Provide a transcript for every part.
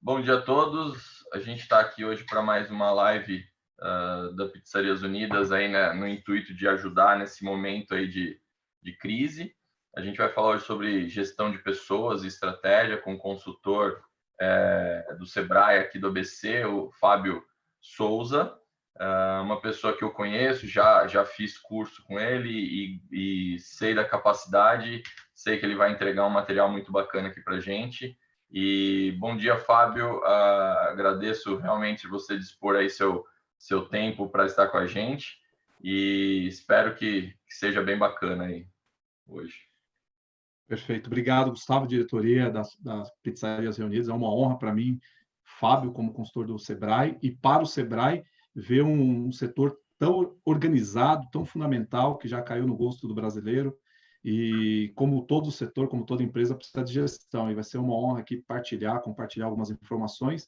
Bom dia a todos. A gente está aqui hoje para mais uma live da Pizzarias Unidas, aí, né, no intuito de ajudar nesse momento aí de crise. A gente vai falar hoje sobre gestão de pessoas e estratégia com o consultor do Sebrae aqui do ABC, o Fábio Souza, uma pessoa que eu conheço, já fiz curso com ele e sei da capacidade, sei que ele vai entregar um material muito bacana aqui para a gente. E bom dia, Fábio. Agradeço realmente você dispor aí seu tempo para estar com a gente e espero que seja bem bacana aí hoje. Perfeito. Obrigado, Gustavo, diretoria das Pizzarias Reunidas. É uma honra para mim, Fábio, como consultor do Sebrae, e para o Sebrae, ver um setor tão organizado, tão fundamental, que já caiu no gosto do brasileiro. E como todo setor, como toda empresa, precisa de gestão. E vai ser uma honra aqui compartilhar algumas informações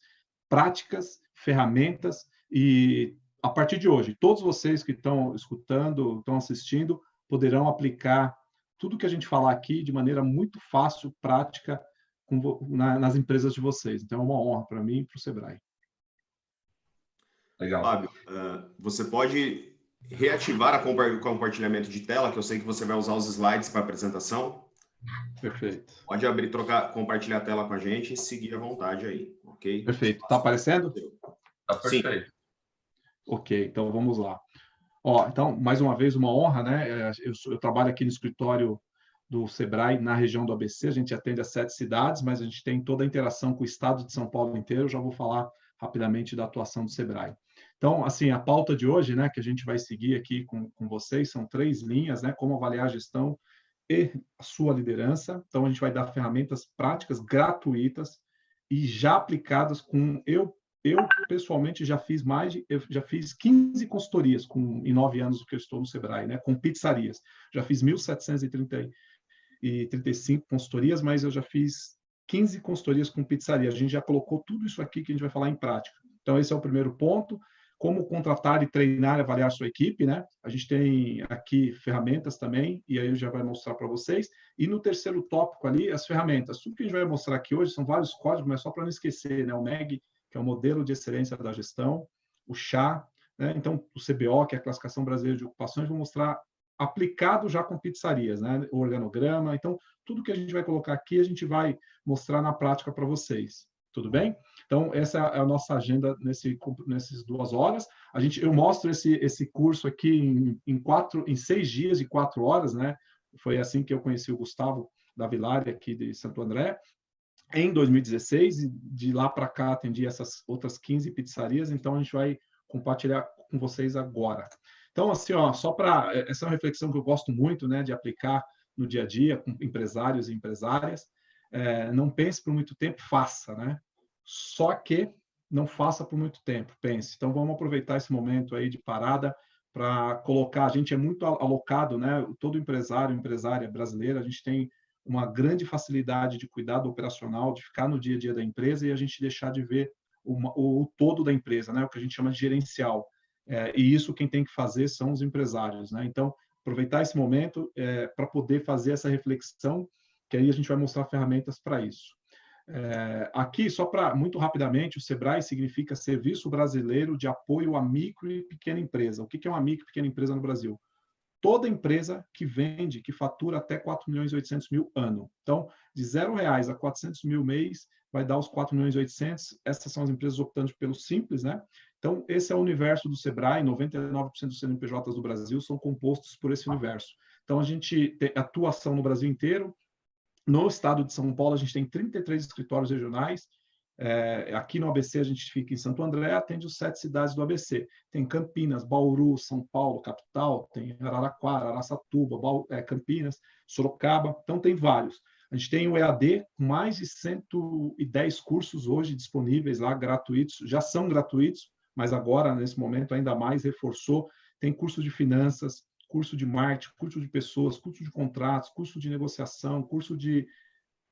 práticas, ferramentas. E a partir de hoje, todos vocês que estão escutando, estão assistindo, poderão aplicar tudo que a gente falar aqui de maneira muito fácil, prática, nas empresas de vocês. Então, é uma honra para mim e para o Sebrae. Legal. Fábio, você pode reativar o compartilhamento de tela, que eu sei que você vai usar os slides para a apresentação. Perfeito. Pode abrir, compartilhar a tela com a gente e seguir à vontade aí, ok? Perfeito. Está aparecendo? Está perfeito. Sim. Ok, então vamos lá. Então, mais uma vez, uma honra, né? Eu trabalho aqui no escritório do Sebrae, na região do ABC. A gente atende as 7 cidades, mas a gente tem toda a interação com o estado de São Paulo inteiro. Eu já vou falar rapidamente da atuação do Sebrae. Então, assim, a pauta de hoje, né, que a gente vai seguir aqui com vocês, são 3 linhas, né? Como avaliar a gestão e a sua liderança. Então, a gente vai dar ferramentas práticas, gratuitas e já aplicadas com... Eu pessoalmente já fiz 15 consultorias em 9 anos que eu estou no Sebrae, né, com pizzarias. Já fiz 1.735 consultorias, mas eu já fiz 15 consultorias com pizzaria. A gente já colocou tudo isso aqui que a gente vai falar em prática. Então, esse é o primeiro ponto. Como contratar e treinar e avaliar a sua equipe, né? A gente tem aqui ferramentas também, e aí eu já vou mostrar para vocês. E no terceiro tópico ali, as ferramentas. Tudo que a gente vai mostrar aqui hoje são vários códigos, mas só para não esquecer, né? O MEG, que é o Modelo de Excelência da Gestão, o CHA, né? Então, o CBO, que é a Classificação Brasileira de Ocupações, vou mostrar aplicado já com pizzarias, né? O organograma. Então, tudo que a gente vai colocar aqui, a gente vai mostrar na prática para vocês. Tudo bem? Então, essa é a nossa agenda nessas 2 horas. Eu mostro esse curso aqui em 6 dias e 4 horas, né? Foi assim que eu conheci o Gustavo da Vilari, aqui de Santo André, em 2016, e de lá para cá atendi essas outras 15 pizzarias, então a gente vai compartilhar com vocês agora. Então, assim, essa é uma reflexão que eu gosto muito, né, de aplicar no dia a dia com empresários e empresárias. Não pense por muito tempo, faça, né? Só que não faça por muito tempo, pense. Então, vamos aproveitar esse momento aí de parada para colocar, a gente é muito alocado, né? Todo empresário, empresária brasileira, a gente tem uma grande facilidade de cuidado operacional, de ficar no dia a dia da empresa e a gente deixar de ver o todo da empresa, né? O que a gente chama de gerencial. E isso quem tem que fazer são os empresários, né? Então, aproveitar esse momento para poder fazer essa reflexão, que aí a gente vai mostrar ferramentas para isso. Aqui, só para, muito rapidamente, o Sebrae significa Serviço Brasileiro de Apoio à Micro e Pequena Empresa. O que é uma micro e pequena empresa no Brasil? Toda empresa que vende, que fatura até 4.800.000 ano. Então, de R$0 a 400.000 mês, vai dar os 4.800.000. Essas são as empresas optando pelo Simples, né? Então, esse é o universo do Sebrae. 99% dos CNPJs do Brasil são compostos por esse universo. Então, a gente tem atuação no Brasil inteiro. No estado de São Paulo, a gente tem 33 escritórios regionais. Aqui no ABC, a gente fica em Santo André, atende as 7 cidades do ABC. Tem Campinas, Bauru, São Paulo, capital, tem Araraquara, Araçatuba, Campinas, Sorocaba. Então, tem vários. A gente tem o EAD, com mais de 110 cursos hoje disponíveis lá, gratuitos. Já são gratuitos, mas agora, nesse momento, ainda mais reforçou. Tem curso de finanças, curso de marketing, curso de pessoas, curso de contratos, curso de negociação, curso de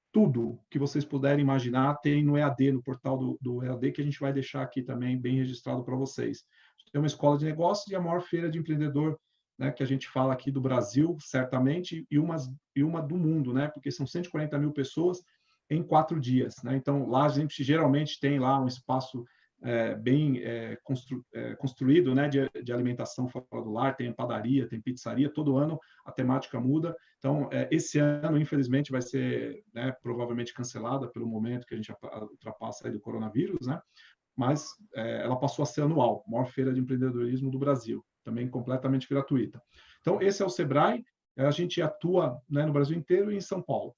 tudo que vocês puderem imaginar, tem no EAD, no portal do EAD, que a gente vai deixar aqui também bem registrado para vocês. Tem uma escola de negócios e a maior feira de empreendedor, né, que a gente fala aqui do Brasil, certamente, e uma do mundo, né, porque são 140.000 pessoas em 4 dias, né? Então, lá a gente geralmente tem lá um espaço bem construído, né, de alimentação fora do lar, tem padaria, tem pizzaria, todo ano a temática muda. Então, esse ano, infelizmente, vai ser, né, provavelmente cancelada pelo momento que a gente ultrapassa aí do coronavírus, né? Mas ela passou a ser anual, maior feira de empreendedorismo do Brasil, também completamente gratuita. Então, esse é o Sebrae, a gente atua, né, no Brasil inteiro e em São Paulo.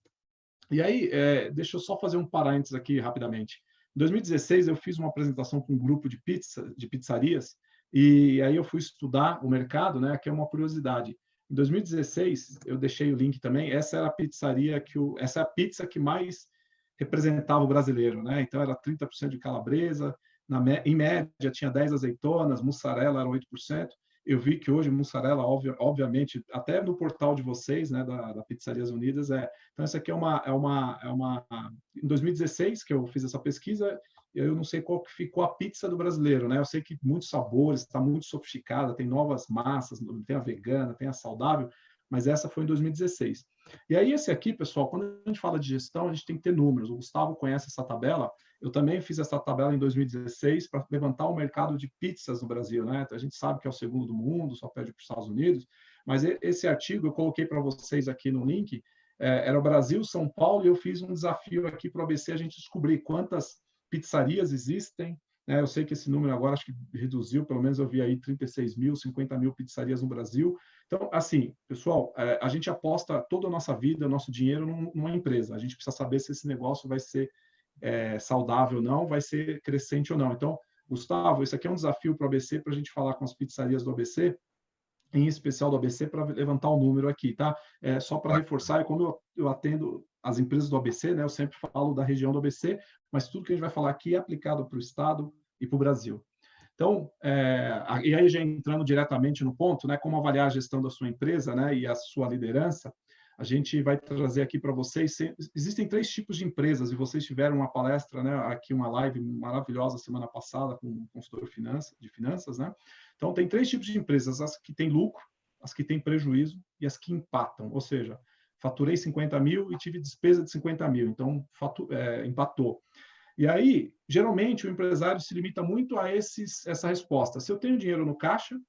E aí, deixa eu só fazer um parênteses aqui rapidamente. Em 2016, eu fiz uma apresentação com um grupo de pizzarias, e aí eu fui estudar o mercado, né? Aqui é uma curiosidade. Em 2016, eu deixei o link também, essa era a pizzaria essa é a pizza que mais representava o brasileiro, né? Então era 30% de calabresa, em média tinha 10 azeitonas, mussarela era 8%. Eu vi que hoje mussarela, obviamente, até no portal de vocês, né, da Pizzarias Unidas, então essa aqui é uma em 2016 que eu fiz essa pesquisa, eu não sei qual que ficou a pizza do brasileiro, né? Eu sei que muitos sabores, está muito sofisticada, tem novas massas, tem a vegana, tem a saudável, mas essa foi em 2016. E aí esse aqui, pessoal, quando a gente fala de gestão, a gente tem que ter números. O Gustavo conhece essa tabela. Eu também fiz essa tabela em 2016 para levantar o mercado de pizzas no Brasil, né? A gente sabe que é o segundo do mundo, só perde para os Estados Unidos, mas esse artigo eu coloquei para vocês aqui no link, era o Brasil, São Paulo, e eu fiz um desafio aqui para o ABC a gente descobrir quantas pizzarias existem, né? Eu sei que esse número agora acho que reduziu, pelo menos eu vi aí 36 mil, 50 mil pizzarias no Brasil. Então, assim, pessoal, a gente aposta toda a nossa vida, nosso dinheiro numa empresa. A gente precisa saber se esse negócio vai ser saudável ou não, vai ser crescente ou não. Então, Gustavo, isso aqui é um desafio para o ABC, para a gente falar com as pizzarias do ABC, em especial do ABC, para levantar o número aqui, tá? Só para reforçar, como eu atendo as empresas do ABC, né? Eu sempre falo da região do ABC, mas tudo que a gente vai falar aqui é aplicado para o Estado e para o Brasil. Então, e aí já entrando diretamente no ponto, né, como avaliar a gestão da sua empresa, né, e a sua liderança, a gente vai trazer aqui para vocês, existem 3 tipos de empresas, e vocês tiveram uma palestra, né, aqui uma live maravilhosa semana passada com um consultor de finanças, né? Então, tem 3 tipos de empresas, as que têm lucro, as que têm prejuízo e as que empatam, ou seja, faturei 50 mil e tive despesa de 50 mil, então empatou. E aí, geralmente, o empresário se limita muito a essa resposta. Se eu tenho dinheiro no caixa,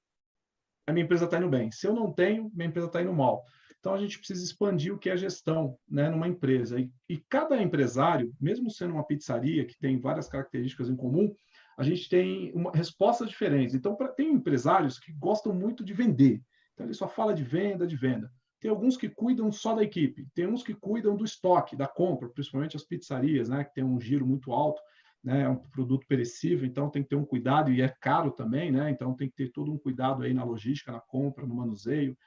a minha empresa está indo bem. Se eu não tenho, minha empresa está indo mal. Então, a gente precisa expandir o que é gestão, né, numa empresa. E cada empresário, mesmo sendo uma pizzaria, que tem várias características em comum, a gente tem respostas diferentes. Então, tem empresários que gostam muito de vender. Então, ele só fala de venda, de venda. Tem alguns que cuidam só da equipe, tem uns que cuidam do estoque, da compra, principalmente as pizzarias, né, que tem um giro muito alto, né, é um produto perecível, então tem que ter um cuidado, e é caro também, né, então tem que ter todo um cuidado aí na logística, na compra, no manuseio.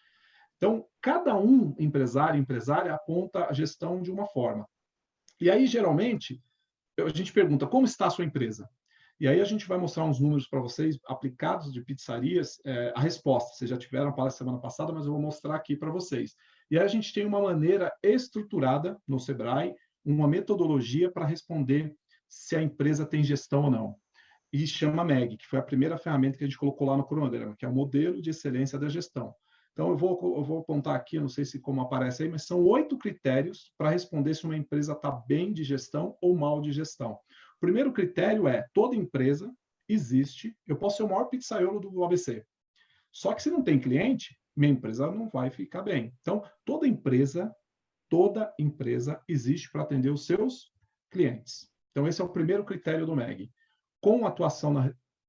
Então, cada empresário, empresária, aponta a gestão de uma forma. E aí, geralmente, a gente pergunta, como está a sua empresa? E aí a gente vai mostrar uns números para vocês aplicados de pizzarias. A resposta, vocês já tiveram a palestra semana passada, mas eu vou mostrar aqui para vocês. E aí a gente tem uma maneira estruturada no Sebrae, uma metodologia para responder se a empresa tem gestão ou não. E chama MEG, que foi a primeira ferramenta que a gente colocou lá no cronograma, que é o Modelo de Excelência da Gestão. Então, eu vou apontar aqui, eu não sei se como aparece aí, mas são 8 critérios para responder se uma empresa está bem de gestão ou mal de gestão. O primeiro critério é, toda empresa existe, eu posso ser o maior pizzaiolo do ABC. Só que se não tem cliente, minha empresa não vai ficar bem. Então, toda empresa existe para atender os seus clientes. Então, esse é o primeiro critério do MEG. Com atuação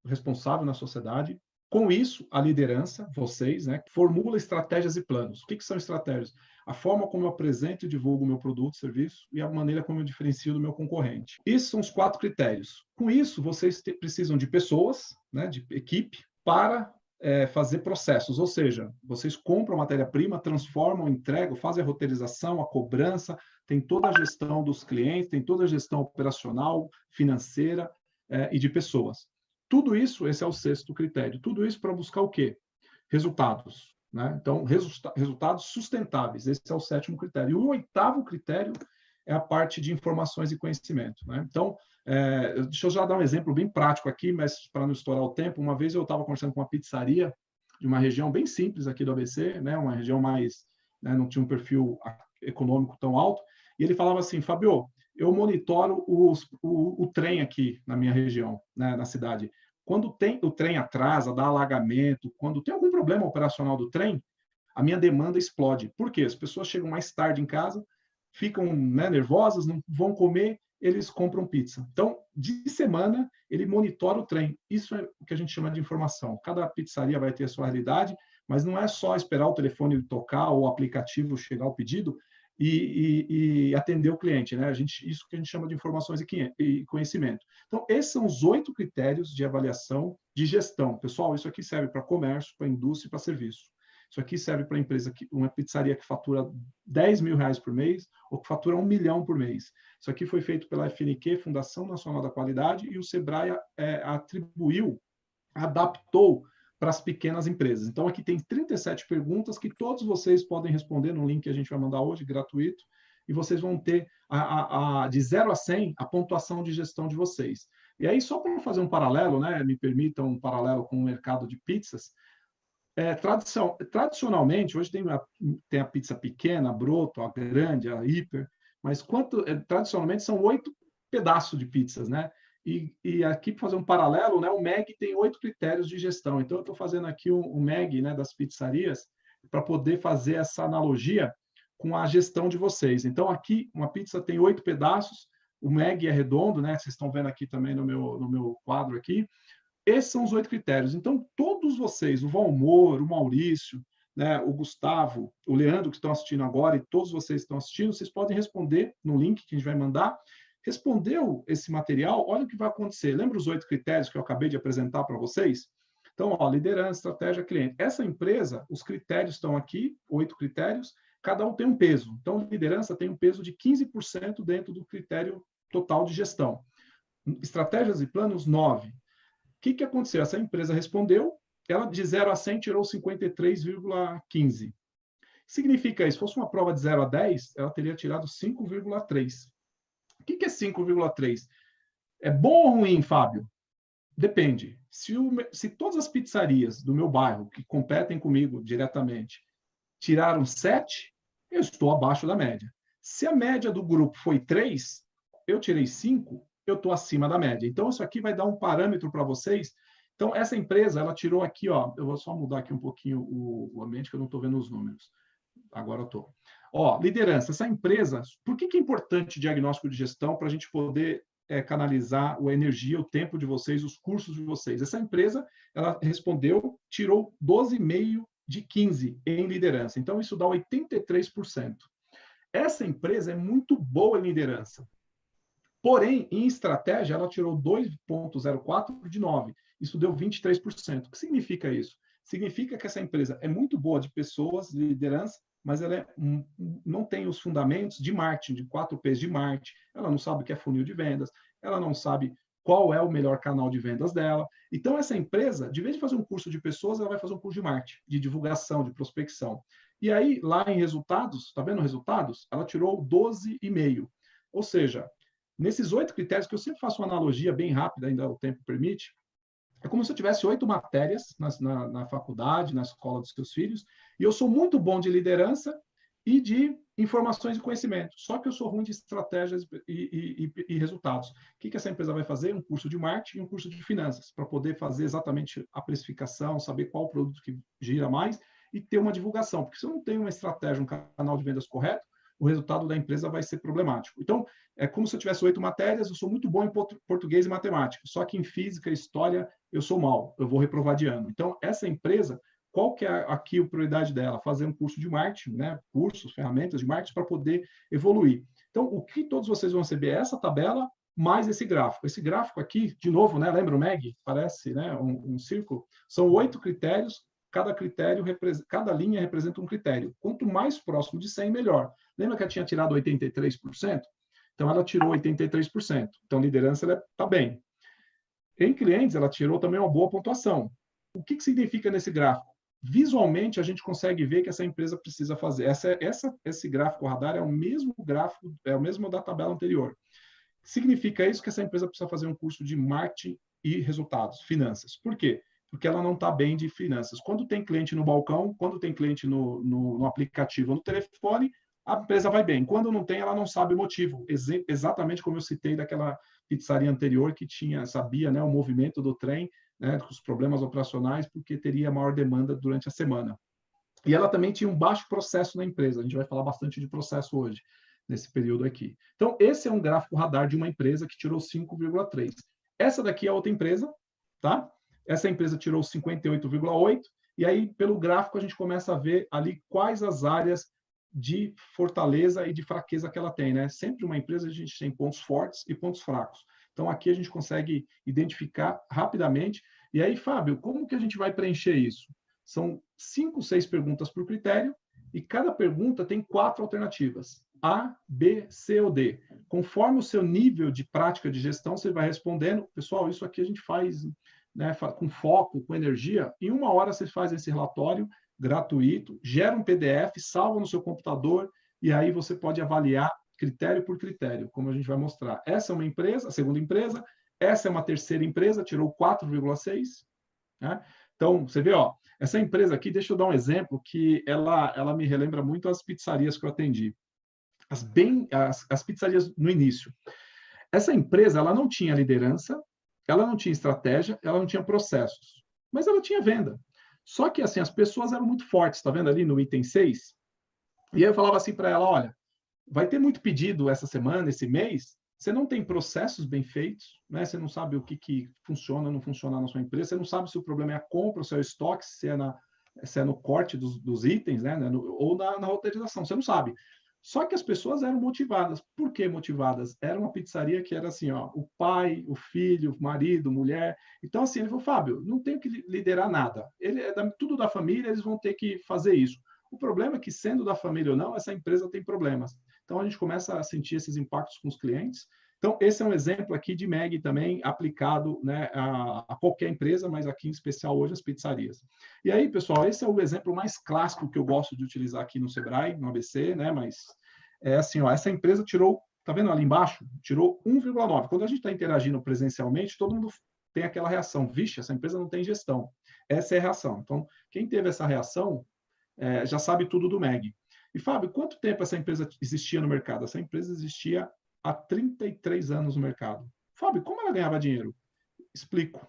responsável na sociedade, com isso, a liderança, vocês, né, formula estratégias e planos. O que são estratégias? A forma como eu apresento e divulgo o meu produto, serviço e a maneira como eu diferencio do meu concorrente. Esses são os 4 critérios. Com isso, vocês precisam de pessoas, né, de equipe, para fazer processos, ou seja, vocês compram matéria-prima, transformam, entregam, fazem a roteirização, a cobrança, tem toda a gestão dos clientes, tem toda a gestão operacional, financeira e de pessoas. Tudo isso, esse é o 6º critério, tudo isso para buscar o quê? Resultados. Né? Então, resultados sustentáveis, esse é o 7º critério. E o 8º critério é a parte de informações e conhecimento. Né? Então, deixa eu já dar um exemplo bem prático aqui, mas para não estourar o tempo, uma vez eu estava conversando com uma pizzaria de uma região bem simples aqui do ABC, né? Uma região mais, né, não tinha um perfil econômico tão alto, e ele falava assim, Fabio, eu monitoro o trem aqui na minha região, né, na cidade. Quando o trem atrasa, dá alagamento, quando tem algum problema operacional do trem, a minha demanda explode. Por quê? As pessoas chegam mais tarde em casa, ficam, né, nervosas, não vão comer, eles compram pizza. Então, de semana, ele monitora o trem. Isso é o que a gente chama de informação. Cada pizzaria vai ter a sua realidade, mas não é só esperar o telefone tocar ou o aplicativo chegar ao pedido e atender o cliente, né? Isso que a gente chama de informações e conhecimento. Então, esses são os 8 critérios de avaliação de gestão. Pessoal, isso aqui serve para comércio, para indústria e para serviço. Isso aqui serve para uma pizzaria que fatura R$10.000 por mês ou que fatura 1 milhão por mês. Isso aqui foi feito pela FNQ, Fundação Nacional da Qualidade, e o Sebrae adaptou para as pequenas empresas. Então, aqui tem 37 perguntas que todos vocês podem responder no link que a gente vai mandar hoje, gratuito, e vocês vão ter, de 0 a 100, a pontuação de gestão de vocês. E aí, só para fazer um paralelo, né, me permitam um paralelo com o mercado de pizzas, tradicionalmente, hoje tem a pizza pequena, a broto, a grande, a hiper, mas tradicionalmente são 8 pedaços de pizzas, né? E aqui, para fazer um paralelo, né, o MEG tem 8 critérios de gestão. Então, eu estou fazendo aqui o MEG, né, das pizzarias para poder fazer essa analogia com a gestão de vocês. Então, aqui, uma pizza tem 8 pedaços, o MEG é redondo, né? Vocês estão vendo aqui também no meu quadro aqui. Esses são os 8 critérios. Então, todos vocês, o Valmor, o Maurício, né, o Gustavo, o Leandro, que estão assistindo agora, e todos vocês que estão assistindo, vocês podem responder no link que a gente vai mandar. Respondeu esse material, olha o que vai acontecer. Lembra os 8 critérios que eu acabei de apresentar para vocês? Então, liderança, estratégia, cliente. Essa empresa, os critérios estão aqui, 8 critérios, cada um tem um peso. Então, liderança tem um peso de 15% dentro do critério total de gestão. Estratégias e planos, 9%. O que aconteceu? Essa empresa respondeu, ela de 0 a 100 tirou 53,15. Significa isso? Se fosse uma prova de 0 a 10, ela teria tirado 5,3. O que é 5,3? É bom ou ruim, Fábio? Depende. Se todas as pizzarias do meu bairro, que competem comigo diretamente, tiraram 7, eu estou abaixo da média. Se a média do grupo foi 3, eu tirei 5, eu estou acima da média. Então, isso aqui vai dar um parâmetro para vocês. Então, essa empresa, ela tirou aqui, ó, eu vou só mudar aqui um pouquinho o ambiente, que eu não estou vendo os números. Agora eu estou. Liderança. Essa empresa, por que é importante diagnóstico de gestão para a gente poder canalizar a energia, o tempo de vocês, os cursos de vocês? Essa empresa, ela respondeu, tirou 12,5 de 15 em liderança. Então, isso dá 83%. Essa empresa é muito boa em liderança. Porém, em estratégia, ela tirou 2,04 de 9. Isso deu 23%. O que significa isso? Significa que essa empresa é muito boa de pessoas, de liderança, mas ela não tem os fundamentos de marketing, de 4 P's de marketing. Ela não sabe o que é funil de vendas, ela não sabe qual é o melhor canal de vendas dela. Então, essa empresa, de vez de fazer um curso de pessoas, ela vai fazer um curso de marketing, de divulgação, de prospecção. E aí, lá em resultados, está vendo resultados? Ela tirou 12,5. Ou seja, nesses 8 critérios, que eu sempre faço uma analogia bem rápida, ainda o tempo permite, é como se eu tivesse 8 matérias na faculdade, na escola dos seus filhos, e eu sou muito bom de liderança e de informações e conhecimento, só que eu sou ruim de estratégias e resultados. O que essa empresa vai fazer? Um curso de marketing e um curso de finanças, para poder fazer exatamente a precificação, saber qual produto que gira mais e ter uma divulgação, porque se eu não tenho uma estratégia, um canal de vendas correto, o resultado da empresa vai ser problemático. Então, é como se eu tivesse 8 matérias, eu sou muito bom em português e matemática, só que em física e história eu sou mal, eu vou reprovar de ano. Então, essa empresa, qual que é aqui a prioridade dela? Fazer um curso de marketing, né? Cursos, ferramentas de marketing para poder evoluir. Então, o que todos vocês vão receber é essa tabela mais esse gráfico. Esse gráfico aqui, de novo, né? Lembra o MEG? Parece, né? Um círculo. São 8 critérios. Cada linha representa um critério. Quanto mais próximo de 100, melhor. Lembra que ela tinha tirado 83%? Então, ela tirou 83%. Então, liderança está bem. Em clientes, ela tirou também uma boa pontuação. O que significa nesse gráfico? Visualmente, a gente consegue ver que essa empresa precisa fazer. Esse gráfico radar é o mesmo gráfico, é o mesmo da tabela anterior. Significa isso que essa empresa precisa fazer um curso de marketing e resultados, finanças. Por quê? Porque ela não está bem de finanças. Quando tem cliente no balcão, quando tem cliente no aplicativo ou no telefone, a empresa vai bem. Quando não tem, ela não sabe o motivo. Exatamente como eu citei daquela pizzaria anterior que sabia, né, o movimento do trem, né, os problemas operacionais, porque teria maior demanda durante a semana. E ela também tinha um baixo processo na empresa. A gente vai falar bastante de processo hoje, nesse período aqui. Então, esse é um gráfico radar de uma empresa que tirou 5,3. Essa daqui é outra empresa, tá? Essa empresa tirou 58,8. E aí, pelo gráfico, a gente começa a ver ali quais as áreas de fortaleza e de fraqueza que ela tem, né? Sempre uma empresa, a gente tem pontos fortes e pontos fracos. Então, aqui a gente consegue identificar rapidamente. E aí, Fábio, como que a gente vai preencher isso? São 5, 6 perguntas por critério, e cada pergunta tem 4 alternativas. A, B, C ou D. Conforme o seu nível de prática de gestão, você vai respondendo. Pessoal, isso aqui a gente faz, né, com foco, com energia. Em 1 hora você faz esse relatório gratuito, gera um PDF, salva no seu computador, e aí você pode avaliar critério por critério, como a gente vai mostrar. Essa é uma empresa, a segunda empresa. Essa é uma terceira empresa, tirou 4,6. Né? Então, você vê, ó, essa empresa aqui, deixa eu dar um exemplo, que ela me relembra muito as pizzarias que eu atendi. As pizzarias no início. Essa empresa, ela não tinha liderança, ela não tinha estratégia, ela não tinha processos, mas ela tinha venda. Só que, assim, as pessoas eram muito fortes, tá vendo ali no item 6? E aí eu falava assim para ela, olha, vai ter muito pedido essa semana, esse mês, você não tem processos bem feitos, né? Você não sabe o que funciona ou não funciona na sua empresa, você não sabe se o problema é a compra, se é o estoque, se é no corte dos itens, né? Ou na roteirização, você não sabe. Só que as pessoas eram motivadas. Por que motivadas? Era uma pizzaria que era assim, ó, o pai, o filho, o marido, mulher. Então, assim, ele falou, Fábio, não tenho que liderar nada. Ele é tudo da família, eles vão ter que fazer isso. O problema é que, sendo da família ou não, essa empresa tem problemas. Então, a gente começa a sentir esses impactos com os clientes. Então, esse é um exemplo aqui de MEG também aplicado, né, a qualquer empresa, mas aqui em especial hoje as pizzarias. E aí, pessoal, esse é o exemplo mais clássico que eu gosto de utilizar aqui no Sebrae, no ABC, né, mas é assim, ó, essa empresa tirou, tá vendo ali embaixo? Tirou 1,9. Quando a gente está interagindo presencialmente, todo mundo tem aquela reação, vixe, essa empresa não tem gestão. Essa é a reação. Então, quem teve essa reação já sabe tudo do MEG. E, Fábio, quanto tempo essa empresa existia no mercado? Essa empresa existia há 33 anos no mercado. Fábio, como ela ganhava dinheiro? Explico.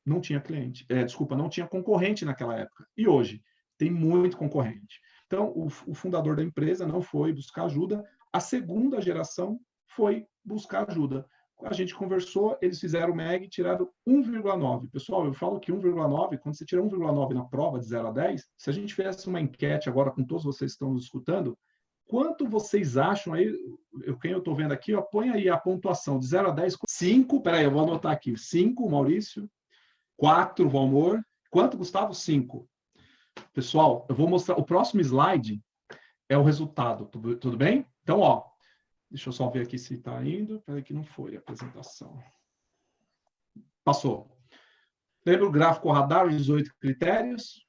Não tinha cliente. Não tinha concorrente naquela época. E hoje? Tem muito concorrente. Então, o fundador da empresa não foi buscar ajuda. A segunda geração foi buscar ajuda. A gente conversou, eles fizeram o MEG e tiraram 1,9. Pessoal, eu falo que 1,9, quando você tira 1,9 na prova de 0 a 10, se a gente fizesse uma enquete agora com todos vocês que estão nos escutando, quanto vocês acham aí, quem eu estou vendo aqui, ó, põe aí a pontuação de 0 a 10. 5, peraí, eu vou anotar aqui. 5, Maurício. 4, Valmor. Quanto, Gustavo? 5. Pessoal, eu vou mostrar, o próximo slide é o resultado, tudo bem? Então, ó, deixa eu só ver aqui se está indo. Peraí que não foi a apresentação. Passou. Lembra o gráfico radar, os 8 critérios?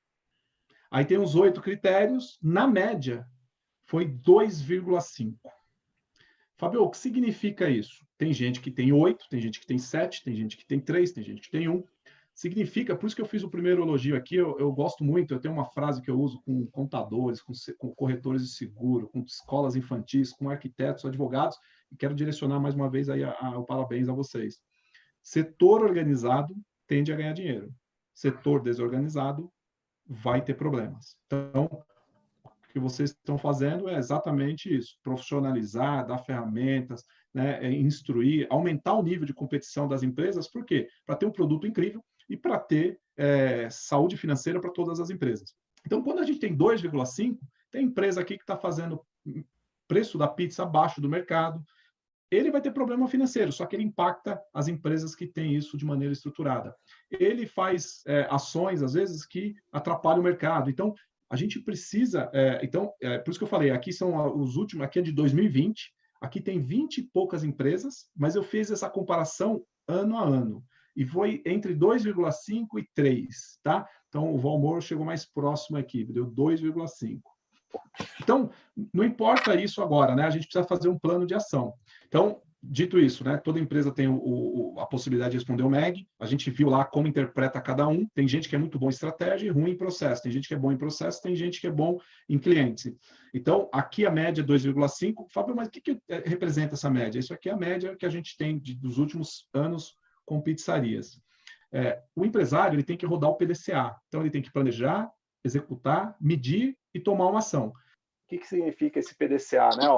Aí tem os 8 critérios. Na média, foi 2,5. Fábio, o que significa isso? Tem gente que tem 8, tem gente que tem 7, tem gente que tem 3, tem gente que tem 1. Significa, por isso que eu fiz o primeiro elogio aqui, eu gosto muito, eu tenho uma frase que eu uso com contadores, com corretores de seguro, com escolas infantis, com arquitetos, advogados, e quero direcionar mais uma vez aí o parabéns a vocês. Setor organizado tende a ganhar dinheiro. Setor desorganizado vai ter problemas. Então, o que vocês estão fazendo é exatamente isso, profissionalizar, dar ferramentas, né, instruir, aumentar o nível de competição das empresas, por quê? Para ter um produto incrível, e para ter saúde financeira para todas as empresas. Então, quando a gente tem 2,5, tem empresa aqui que está fazendo preço da pizza abaixo do mercado, ele vai ter problema financeiro, só que ele impacta as empresas que têm isso de maneira estruturada. Ele faz ações, às vezes, que atrapalham o mercado. Então, a gente precisa... por isso que eu falei, aqui são os últimos, aqui é de 2020, aqui tem 20 e poucas empresas, mas eu fiz essa comparação ano a ano. E foi entre 2,5 e 3, tá? Então, o Valmor chegou mais próximo aqui, deu 2,5. Então, não importa isso agora, né? A gente precisa fazer um plano de ação. Então, Dito isso, né, toda empresa tem a possibilidade de responder o MEG. A gente viu lá como interpreta cada um. Tem gente que é muito bom em estratégia e ruim em processo. Tem gente que é bom em processo, tem gente que é bom em clientes. Então, aqui a média é 2,5. Fábio, mas o que representa essa média? Isso aqui é a média que a gente tem dos últimos anos com pizzarias. O empresário ele tem que rodar o PDCA. Então, ele tem que planejar, executar, medir e tomar uma ação. O que significa esse PDCA? Né?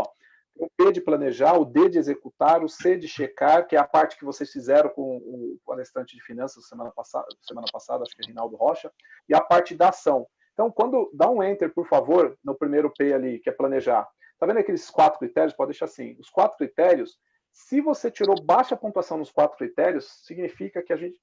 O P de planejar, o D de executar, o C de checar, que é a parte que vocês fizeram com o palestrante de finanças semana passada, acho que é Rinaldo Rocha, e a parte da ação. Então, quando dá um enter, por favor, no primeiro P ali, que é planejar. Tá vendo aqueles 4 critérios? Pode deixar assim. Os 4 critérios, se você tirou baixa pontuação nos 4 critérios, significa que a gente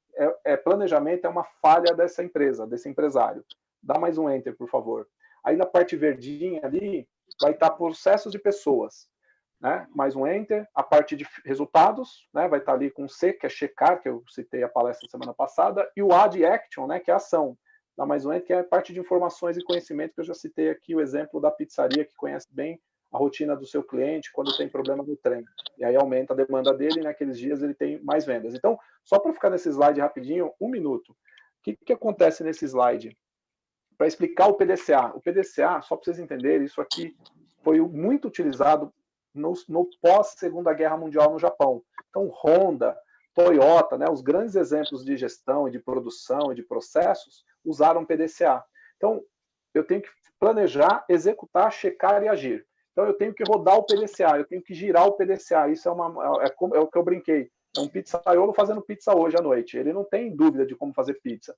planejamento é uma falha dessa empresa, desse empresário. Dá mais um enter, por favor. Aí na parte verdinha ali, vai estar processos de pessoas. Né? Mais um enter, a parte de resultados, né? Vai estar ali com C, que é checar, que eu citei a palestra semana passada, e o A de action, né? Que é ação. Dá mais um enter, que é a parte de informações e conhecimento, que eu já citei aqui o exemplo da pizzaria, que conhece bem a rotina do seu cliente quando tem problema no trem. E aí aumenta a demanda dele e naqueles dias ele tem mais vendas. Então, só para ficar nesse slide rapidinho, 1 minuto. O que acontece nesse slide? Para explicar o PDCA. O PDCA, só para vocês entenderem, isso aqui foi muito utilizado no pós-Segunda Guerra Mundial no Japão. Então, Honda, Toyota, né, os grandes exemplos de gestão e de produção e de processos usaram PDCA. Então, eu tenho que planejar, executar, checar e agir. Então, eu tenho que rodar o PDCA, eu tenho que girar o PDCA. Isso é o que eu brinquei. É um pizzaiolo fazendo pizza hoje à noite. Ele não tem dúvida de como fazer pizza.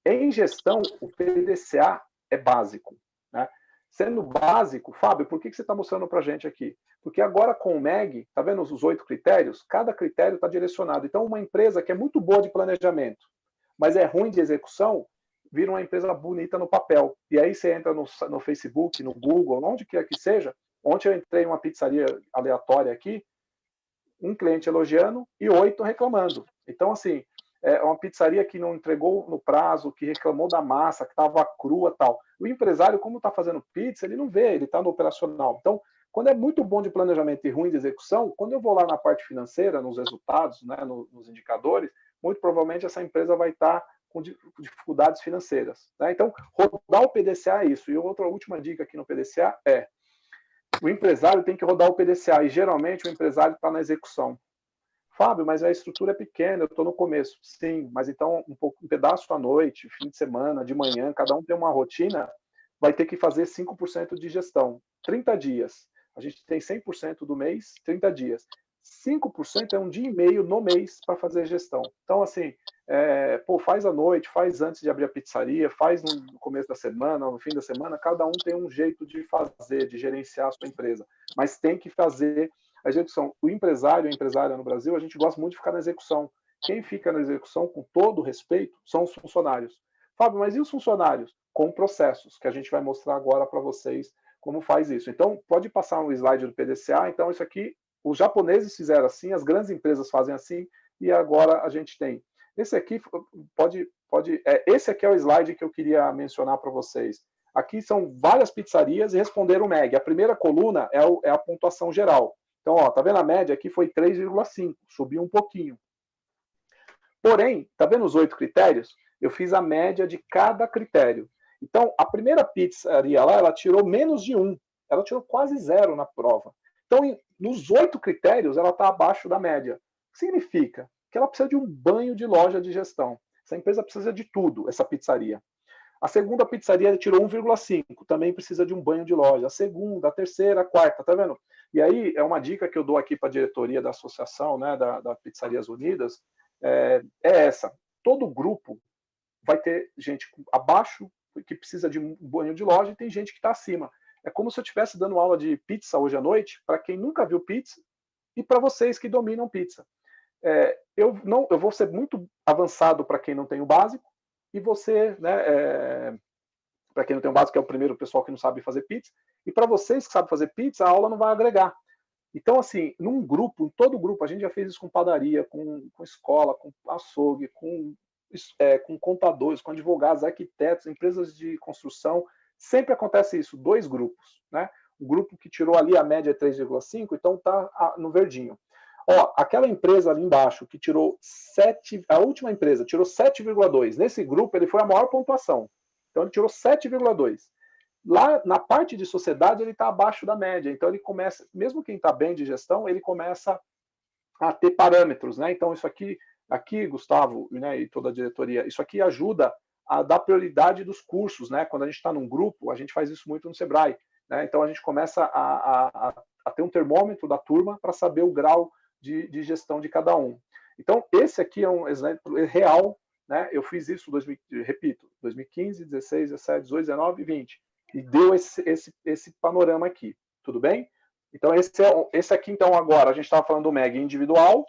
Em gestão, o PDCA é básico. Né? Sendo básico, Fábio, por que você está mostrando para a gente aqui? Porque agora com o MEG, tá vendo os 8 critérios? Cada critério está direcionado. Então, uma empresa que é muito boa de planejamento, mas é ruim de execução, vira uma empresa bonita no papel. E aí você entra no Facebook, no Google, onde quer que seja. Ontem eu entrei em uma pizzaria aleatória aqui, um cliente elogiando e 8 reclamando. Então, assim, é uma pizzaria que não entregou no prazo, que reclamou da massa, que estava crua e tal. O empresário, como está fazendo pizza, ele não vê, ele está no operacional. Então, quando é muito bom de planejamento e ruim de execução, quando eu vou lá na parte financeira, nos resultados, né, nos indicadores, muito provavelmente essa empresa vai estar com dificuldades financeiras. Né? Então, rodar o PDCA é isso. E outra última dica aqui no PDCA é o empresário tem que rodar o PDCA e geralmente o empresário está na execução. Fábio, mas a estrutura é pequena, eu estou no começo. Sim, mas então um pedaço à noite, fim de semana, de manhã, cada um tem uma rotina, vai ter que fazer 5% de gestão. 30 dias. A gente tem 100% do mês, 30 dias. 5% é um dia e meio no mês para fazer gestão. Então, assim, faz à noite, faz antes de abrir a pizzaria, faz no começo da semana, no fim da semana, cada um tem um jeito de fazer, de gerenciar a sua empresa. Mas tem que fazer a execução. O empresário, a empresária no Brasil, a gente gosta muito de ficar na execução. Quem fica na execução, com todo respeito, são os funcionários. Fábio, mas e os funcionários? Com processos, que a gente vai mostrar agora para vocês como faz isso. Então, pode passar um slide do PDCA. Então, isso aqui, os japoneses fizeram assim, as grandes empresas fazem assim, e agora a gente tem. Esse aqui esse aqui é o slide que eu queria mencionar para vocês. Aqui são várias pizzarias e responderam o MEG. A primeira coluna é a pontuação geral. Então, tá vendo a média aqui foi 3,5, subiu um pouquinho. Porém, tá vendo os 8 critérios? Eu fiz a média de cada critério. Então, a primeira pizzaria lá, ela tirou menos de 1. Ela tirou quase 0 na prova. Então, nos 8 critérios, ela está abaixo da média. Significa que ela precisa de um banho de loja de gestão. Essa empresa precisa de tudo, essa pizzaria. A segunda pizzaria tirou 1,5, também precisa de um banho de loja. A segunda, a terceira, a quarta, tá vendo? E aí, é uma dica que eu dou aqui para a diretoria da associação, né, da Pizzarias Unidas, é essa. Todo grupo vai ter gente abaixo que precisa de um banho de loja e tem gente que está acima. É como se eu estivesse dando aula de pizza hoje à noite, para quem nunca viu pizza, e para vocês que dominam pizza. Eu vou ser muito avançado para quem não tem o básico, e você, né, para quem não tem o básico, que é o primeiro pessoal que não sabe fazer pizza, e para vocês que sabem fazer pizza, a aula não vai agregar. Então, assim, num grupo, em todo grupo, a gente já fez isso com padaria, com escola, com açougue, com contadores, com advogados, arquitetos, empresas de construção, sempre acontece isso, 2 grupos, né? O grupo que tirou ali a média é 3,5, então está no verdinho. Ó, aquela empresa ali embaixo que tirou 7, a última empresa tirou 7,2. Nesse grupo ele foi a maior pontuação. Então ele tirou 7,2. Lá na parte de sociedade ele está abaixo da média. Então ele começa, mesmo quem está bem de gestão, ele começa a ter parâmetros, né? Então isso aqui, Gustavo, né, e toda a diretoria, isso aqui ajuda a dar prioridade dos cursos, né? Quando a gente está num grupo, a gente faz isso muito no Sebrae, né? Então a gente começa a ter um termômetro da turma para saber o grau de gestão de cada um. Então esse aqui é um exemplo real, né? Eu fiz isso, repito, 2015, 16, 17, 18, 19 e 20, e deu esse panorama aqui, tudo bem? Então esse aqui, então agora a gente estava falando do MEG individual,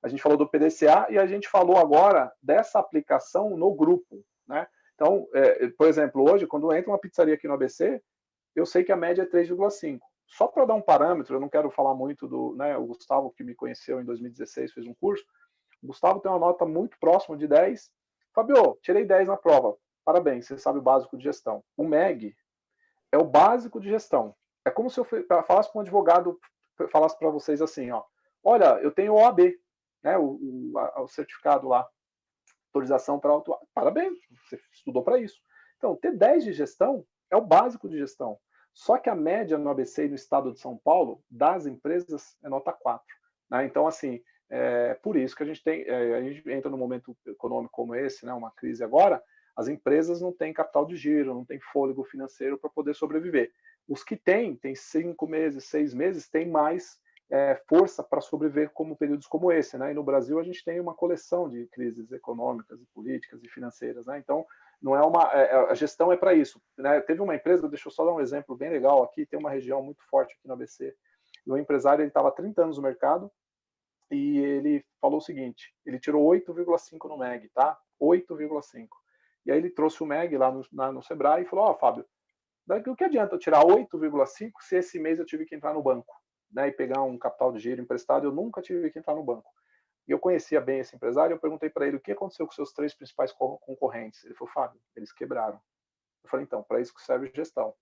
a gente falou do PDCA e a gente falou agora dessa aplicação no grupo, né? Então, por exemplo, hoje, quando entra uma pizzaria aqui no ABC, eu sei que a média é 3,5. Só para dar um parâmetro, eu não quero falar muito do, né, o Gustavo, que me conheceu em 2016, fez um curso, o Gustavo tem uma nota muito próxima de 10. Fabio, tirei 10 na prova. Parabéns, você sabe o básico de gestão. O MEG é o básico de gestão. É como se eu falasse para um advogado, falasse para vocês assim, ó, olha, eu tenho OAB, né, o certificado lá, autorização para autuar. Parabéns, você estudou para isso. Então, ter 10 de gestão é o básico de gestão. Só que a média no ABC e no estado de São Paulo, das empresas, é nota 4. Né? Então, assim, por isso que a gente entra num momento econômico como esse, né, uma crise agora, as empresas não têm capital de giro, não têm fôlego financeiro para poder sobreviver. Os que têm 5 meses, 6 meses, têm mais força para sobreviver como períodos como esse, né? E no Brasil a gente tem uma coleção de crises econômicas e políticas e financeiras, né? Então não é a gestão é para isso, né? Teve uma empresa, deixa eu só dar um exemplo bem legal aqui, tem uma região muito forte aqui no ABC, e o empresário ele estava há 30 anos no mercado e ele falou o seguinte, ele tirou 8,5 no MEG, tá? 8,5. E aí ele trouxe o MEG lá no Sebrae e falou, ó, Fábio, o que adianta eu tirar 8,5 se esse mês eu tive que entrar no banco, né, e pegar um capital de giro emprestado, eu nunca tive que entrar no banco. E eu conhecia bem esse empresário, eu perguntei para ele o que aconteceu com seus 3 principais concorrentes. Ele falou, Fábio, eles quebraram. Eu falei, então, para isso que serve gestão.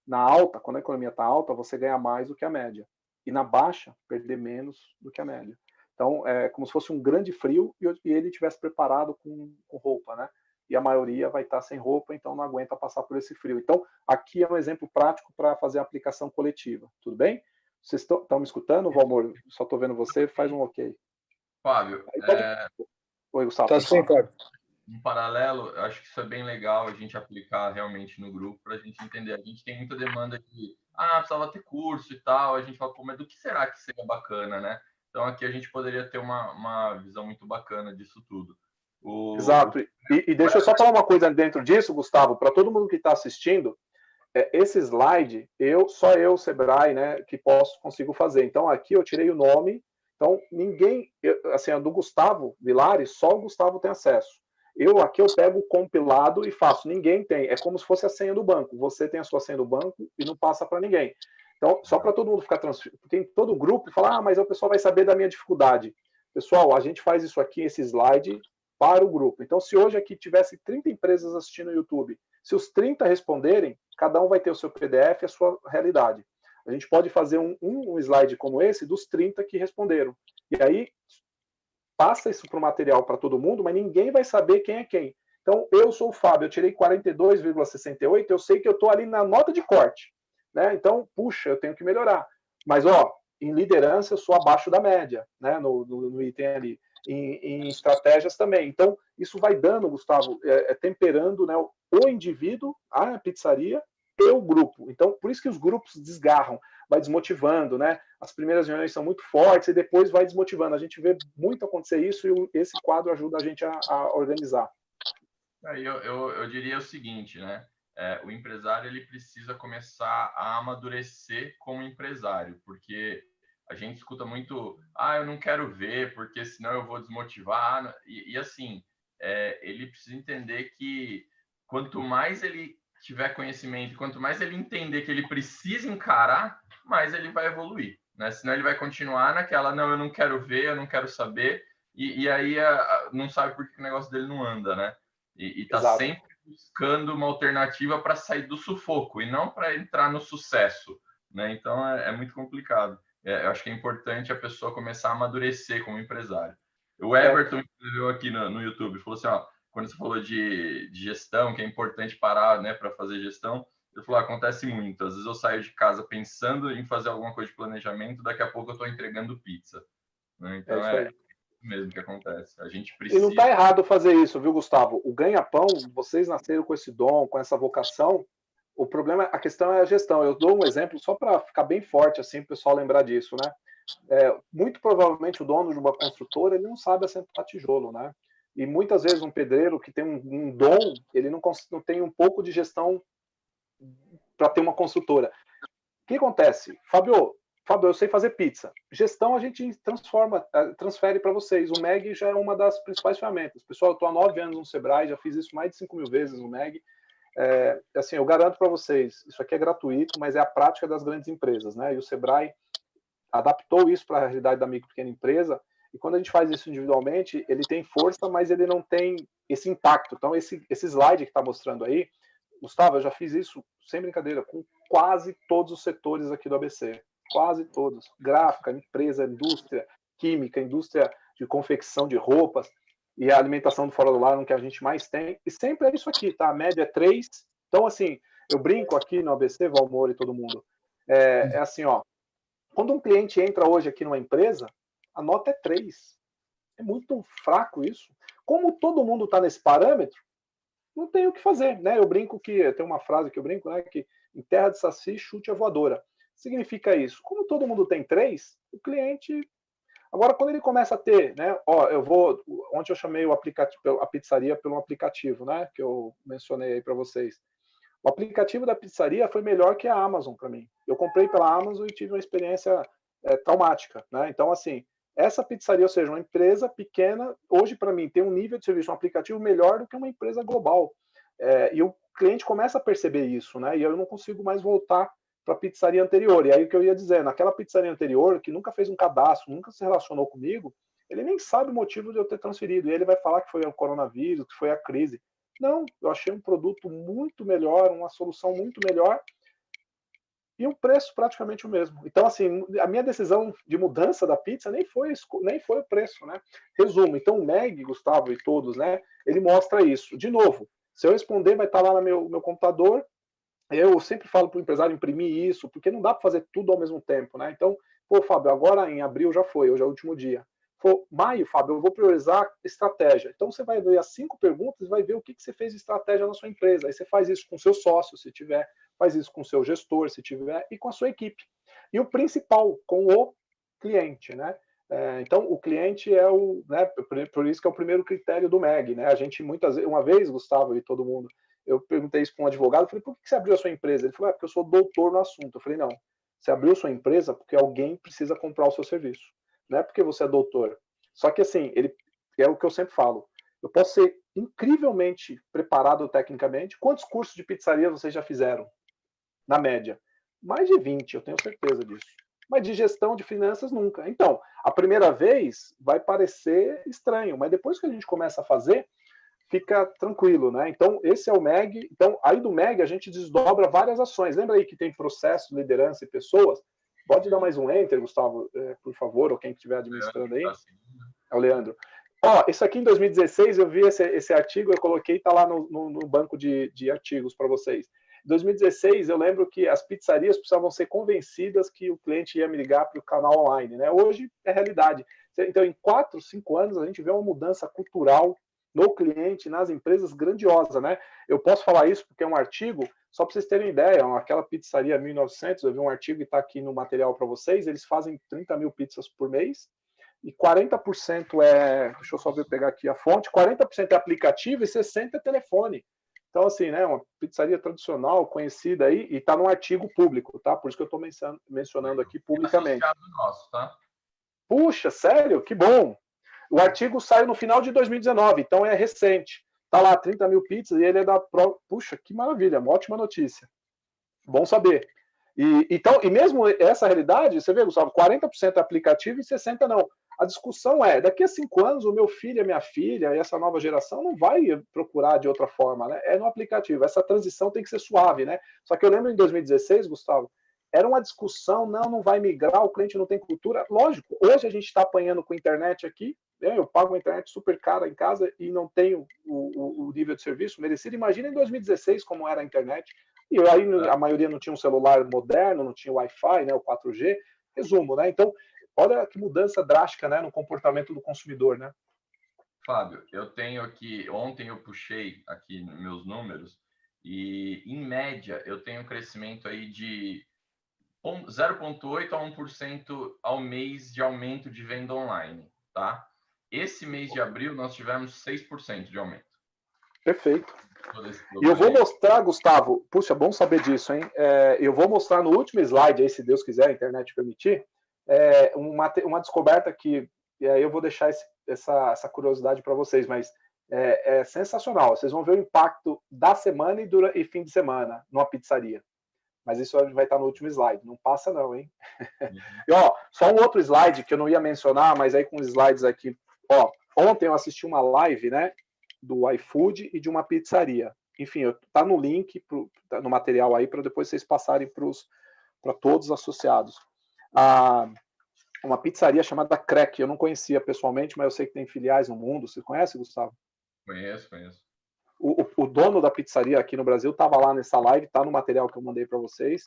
Na alta, quando a economia está alta, você ganha mais do que a média. E na baixa, perder menos do que a média. Então, é como se fosse um grande frio e ele tivesse preparado com roupa, né? E a maioria vai estar sem roupa, então não aguenta passar por esse frio. Então, aqui é um exemplo prático para fazer a aplicação coletiva. Tudo bem? Vocês estão me escutando, Valmor? Só estou vendo você, faz um ok. Fábio, Oi, Gustavo. Tá sim, Fábio. Em paralelo, eu acho que isso é bem legal a gente aplicar realmente no grupo para a gente entender. A gente tem muita demanda de, precisava ter curso e tal. A gente fala, pô, mas do que será que seria bacana, né? Então aqui a gente poderia ter uma visão muito bacana disso tudo. Exato. E deixa eu só falar uma coisa dentro disso, Gustavo, para todo mundo que está assistindo. Esse slide, só eu, Sebrae, né, que consigo fazer. Então, aqui eu tirei o nome. Então, ninguém, assim, a do Gustavo Vilares, só o Gustavo tem acesso. Aqui eu pego o compilado e faço. Ninguém tem. É como se fosse a senha do banco. Você tem a sua senha do banco e não passa para ninguém. Então, só para todo mundo ficar transferido. Tem todo o grupo e falar, mas o pessoal vai saber da minha dificuldade. Pessoal, a gente faz isso aqui, esse slide, para o grupo. Então, se hoje aqui tivesse 30 empresas assistindo no YouTube, se os 30 responderem, cada um vai ter o seu PDF e a sua realidade. A gente pode fazer um slide como esse dos 30 que responderam. E aí, passa isso para o material para todo mundo, mas ninguém vai saber quem é quem. Então, eu sou o Fábio, eu tirei 42,68, eu sei que eu estou ali na nota de corte. Né? Então, puxa, eu tenho que melhorar. Mas, em liderança, eu sou abaixo da média, né? no item ali. Em estratégias também. Então, isso vai dando, Gustavo, temperando, né, o indivíduo, a pizzaria e o grupo. Então, por isso que os grupos desgarram, vai desmotivando, né? As primeiras reuniões são muito fortes e depois vai desmotivando. A gente vê muito acontecer isso e esse quadro ajuda a gente a organizar. Eu diria o seguinte, né? O empresário ele precisa começar a amadurecer como empresário, porque a gente escuta muito, eu não quero ver, porque senão eu vou desmotivar. E assim, ele precisa entender que quanto mais ele tiver conhecimento, quanto mais ele entender que ele precisa encarar, mais ele vai evoluir, né? Senão ele vai continuar naquela, não, eu não quero ver, eu não quero saber, e aí não sabe por que o negócio dele não anda, né? E tá sempre buscando uma alternativa para sair do sufoco, e não para entrar no sucesso, né? Então é muito complicado. eu acho que é importante a pessoa começar a amadurecer como empresário. O Everton escreveu aqui no YouTube, falou assim, ó, quando você falou de gestão, que é importante parar, né, para fazer gestão, ele falou, acontece muito. Às vezes eu saio de casa pensando em fazer alguma coisa de planejamento, daqui a pouco eu estou entregando pizza. Né? Então isso aí. isso mesmo que acontece. A gente E precisa... não está errado fazer isso, viu, Gustavo? O ganha-pão, vocês nasceram com esse dom, com essa vocação. O problema, a questão é a gestão. Eu dou um exemplo só para ficar bem forte, assim, para o pessoal lembrar disso, né? Muito provavelmente o dono de uma construtora, ele não sabe assentar tijolo, né? E muitas vezes um pedreiro que tem um dom, ele não tem um pouco de gestão para ter uma construtora. O que acontece? Fábio, eu sei fazer pizza. Gestão a gente transfere para vocês. O MEG já é uma das principais ferramentas. Pessoal, eu estou há 9 anos no Sebrae, já fiz isso mais de 5.000 vezes no MEG. Assim, eu garanto para vocês, isso aqui é gratuito, mas é a prática das grandes empresas, né? E o Sebrae adaptou isso para a realidade da micro e pequena empresa, e quando a gente faz isso individualmente, ele tem força, mas ele não tem esse impacto. Então, esse slide que está mostrando aí, Gustavo, eu já fiz isso, sem brincadeira, com quase todos os setores aqui do ABC. Quase todos. Gráfica, empresa, indústria química, indústria de confecção de roupas, e a alimentação do fora do lar, que a gente mais tem. E sempre é isso aqui, tá? A média é 3. Então, assim, eu brinco aqui no ABC, Valmor e todo mundo. É assim, ó. Quando um cliente entra hoje aqui numa empresa, a nota é 3. É muito fraco isso. Como todo mundo está nesse parâmetro, não tem o que fazer, né? Eu brinco que, tem uma frase que eu brinco, né? Que em terra de saci, chute a voadora. Significa isso. Como todo mundo tem 3, o cliente... Agora, quando ele começa a ter, né? Ó, ontem eu chamei o aplicativo, a pizzaria pelo aplicativo, né? Que eu mencionei aí para vocês. O aplicativo da pizzaria foi melhor que a Amazon para mim. Eu comprei pela Amazon e tive uma experiência traumática, né? Então, assim, essa pizzaria, ou seja, uma empresa pequena, hoje para mim tem um nível de serviço, um aplicativo melhor do que uma empresa global. E o cliente começa a perceber isso, né? E eu não consigo mais voltar para a pizzaria anterior. E aí o que eu ia dizer, naquela pizzaria anterior, que nunca fez um cadastro, nunca se relacionou comigo, ele nem sabe o motivo de eu ter transferido. E ele vai falar que foi o coronavírus, que foi a crise. Não, eu achei um produto muito melhor, uma solução muito melhor e um preço praticamente o mesmo. Então, assim, a minha decisão de mudança da pizza nem foi o preço, né? Resumo, então o MEG, Gustavo e todos, né? Ele mostra isso. De novo, se eu responder, vai estar lá no meu computador. Eu sempre falo para o empresário imprimir isso, porque não dá para fazer tudo ao mesmo tempo, né? Então, pô, Fábio, agora em abril já foi, hoje é o último dia. Maio, Fábio, eu vou priorizar estratégia. Então, você vai ver as 5 perguntas e vai ver o que você fez de estratégia na sua empresa. Aí você faz isso com o seu sócio, se tiver, faz isso com o seu gestor, se tiver, e com a sua equipe. E o principal, com o cliente, né? Então, o cliente é o... Né, por isso que é o primeiro critério do MEG, né? A gente, muitas vezes, uma vez, Gustavo e todo mundo, eu perguntei isso para um advogado, falei, por que você abriu a sua empresa? Ele falou, porque eu sou doutor no assunto. Eu falei, não, você abriu sua empresa porque alguém precisa comprar o seu serviço. Não é porque você é doutor. Só que, assim, é o que eu sempre falo. Eu posso ser incrivelmente preparado tecnicamente. Quantos cursos de pizzaria vocês já fizeram? Na média. Mais de 20, eu tenho certeza disso. Mas de gestão de finanças, nunca. Então, a primeira vez vai parecer estranho, mas depois que a gente começa a fazer, fica tranquilo, né? Então, esse é o MEG. Então, aí do MEG a gente desdobra várias ações. Lembra aí que tem processo, liderança e pessoas? Pode dar mais um enter, Gustavo, por favor, ou quem estiver administrando aí. É o Leandro. Ó, isso aqui em 2016 eu vi esse artigo, eu coloquei, tá lá no banco de artigos para vocês. Em 2016 eu lembro que as pizzarias precisavam ser convencidas que o cliente ia me ligar para o canal online, né? Hoje é realidade. Então, em 4, 5 anos, a gente vê uma mudança cultural no cliente, nas empresas, grandiosa, né? Eu posso falar isso porque é um artigo, só para vocês terem ideia, aquela pizzaria 1900, eu vi um artigo e está aqui no material para vocês, eles fazem 30 mil pizzas por mês, e 40% deixa eu só pegar aqui a fonte, 40% é aplicativo e 60% é telefone. Então, assim, né, uma pizzaria tradicional, conhecida aí, e está num artigo público, tá? Por isso que eu estou mencionando aqui publicamente. Nosso, tá? Puxa, sério? Que bom! O artigo saiu no final de 2019, então é recente. Tá lá, 30 mil pizzas, e ele é da... Puxa, que maravilha, uma ótima notícia. Bom saber. E mesmo essa realidade, você vê, Gustavo, 40% é aplicativo e 60% não. A discussão é, daqui a 5 anos, o meu filho, a minha filha, e essa nova geração não vai procurar de outra forma, né? É no aplicativo. Essa transição tem que ser suave, né? Só que eu lembro em 2016, Gustavo, era uma discussão, não vai migrar, o cliente não tem cultura. Lógico, hoje a gente está apanhando com a internet aqui, né? Eu pago uma internet super cara em casa e não tenho o nível de serviço merecido. Imagina em 2016 como era a internet. E aí a maioria não tinha um celular moderno, não tinha Wi-Fi, né, o 4G. Resumo, né? Então, olha que mudança drástica, né, no comportamento do consumidor, né? Fábio, eu tenho aqui, ontem eu puxei aqui meus números e, em média, eu tenho um crescimento aí de 0,8% a 1% ao mês de aumento de venda online, tá? Esse mês de abril nós tivemos 6% de aumento. Perfeito. E eu vou mostrar, Gustavo, puxa, bom saber disso, hein? Eu vou mostrar no último slide, aí, se Deus quiser, a internet permitir, uma descoberta que, e aí eu vou deixar essa curiosidade para vocês, mas é sensacional. Vocês vão ver o impacto da semana e fim de semana numa pizzaria. Mas isso vai estar no último slide. Não passa não, hein? E, ó, só um outro slide que eu não ia mencionar, mas aí com os slides aqui. Ó, ontem eu assisti uma live, né, do iFood e de uma pizzaria. Enfim, tá no link, tá no material aí, para depois vocês passarem para todos os associados. Uma pizzaria chamada Crack. Eu não conhecia pessoalmente, mas eu sei que tem filiais no mundo. Você conhece, Gustavo? Conheço. O dono da pizzaria aqui no Brasil estava lá nessa live, tá no material que eu mandei para vocês.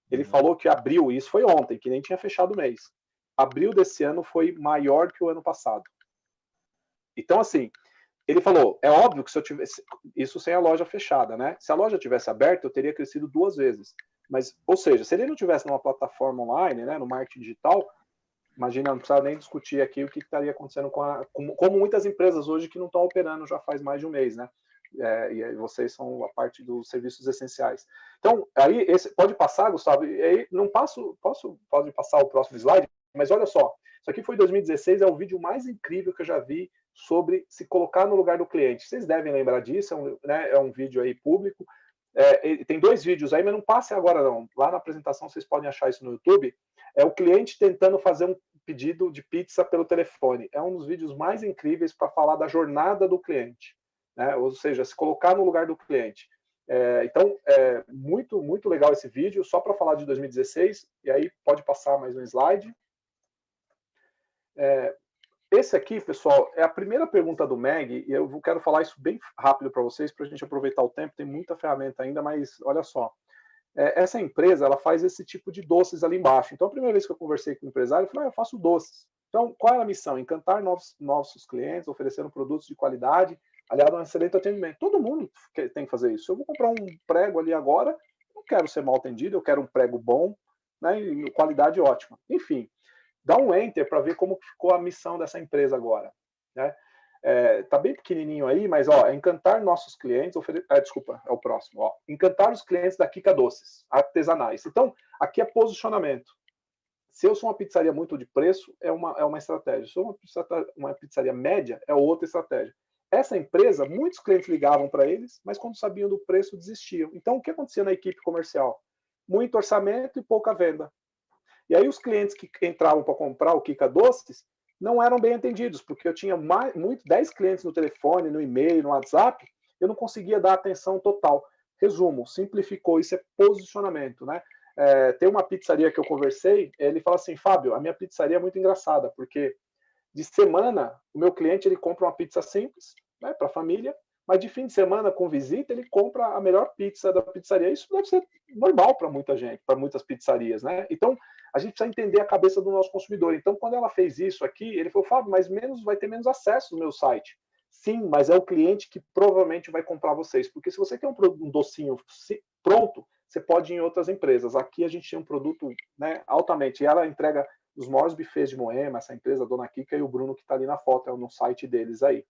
Ele falou que abril, isso foi ontem, que nem tinha fechado o mês. Abril desse ano foi maior que o ano passado. Então, assim, ele falou, é óbvio que se eu tivesse, isso sem a loja fechada, né? Se a loja tivesse aberta, eu teria crescido 2 vezes. Mas, ou seja, se ele não tivesse numa plataforma online, né, no marketing digital, imagina, não precisava nem discutir aqui o que estaria acontecendo como muitas empresas hoje que não estão operando já faz mais de um mês, né? E aí vocês são a parte dos serviços essenciais. Então, aí, pode passar, Gustavo, e aí não pode passar o próximo slide, mas olha só, isso aqui foi 2016, é o vídeo mais incrível que eu já vi sobre se colocar no lugar do cliente. Vocês devem lembrar disso, é um vídeo aí público, tem 2 vídeos aí, mas não passe agora não, lá na apresentação vocês podem achar isso no YouTube, é o cliente tentando fazer um pedido de pizza pelo telefone. É um dos vídeos mais incríveis para falar da jornada do cliente, né? Ou seja, se colocar no lugar do cliente. Então, muito, muito legal esse vídeo, só para falar de 2016, e aí pode passar mais um slide. Esse aqui, pessoal, é a primeira pergunta do Meg, e eu quero falar isso bem rápido para vocês, para a gente aproveitar o tempo, tem muita ferramenta ainda, mas olha só. Essa empresa, ela faz esse tipo de doces ali embaixo. Então, a primeira vez que eu conversei com o empresário, eu falei, eu faço doces. Então, qual é a missão? Encantar novos clientes, oferecendo produtos de qualidade, aliado a um excelente atendimento. Todo mundo tem que fazer isso. Eu vou comprar um prego ali agora, não quero ser mal atendido, eu quero um prego bom, né, e qualidade ótima. Enfim, dá um enter para ver como ficou a missão dessa empresa agora, né? Tá bem pequenininho aí, mas ó, encantar nossos clientes, desculpa, é o próximo, ó, encantar os clientes da Kika Doces, artesanais. Então, aqui é posicionamento. Se eu sou uma pizzaria muito de preço, é uma estratégia. Se eu sou uma pizzaria média, é outra estratégia. Essa empresa, muitos clientes ligavam para eles, mas quando sabiam do preço, desistiam. Então, o que acontecia na equipe comercial? Muito orçamento e pouca venda. E aí os clientes que entravam para comprar o Kika Doces não eram bem atendidos, porque eu tinha 10 clientes no telefone, no e-mail, no WhatsApp, eu não conseguia dar atenção total. Resumo, simplificou, isso é posicionamento, né? Tem uma pizzaria que eu conversei, ele fala assim, Fábio, a minha pizzaria é muito engraçada, porque de semana, o meu cliente ele compra uma pizza simples, né, para a família, mas de fim de semana, com visita, ele compra a melhor pizza da pizzaria. Isso deve ser normal para muita gente, para muitas pizzarias, né? Então, a gente precisa entender a cabeça do nosso consumidor. Então, quando ela fez isso aqui, ele falou, Fábio, mas vai ter menos acesso no meu site. Sim, mas é o cliente que provavelmente vai comprar vocês. Porque se você quer um docinho pronto, você pode ir em outras empresas. Aqui a gente tem um produto, né, altamente. E ela entrega os maiores buffets de Moema, essa empresa, a Dona Kika e o Bruno, que está ali na foto, é no site deles aí.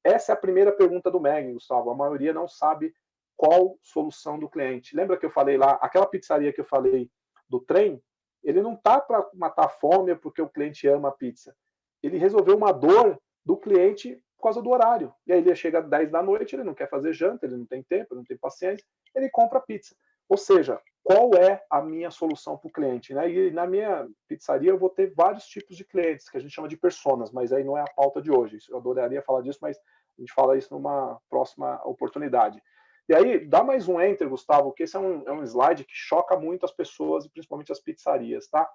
Essa é a primeira pergunta do Meg, Gustavo. A maioria não sabe qual solução do cliente. Lembra que eu falei lá, aquela pizzaria que eu falei do trem, ele não está para matar a fome porque o cliente ama a pizza. Ele resolveu uma dor do cliente por causa do horário. E aí ele chega às 10 da noite, ele não quer fazer janta, ele não tem tempo, ele não tem paciência, ele compra a pizza. Ou seja, qual é a minha solução para o cliente? Né? E na minha pizzaria eu vou ter vários tipos de clientes, que a gente chama de personas, mas aí não é a pauta de hoje. Eu adoraria falar disso, mas a gente fala isso numa próxima oportunidade. E aí, dá mais um enter, Gustavo, que esse é um slide que choca muito as pessoas, e principalmente as pizzarias, tá?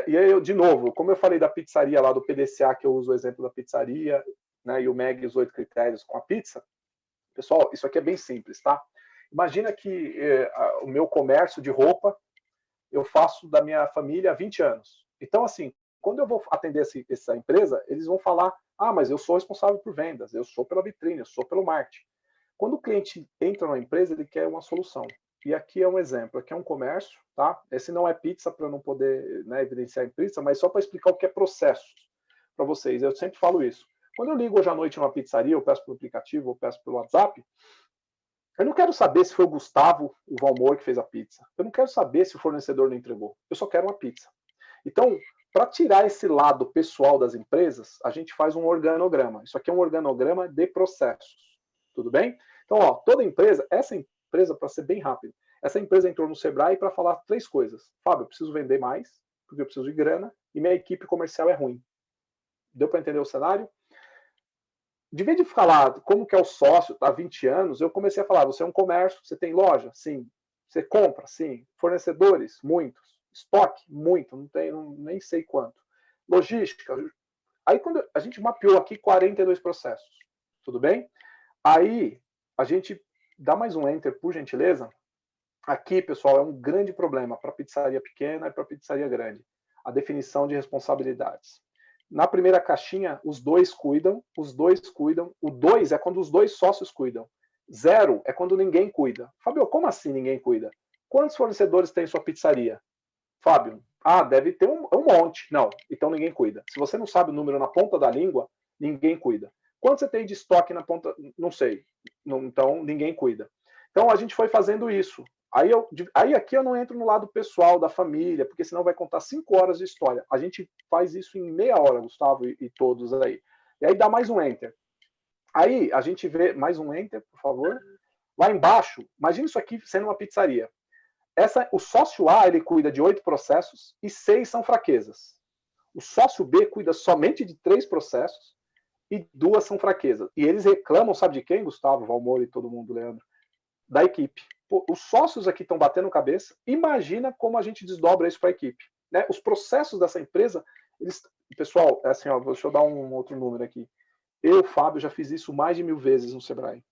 E aí, de novo, como eu falei da pizzaria lá do PDCA, que eu uso o exemplo da pizzaria, né, e o MEG, os 8 critérios com a pizza, pessoal, isso aqui é bem simples, tá? Imagina que o meu comércio de roupa, eu faço da minha família há 20 anos. Então, assim, quando eu vou atender essa empresa, eles vão falar, mas eu sou responsável por vendas, eu sou pela vitrine, eu sou pelo marketing. Quando o cliente entra na empresa, ele quer uma solução. E aqui é um exemplo, aqui é um comércio, tá? Esse não é pizza para não poder, né, evidenciar em pizza, mas só para explicar o que é processos para vocês. Eu sempre falo isso. Quando eu ligo hoje à noite numa pizzaria, eu peço pelo aplicativo, eu peço pelo WhatsApp, eu não quero saber se foi o Gustavo, o Valmor, que fez a pizza. Eu não quero saber se o fornecedor não entregou. Eu só quero uma pizza. Então, para tirar esse lado pessoal das empresas, a gente faz um organograma. Isso aqui é um organograma de processos. Tudo bem? Então, ó, toda empresa, essa empresa, para ser bem rápido, essa empresa entrou no Sebrae para falar 3 coisas. Fábio, eu preciso vender mais, porque eu preciso de grana, e minha equipe comercial é ruim. Deu para entender o cenário? De vez de falar como que é o sócio há 20 anos, eu comecei a falar, você é um comércio, você tem loja? Sim. Você compra? Sim. Fornecedores? Muitos. Estoque? Muito, não tem, nem sei quanto. Logística? Aí quando a gente mapeou aqui 42 processos, tudo bem? Aí a gente dá mais um enter, por gentileza. Aqui, pessoal, é um grande problema para pizzaria pequena e para pizzaria grande. A definição de responsabilidades. Na primeira caixinha, os dois cuidam. O 2 é quando os dois sócios cuidam. 0 é quando ninguém cuida. Fábio, como assim ninguém cuida? Quantos fornecedores tem sua pizzaria? Fábio, deve ter um monte. Não, então ninguém cuida. Se você não sabe o número na ponta da língua, ninguém cuida. Quanto você tem de estoque na ponta? Não sei. Então ninguém cuida. Então a gente foi fazendo isso. Aí aqui eu não entro no lado pessoal da família, porque senão vai contar 5 horas de história. A gente faz isso em meia hora, Gustavo e todos aí. E aí dá mais um enter. Aí a gente vê mais um enter, por favor. Lá embaixo, imagina isso aqui sendo uma pizzaria. O sócio A ele cuida de 8 processos e 6 são fraquezas. O sócio B cuida somente de 3 processos e 2 são fraquezas. E eles reclamam, sabe de quem, Gustavo, Valmor e todo mundo, Leandro? Da equipe. Pô, os sócios aqui estão batendo cabeça. Imagina como a gente desdobra isso para a equipe. Né? Os processos dessa empresa, pessoal, assim, ó, deixa eu dar um outro número aqui. Eu, Fábio, já fiz isso mais de 1000 vezes no Sebrae.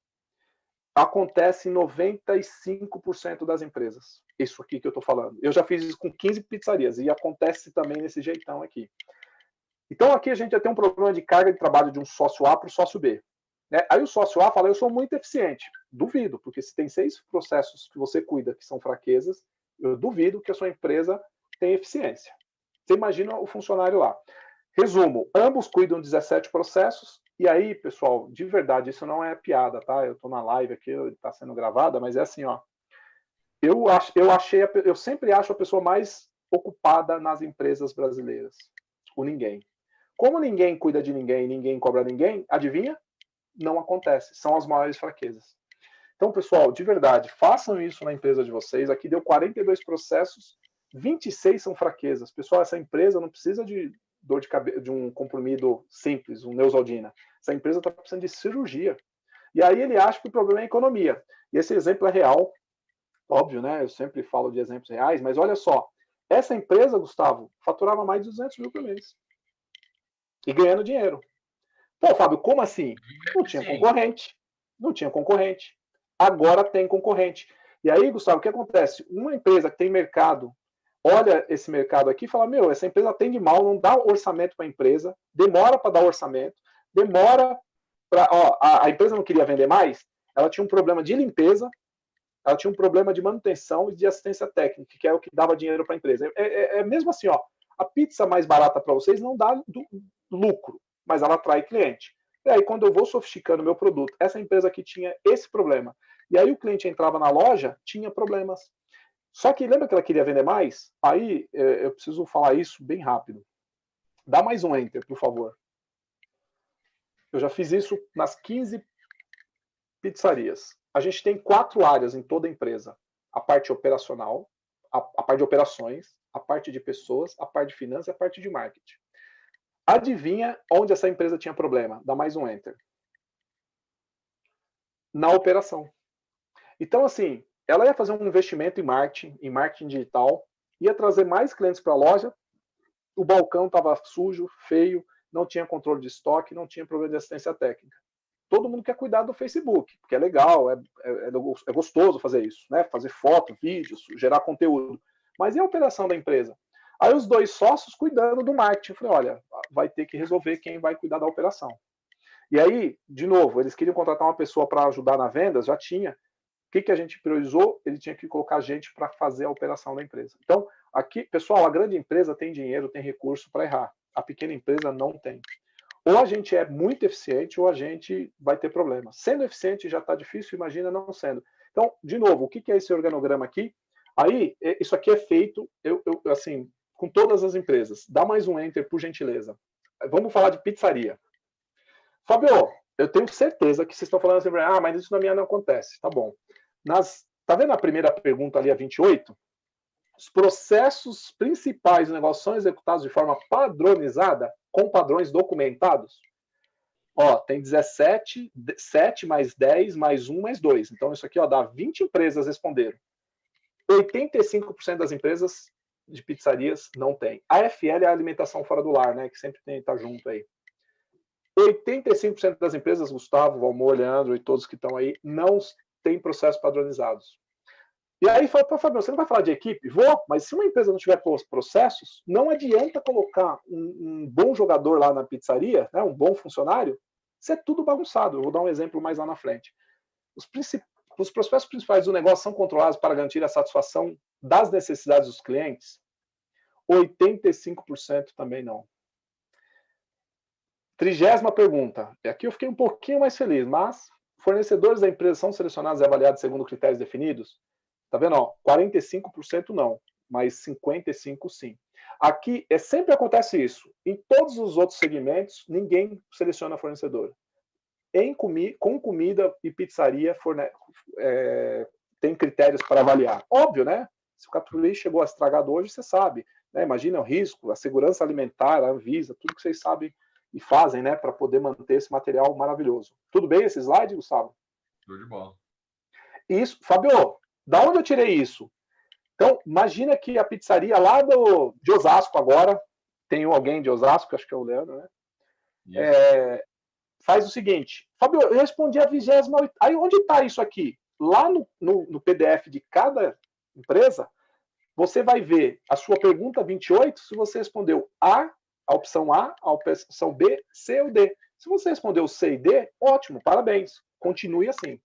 Acontece em 95% das empresas. Isso aqui que eu estou falando. Eu já fiz isso com 15 pizzarias e acontece também nesse jeitão aqui. Então aqui a gente já tem um problema de carga de trabalho de um sócio A para o sócio B. Né? Aí o sócio A fala, eu sou muito eficiente. Duvido, porque se tem 6 processos que você cuida que são fraquezas, eu duvido que a sua empresa tenha eficiência. Você imagina o funcionário lá. Resumo, ambos cuidam de 17 processos, e aí, pessoal, de verdade, isso não é piada, tá? Eu estou na live aqui, está sendo gravada, mas é assim, ó. Eu sempre acho a pessoa mais ocupada nas empresas brasileiras. O ninguém. Como ninguém cuida de ninguém, ninguém cobra ninguém, adivinha? Não acontece. São as maiores fraquezas. Então, pessoal, de verdade, façam isso na empresa de vocês. Aqui deu 42 processos, 26 são fraquezas. Pessoal, essa empresa não precisa de dor de cabeça, de um comprimido simples, um Neosaldina. Essa empresa está precisando de cirurgia. E aí ele acha que o problema é a economia. E esse exemplo é real, óbvio, né? Eu sempre falo de exemplos reais, mas olha só. Essa empresa, Gustavo, faturava mais de 200 mil por mês. E ganhando dinheiro. Pô, Fábio, como assim? Não tinha concorrente. Não tinha concorrente. Agora tem concorrente. E aí, Gustavo, o que acontece? Uma empresa que tem mercado, olha esse mercado aqui e fala, meu, essa empresa atende mal, não dá orçamento para a empresa, demora para dar orçamento, demora para... A empresa não queria vender mais, ela tinha um problema de limpeza, ela tinha um problema de manutenção e de assistência técnica, que é o que dava dinheiro para a empresa. É mesmo assim, ó, a pizza mais barata para vocês não dá lucro, mas ela atrai cliente. E aí, quando eu vou sofisticando meu produto, essa empresa aqui tinha esse problema. E aí o cliente entrava na loja, tinha problemas. Só que lembra que ela queria vender mais? Aí eu preciso falar isso bem rápido. Dá mais um enter, por favor. Eu já fiz isso nas 15 pizzarias. A gente tem 4 áreas em toda a empresa. A parte operacional, a parte de operações, a parte de pessoas, a parte de finanças e a parte de marketing. Adivinha onde essa empresa tinha problema? Dá mais um enter. Na operação. Então, assim, ela ia fazer um investimento em marketing digital, ia trazer mais clientes para a loja, o balcão estava sujo, feio, não tinha controle de estoque, não tinha problema de assistência técnica. Todo mundo quer cuidar do Facebook, porque é legal, é gostoso fazer isso, né? Fazer foto, vídeos, gerar conteúdo. Mas e a operação da empresa? Aí os dois sócios cuidando do marketing. Eu falei, olha, vai ter que resolver quem vai cuidar da operação. E aí, de novo, eles queriam contratar uma pessoa para ajudar na vendas, já tinha. O que a gente priorizou? Ele tinha que colocar gente para fazer a operação da empresa. Então, aqui, pessoal, a grande empresa tem dinheiro, tem recurso para errar. A pequena empresa não tem. Ou a gente é muito eficiente ou a gente vai ter problema. Sendo eficiente já está difícil, imagina não sendo. Então, de novo, o que é esse organograma aqui? Aí, isso aqui é feito, assim, com todas as empresas. Dá mais um enter, por gentileza. Vamos falar de pizzaria. Fabio, eu tenho certeza que vocês estão falando assim, mas isso na minha não acontece. Tá bom. Tá vendo a primeira pergunta ali, a 28? Os processos principais do negócio são executados de forma padronizada, com padrões documentados? Ó, tem 17, 7 mais 10 mais 1 mais 2. Então, isso aqui ó, dá 20 empresas responderam. 85% das empresas de pizzarias não tem. A FL é a alimentação fora do lar, né? Que sempre tem que estar junto aí. 85% das empresas, Gustavo, Valmor, Leandro e todos que estão aí, não tem processos padronizados. E aí fala, Fabio, você não vai falar de equipe? Vou, mas se uma empresa não tiver processos, não adianta colocar um bom jogador lá na pizzaria, né, um bom funcionário, isso é tudo bagunçado. Eu vou dar um exemplo mais lá na frente. Os processos principais do negócio são controlados para garantir a satisfação das necessidades dos clientes? 85% também não. 30ª pergunta. E aqui eu fiquei um pouquinho mais feliz, mas fornecedores da empresa são selecionados e avaliados segundo critérios definidos? Tá vendo? Ó, 45% não, mas 55% sim. Aqui sempre acontece isso. Em todos os outros segmentos, ninguém seleciona fornecedor. Com comida e pizzaria tem critérios para avaliar. Óbvio, né? Se o catupiry chegou a estragado hoje, você sabe. Né? Imagina o risco, a segurança alimentar, a Anvisa, tudo que vocês sabem e fazem, né, para poder manter esse material maravilhoso. Tudo bem esse slide, Gustavo? Show de bola. Isso, Fabio, da onde eu tirei isso? Então, imagina que a pizzaria lá de Osasco agora, tem alguém de Osasco, acho que é o Leandro, né? Faz o seguinte, Fabio, eu respondi a 28ª. Aí onde está isso aqui? Lá no PDF de cada empresa, você vai ver a sua pergunta 28, se você respondeu a opção A, a opção B, C ou D. Se você respondeu C e D, ótimo, parabéns. Continue assim.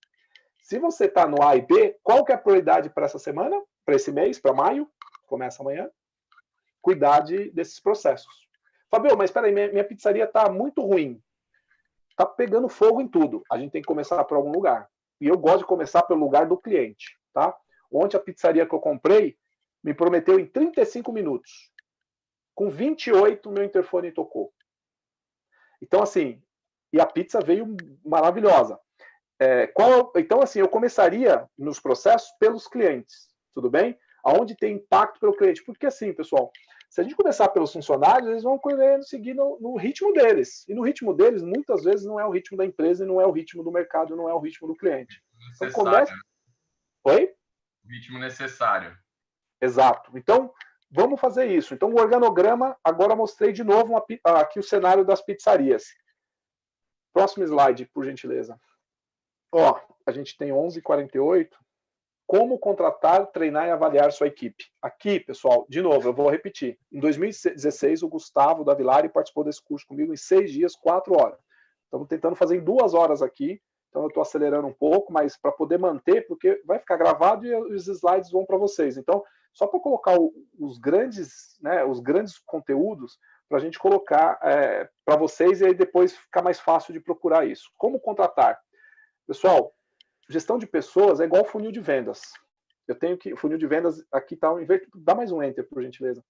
Se você está no A e B, qual que é a prioridade para essa semana? Para esse mês, para maio? Começa amanhã. Cuidar desses processos. Fabio, mas espera aí, minha pizzaria está muito ruim. Está pegando fogo em tudo. A gente tem que começar por algum lugar. E eu gosto de começar pelo lugar do cliente. Tá? Ontem a pizzaria que eu comprei me prometeu em 35 minutos. Com 28, meu interfone tocou. Então, assim, e a pizza veio maravilhosa. Então, assim, eu começaria nos processos pelos clientes, tudo bem? Aonde tem impacto pelo cliente. Porque, assim, pessoal, se a gente começar pelos funcionários, eles vão querendo seguir no ritmo deles. E no ritmo deles, muitas vezes, não é o ritmo da empresa, e não é o ritmo do mercado, não é o ritmo do cliente. Então, começa... Oi? O ritmo necessário. Exato. Então, vamos fazer isso. Então, o organograma, agora mostrei de novo aqui o cenário das pizzarias. Próximo slide, por gentileza. Ó, a gente tem 11h48. Como contratar, treinar e avaliar sua equipe. Aqui, pessoal, de novo, eu vou repetir. Em 2016, o Gustavo da Vilari participou desse curso comigo em 6 dias, 4 horas. Estamos tentando fazer em 2 horas aqui. Então, eu estou acelerando um pouco, mas para poder manter, porque vai ficar gravado e os slides vão para vocês. Então, só para colocar os grandes conteúdos, para a gente colocar para vocês e aí depois ficar mais fácil de procurar isso. Como contratar? Pessoal, gestão de pessoas é igual funil de vendas. Eu tenho que... Funil de vendas, aqui está... Dá mais um enter, por gentileza.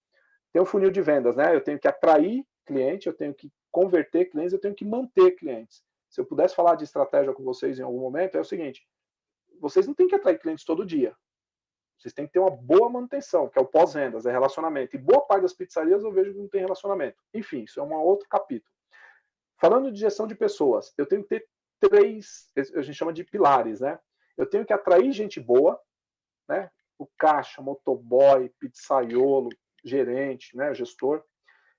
Tem um funil de vendas, né? Eu tenho que atrair cliente, eu tenho que converter clientes, eu tenho que manter clientes. Se eu pudesse falar de estratégia com vocês em algum momento, é o seguinte: vocês não têm que atrair clientes todo dia. Vocês têm que ter uma boa manutenção, que é o pós-vendas, é relacionamento. E boa parte das pizzarias eu vejo que não tem relacionamento. Enfim, isso é um outro capítulo. Falando de gestão de pessoas, eu tenho que ter 3, a gente chama de pilares, né? Eu tenho que atrair gente boa, né? O caixa, motoboy, pizzaiolo, gerente, né? Gestor.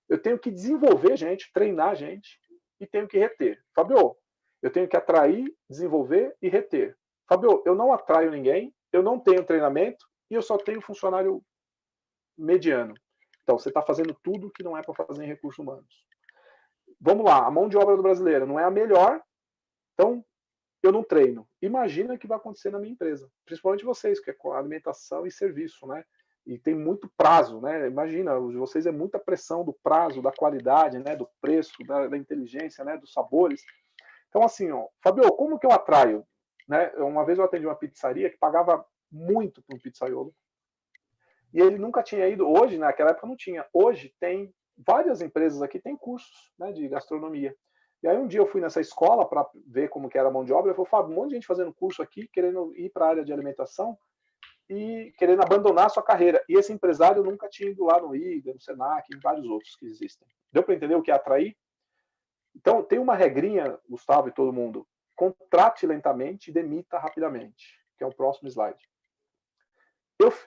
Eu tenho que desenvolver gente, treinar gente e tenho que reter. Fabio, eu tenho que atrair, desenvolver e reter. Fabio, eu não atraio ninguém, eu não tenho treinamento e eu só tenho funcionário mediano. Então, você está fazendo tudo que não é para fazer em recursos humanos. Vamos lá, a mão de obra do brasileiro não é a melhor, então eu não treino. Imagina o que vai acontecer na minha empresa, principalmente vocês, que é com alimentação e serviço, né? E tem muito prazo, né? Imagina, vocês é muita pressão do prazo, da qualidade, né? Do preço, da inteligência, né? Dos sabores. Então, assim, ó, Fabio, como que eu atraio? Né? Uma vez eu atendi uma pizzaria que pagava muito para um pizzaiolo e ele nunca tinha ido. Hoje, naquela época, não tinha. Hoje tem várias empresas aqui, tem cursos, né, de gastronomia. E aí um dia eu fui nessa escola para ver como que era a mão de obra. Eu falei, Fábio, um monte de gente fazendo curso aqui, querendo ir para a área de alimentação e querendo abandonar a sua carreira. E esse empresário nunca tinha ido lá no IGA, no Senac, em vários outros que existem. Deu para entender o que é atrair? Então, tem uma regrinha, Gustavo e todo mundo. Contrate lentamente e demita rapidamente, que é o próximo slide.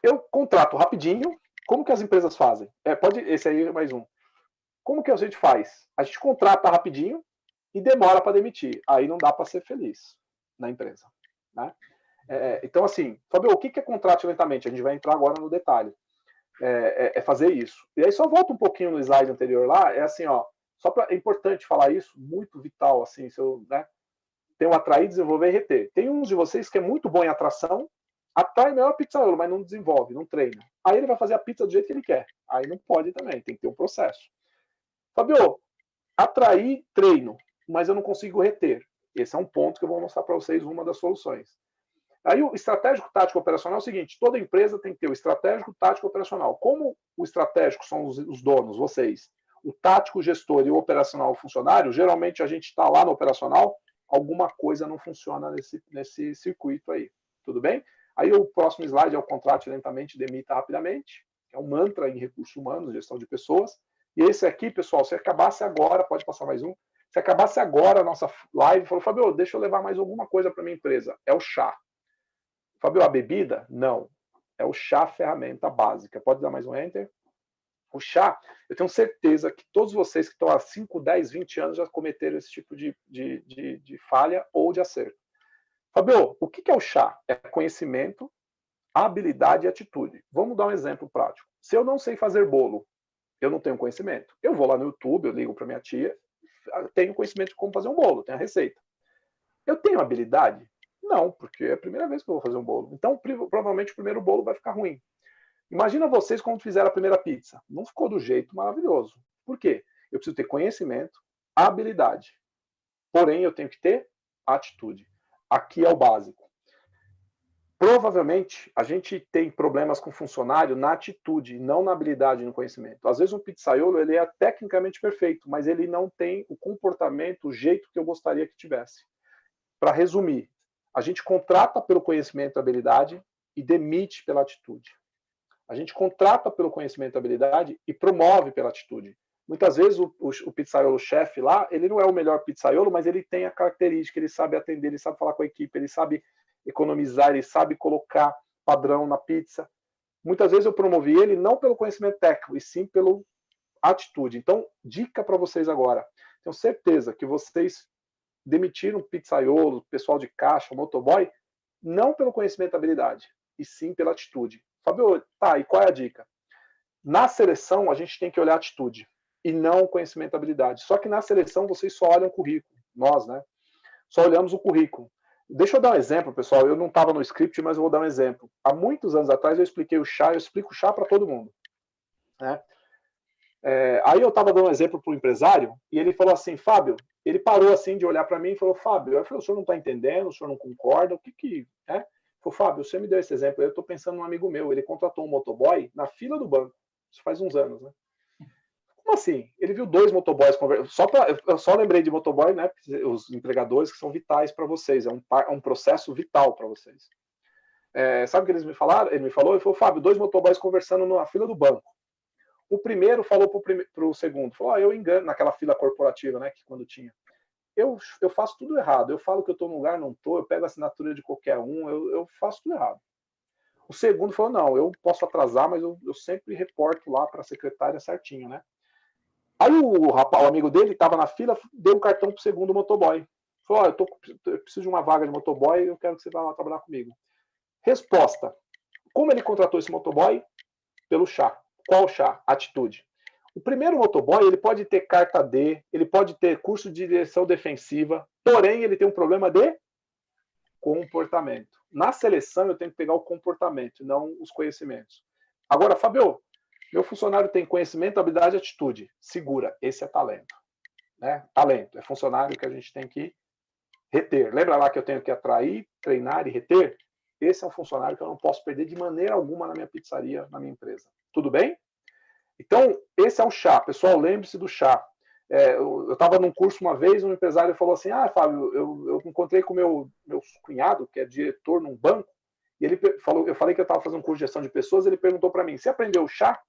Eu contrato rapidinho. Como que as empresas fazem? Esse aí é mais um. Como que a gente faz? A gente contrata rapidinho e demora para demitir. Aí não dá para ser feliz na empresa. Né? Então, assim, Fabio, o que é contrato lentamente? A gente vai entrar agora no detalhe. É fazer isso. E aí só volta um pouquinho no slide anterior lá, é assim, ó, é importante falar isso, muito vital, assim, né? Tem o atrair, desenvolver e reter. Tem uns de vocês que é muito bom em atração, atrai melhor pizzaiolo, mas não desenvolve, não treina. Aí ele vai fazer a pizza do jeito que ele quer. Aí não pode também, tem que ter um processo. Fabio, atrair, treino, mas eu não consigo reter. Esse é um ponto que eu vou mostrar para vocês, uma das soluções. Aí o estratégico, tático, operacional é o seguinte, toda empresa tem que ter o estratégico, tático, operacional. Como o estratégico são os donos, vocês, o tático, o gestor e o operacional, o funcionário, geralmente a gente está lá no operacional, alguma coisa não funciona nesse circuito aí. Tudo bem? Aí o próximo slide é o contrate lentamente, demita rapidamente, que é um mantra em recursos humanos, gestão de pessoas. E esse aqui, pessoal, se acabasse agora, pode passar mais um, se acabasse agora a nossa live, falou, Fabio, deixa eu levar mais alguma coisa para minha empresa. É o chá. Fabio, a bebida? Não. É o chá, ferramenta básica. Pode dar mais um enter? O chá, eu tenho certeza que todos vocês que estão há 5, 10, 20 anos já cometeram esse tipo de falha ou de acerto. Fabio, o que é o chá? É conhecimento, habilidade e atitude. Vamos dar um exemplo prático. Se eu não sei fazer bolo, eu não tenho conhecimento. Eu vou lá no YouTube, eu ligo para minha tia, tenho conhecimento de como fazer um bolo, tenho a receita. Eu tenho habilidade? Não, porque é a primeira vez que eu vou fazer um bolo. Então, provavelmente, o primeiro bolo vai ficar ruim. Imagina vocês quando fizeram a primeira pizza. Não ficou do jeito maravilhoso. Por quê? Eu preciso ter conhecimento, habilidade. Porém, eu tenho que ter atitude. Aqui é o básico. Provavelmente, a gente tem problemas com funcionário na atitude, não na habilidade e no conhecimento. Às vezes, um pizzaiolo ele é tecnicamente perfeito, mas ele não tem o comportamento, o jeito que eu gostaria que tivesse. Para resumir, a gente contrata pelo conhecimento e habilidade e demite pela atitude. A gente contrata pelo conhecimento e habilidade e promove pela atitude. Muitas vezes o pizzaiolo-chefe lá, ele não é o melhor pizzaiolo, mas ele tem a característica, ele sabe atender, ele sabe falar com a equipe, ele sabe economizar, ele sabe colocar padrão na pizza. Muitas vezes eu promovi ele não pelo conhecimento técnico, e sim pela atitude. Então, dica para vocês agora. Tenho certeza que vocês demitiram pizzaiolo, pessoal de caixa, motoboy, não pelo conhecimento e habilidade, e sim pela atitude. Fabio, tá, e qual é a dica? Na seleção, a gente tem que olhar a atitude, e não o conhecimento e habilidade. Só que na seleção, vocês só olham o currículo. Nós, né? Só olhamos o currículo. Deixa eu dar um exemplo, pessoal. Eu não estava no script, mas eu vou dar um exemplo. Há muitos anos atrás, eu expliquei o chá, eu explico o chá para todo mundo. Né? Aí eu estava dando um exemplo para o empresário, e ele falou assim, Fábio, ele parou assim de olhar para mim e falou, Fábio, eu falei, o senhor não está entendendo, o senhor não concorda, o que é? Ele falou, Fábio, você me deu esse exemplo, eu estou pensando num amigo meu, ele contratou um motoboy na fila do banco, isso faz uns anos, né? Como assim? Ele viu 2 motoboys conversando, eu só lembrei de motoboy, né, os empregadores que são vitais para vocês, é um processo vital para vocês. Sabe o que eles me falaram? Ele falou, Fábio, 2 motoboys conversando na fila do banco. O primeiro falou para o segundo, falou, eu engano, naquela fila corporativa, né, que quando tinha. eu faço tudo errado. Eu falo que eu estou num lugar, não estou, eu pego a assinatura de qualquer um, eu faço tudo errado. O segundo falou, não, eu posso atrasar, mas eu sempre reporto lá para a secretária certinho, né? Aí o rapaz, o amigo dele, estava na fila, deu um cartão para o segundo motoboy. Falou, eu preciso de uma vaga de motoboy, eu quero que você vá lá trabalhar comigo. Resposta. Como ele contratou esse motoboy? Pelo chá. Qual chá? Atitude. O primeiro motoboy, ele pode ter carta D, ele pode ter curso de direção defensiva, porém ele tem um problema de comportamento. Na seleção eu tenho que pegar o comportamento, não os conhecimentos. Agora, Fabio, meu funcionário tem conhecimento, habilidade e atitude. Segura, esse é talento. Né? Talento, é funcionário que a gente tem que reter. Lembra lá que eu tenho que atrair, treinar e reter? Esse é um funcionário que eu não posso perder de maneira alguma na minha pizzaria, na minha empresa. Tudo bem? Então, esse é o chá. Pessoal, lembre-se do chá. Eu estava num curso uma vez, um empresário falou assim, Fábio, eu encontrei com meu cunhado, que é diretor num banco, e ele falou, eu falei que eu estava fazendo um curso de gestão de pessoas, ele perguntou para mim, você aprendeu o chá?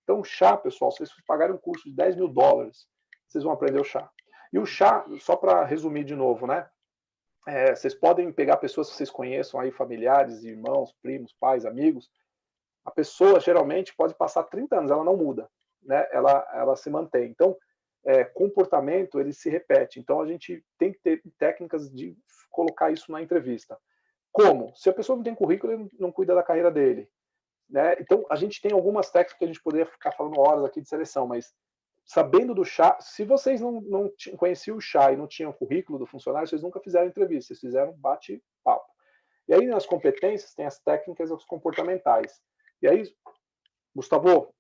Então, o chá, pessoal, se vocês pagarem um curso de $10 mil, vocês vão aprender o chá. E o chá, só para resumir de novo, né? Vocês podem pegar pessoas que vocês conheçam aí, familiares, irmãos, primos, pais, amigos. A pessoa, geralmente, pode passar 30 anos, ela não muda, né? Ela se mantém. Então, comportamento, ele se repete. Então, a gente tem que ter técnicas de colocar isso na entrevista. Como? Se a pessoa não tem currículo, ele não cuida da carreira dele. Né? Então, a gente tem algumas técnicas que a gente poderia ficar falando horas aqui de seleção, mas sabendo do chá, se vocês não conheciam o chá e não tinham o currículo do funcionário, vocês nunca fizeram entrevista, vocês fizeram bate-papo. E aí, nas competências, tem as técnicas e os comportamentais. E aí, Gustavo,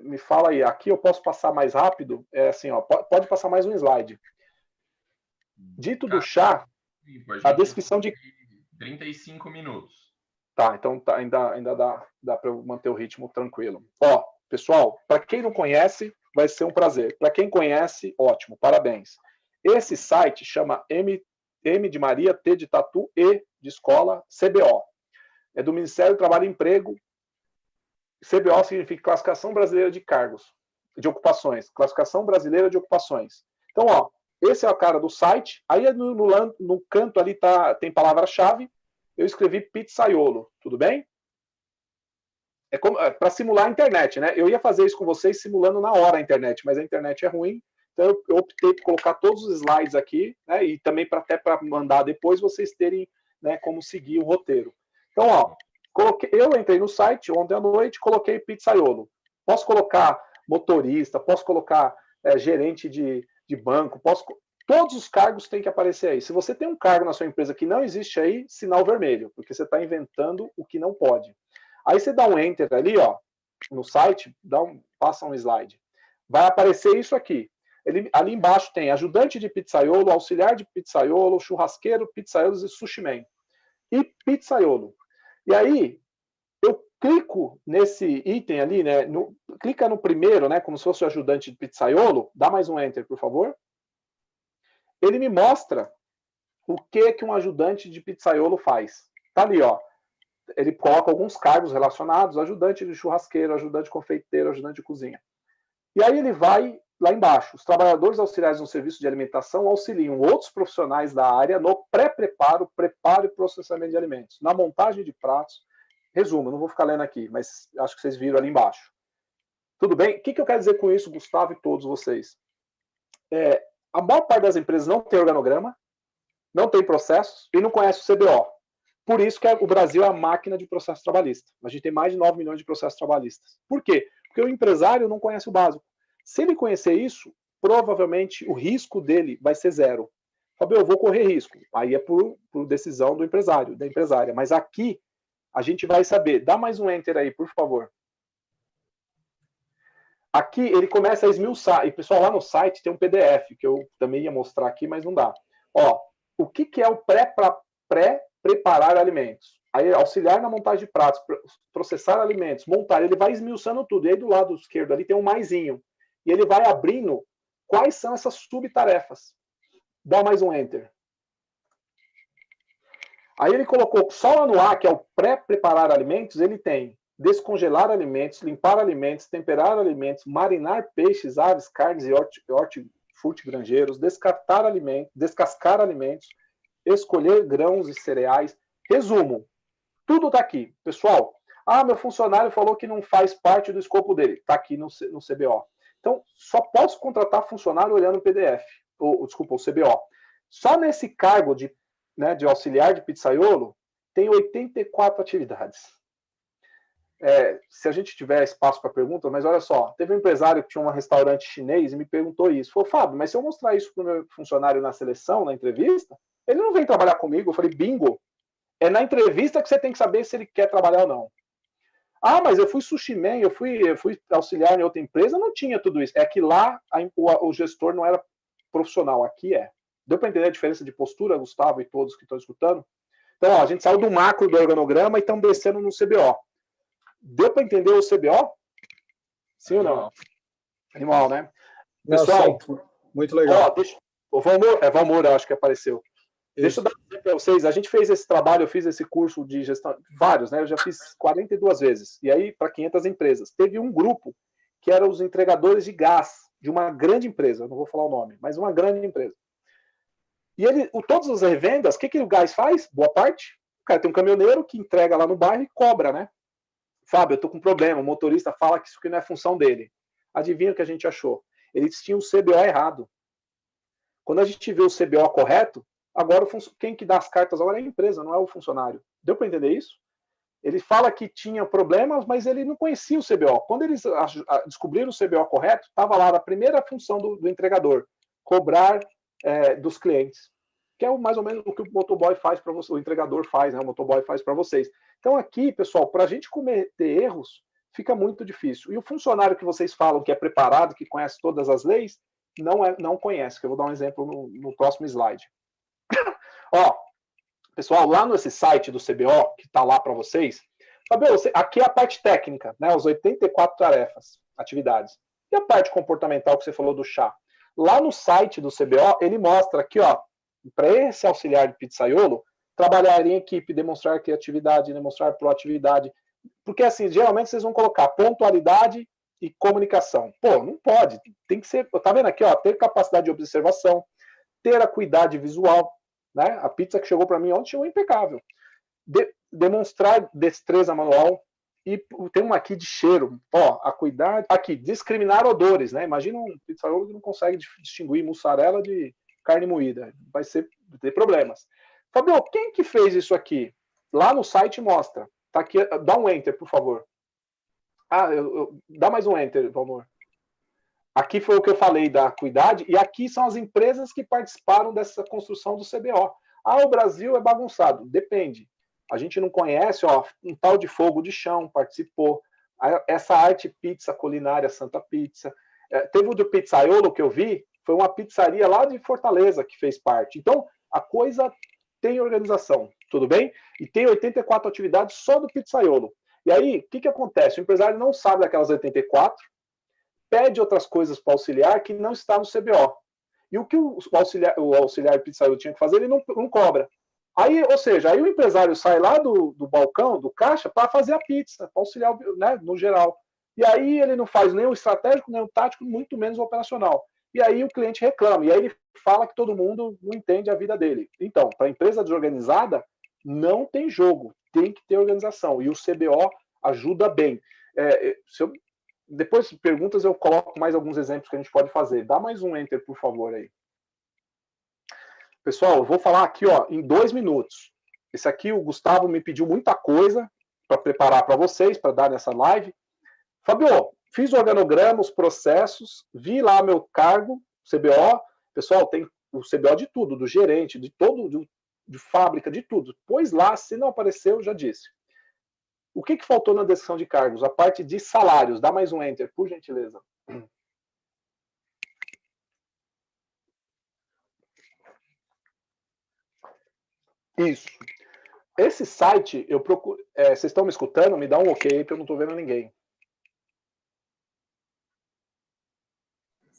me fala aí, aqui eu posso passar mais rápido? Assim, ó, pode passar mais um slide. Dito do chá, a descrição de 35 minutos. Tá, então ainda dá para eu manter o ritmo tranquilo. Ó, pessoal, para quem não conhece, vai ser um prazer. Para quem conhece, ótimo, parabéns. Esse site chama M de Maria, T de Tatu, E de Escola, CBO. É do Ministério do Trabalho e Emprego. CBO significa Classificação Brasileira de Cargos, de Ocupações. Classificação Brasileira de Ocupações. Então, ó, esse é a cara do site. Aí no canto ali tem palavra-chave. Eu escrevi pizzaiolo, tudo bem? Para simular a internet, né? Eu ia fazer isso com vocês simulando na hora a internet, mas a internet é ruim, então eu optei por colocar todos os slides aqui, né? E também até para mandar depois vocês terem, né, como seguir o roteiro. Então, ó, eu entrei no site ontem à noite, coloquei pizzaiolo. Posso colocar motorista, posso colocar gerente de banco, todos os cargos têm que aparecer aí. Se você tem um cargo na sua empresa que não existe aí, sinal vermelho, porque você está inventando o que não pode. Aí você dá um enter ali, ó, no site, passa um slide. Vai aparecer isso aqui. Ali embaixo tem ajudante de pizzaiolo, auxiliar de pizzaiolo, churrasqueiro, pizzaiolos e sushi man. E pizzaiolo. E aí, eu clico nesse item ali, né? Clica no primeiro, né? Como se fosse o ajudante de pizzaiolo. Dá mais um enter, por favor. Ele me mostra o que um ajudante de pizzaiolo faz. Tá ali, ó. Ele coloca alguns cargos relacionados, ajudante de churrasqueiro, ajudante de confeiteiro, ajudante de cozinha. E aí ele vai lá embaixo. Os trabalhadores auxiliares no serviço de alimentação auxiliam outros profissionais da área no pré-preparo, preparo e processamento de alimentos, na montagem de pratos. Resumo, não vou ficar lendo aqui, mas acho que vocês viram ali embaixo. Tudo bem? O que eu quero dizer com isso, Gustavo e todos vocês? A maior parte das empresas não tem organograma, não tem processos e não conhece o CBO. Por isso que o Brasil é a máquina de processo trabalhista. A gente tem mais de 9 milhões de processos trabalhistas. Por quê? Porque o empresário não conhece o básico. Se ele conhecer isso, provavelmente o risco dele vai ser zero. Fabio, eu vou correr risco. Aí é por decisão do empresário, da empresária. Mas aqui, a gente vai saber. Dá mais um enter aí, por favor. Aqui ele começa a esmiuçar. E, pessoal, lá no site tem um PDF, que eu também ia mostrar aqui, mas não dá. Ó, o que é o pré-preparar alimentos? Aí, auxiliar na montagem de pratos, processar alimentos, montar. Ele vai esmiuçando tudo. E aí, do lado esquerdo ali, tem um maisinho. E ele vai abrindo quais são essas subtarefas. Dá mais um enter. Aí ele colocou só lá no A, que é o pré-preparar alimentos, ele tem descongelar alimentos, limpar alimentos, temperar alimentos, marinar peixes, aves, carnes e frutigranjeiros, descascar alimentos, escolher grãos e cereais. Resumo, tudo está aqui. Pessoal, meu funcionário falou que não faz parte do escopo dele. Está aqui no CBO. Então, só posso contratar funcionário olhando o PDF, o CBO. Só nesse cargo de auxiliar de pizzaiolo, tem 84 atividades. Se a gente tiver espaço para pergunta, mas olha só, teve um empresário que tinha um restaurante chinês e me perguntou isso. Falou, Fábio, mas se eu mostrar isso para o meu funcionário na seleção, na entrevista, ele não vem trabalhar comigo. Eu falei, bingo, é na entrevista que você tem que saber se ele quer trabalhar ou não. Mas eu fui sushi man, eu fui auxiliar em outra empresa, não tinha tudo isso. É que lá o gestor não era profissional, aqui é. Deu para entender a diferença de postura, Gustavo e todos que estão escutando? Então, a gente saiu do macro do organograma e estamos descendo no CBO. Deu para entender o CBO? Sim ou não? Animal, né? Pessoal, muito legal. O Valmor, acho que apareceu. Isso. Deixa eu dar um exemplo para vocês. A gente fez esse trabalho, eu fiz esse curso de gestão, vários, né? Eu já fiz 42 vezes. E aí, para 500 empresas. Teve um grupo que era os entregadores de gás de uma grande empresa, não vou falar o nome, mas uma grande empresa. E todas as revendas, o que o gás faz? Boa parte. O cara tem um caminhoneiro que entrega lá no bairro e cobra, né? Fábio, eu estou com um problema. O motorista fala que isso aqui não é função dele. Adivinha o que a gente achou? Eles tinham o CBO errado. Quando a gente vê o CBO correto, agora quem que dá as cartas agora é a empresa, não é o funcionário. Deu para entender isso? Ele fala que tinha problemas, mas ele não conhecia o CBO. Quando eles descobriram o CBO correto, estava lá na primeira função do entregador, cobrar dos clientes, que é mais ou menos o que o motoboy faz para você, o entregador faz, né? O motoboy faz para vocês. Então aqui, pessoal, para a gente cometer erros, fica muito difícil. E o funcionário que vocês falam que é preparado, que conhece todas as leis, não conhece, que eu vou dar um exemplo no próximo slide. Pessoal, lá nesse site do CBO, que está lá para vocês, Fabio, aqui é a parte técnica, né? Os 84 tarefas, atividades. E a parte comportamental que você falou do chá? Lá no site do CBO, ele mostra aqui, para esse auxiliar de pizzaiolo, trabalhar em equipe, demonstrar criatividade, demonstrar proatividade. Porque, assim, geralmente vocês vão colocar pontualidade e comunicação. Não pode. Tem que ser, tá vendo aqui, ter capacidade de observação, ter acuidade visual, né? A pizza que chegou para mim ontem chegou impecável. Demonstrar destreza manual. E tem uma aqui de cheiro. Acuidade. Aqui, discriminar odores, né? Imagina um pizzaiolo que não consegue distinguir mussarela de carne moída. Vai ter problemas. Fabio, quem que fez isso aqui? Lá no site mostra. Tá aqui, dá um enter, por favor. Dá mais um enter, Valmor. Aqui foi o que eu falei da acuidade, e aqui são as empresas que participaram dessa construção do CBO. O Brasil é bagunçado. Depende. A gente não conhece, um tal de Fogo de Chão participou. Essa Arte Pizza Culinária Santa Pizza. Teve o do Pizzaiolo que eu vi, foi uma pizzaria lá de Fortaleza que fez parte. Então, a coisa tem organização, tudo bem? E tem 84 atividades só do pizzaiolo. E aí, o que acontece? O empresário não sabe daquelas 84, pede outras coisas para o auxiliar que não está no CBO. E o que o auxiliar pizzaiolo tinha que fazer, ele não cobra. Aí, ou seja, aí o empresário sai lá do balcão, do caixa, para fazer a pizza, para auxiliar, né, no geral. E aí ele não faz nem o estratégico, nem o tático, muito menos o operacional. E aí o cliente reclama, e aí ele fala que todo mundo não entende a vida dele. Então, para a empresa desorganizada, não tem jogo, tem que ter organização. E o CBO ajuda bem. Depois de perguntas, eu coloco mais alguns exemplos que a gente pode fazer. Dá mais um enter, por favor, aí. Pessoal, eu vou falar aqui em 2 minutos. Esse aqui, o Gustavo me pediu muita coisa para preparar para vocês, para dar nessa live. Fabio, fiz o organograma, os processos, vi lá meu cargo, CBO. Pessoal, tem o CBO de tudo, do gerente, de todo, de fábrica, de tudo. Pois lá, se não apareceu, já disse. O que faltou na descrição de cargos? A parte de salários. Dá mais um enter, por gentileza. Isso. Esse site, eu procuro. Vocês estão me escutando? Me dá um ok, que eu não estou vendo ninguém.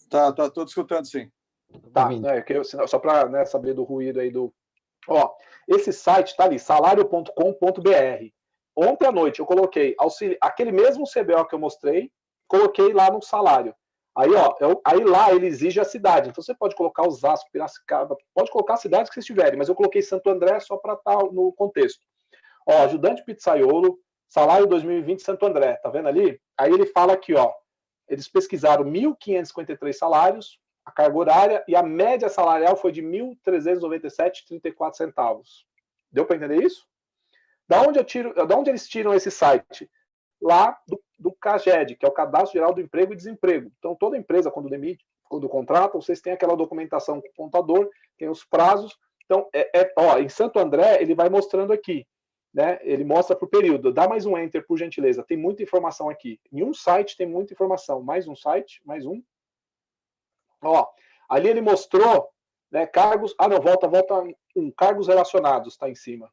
Tá todo escutando, sim. Tá, só para saber do ruído aí do. Esse site está ali, salário.com.br. Ontem à noite eu coloquei aquele mesmo CBO que eu mostrei, coloquei lá no salário. Aí, ó, aí lá ele exige a cidade. Então você pode colocar Osasco, Piracicaba, pode colocar as cidades que vocês tiverem, mas eu coloquei Santo André só para estar no contexto. Ó, ajudante pizzaiolo, salário 2020 Santo André, tá vendo ali? Aí ele fala aqui, ó, eles pesquisaram 1.553 salários, a carga horária, e a média salarial foi de 1.397,34 centavos. Deu para entender isso? Da onde eles tiram esse site? Lá do CAGED, que é o Cadastro Geral do Emprego e Desemprego. Então, toda empresa, quando demite, quando contrata, vocês têm aquela documentação com o contador, tem os prazos. Então, ó, em Santo André, ele vai mostrando aqui, né? Ele mostra por período. Dá mais um enter, por gentileza. Tem muita informação aqui. Em um site tem muita informação. Mais um site, mais um. Ó, ali ele mostrou, né, cargos... Ah, não, volta cargos relacionados, está em cima.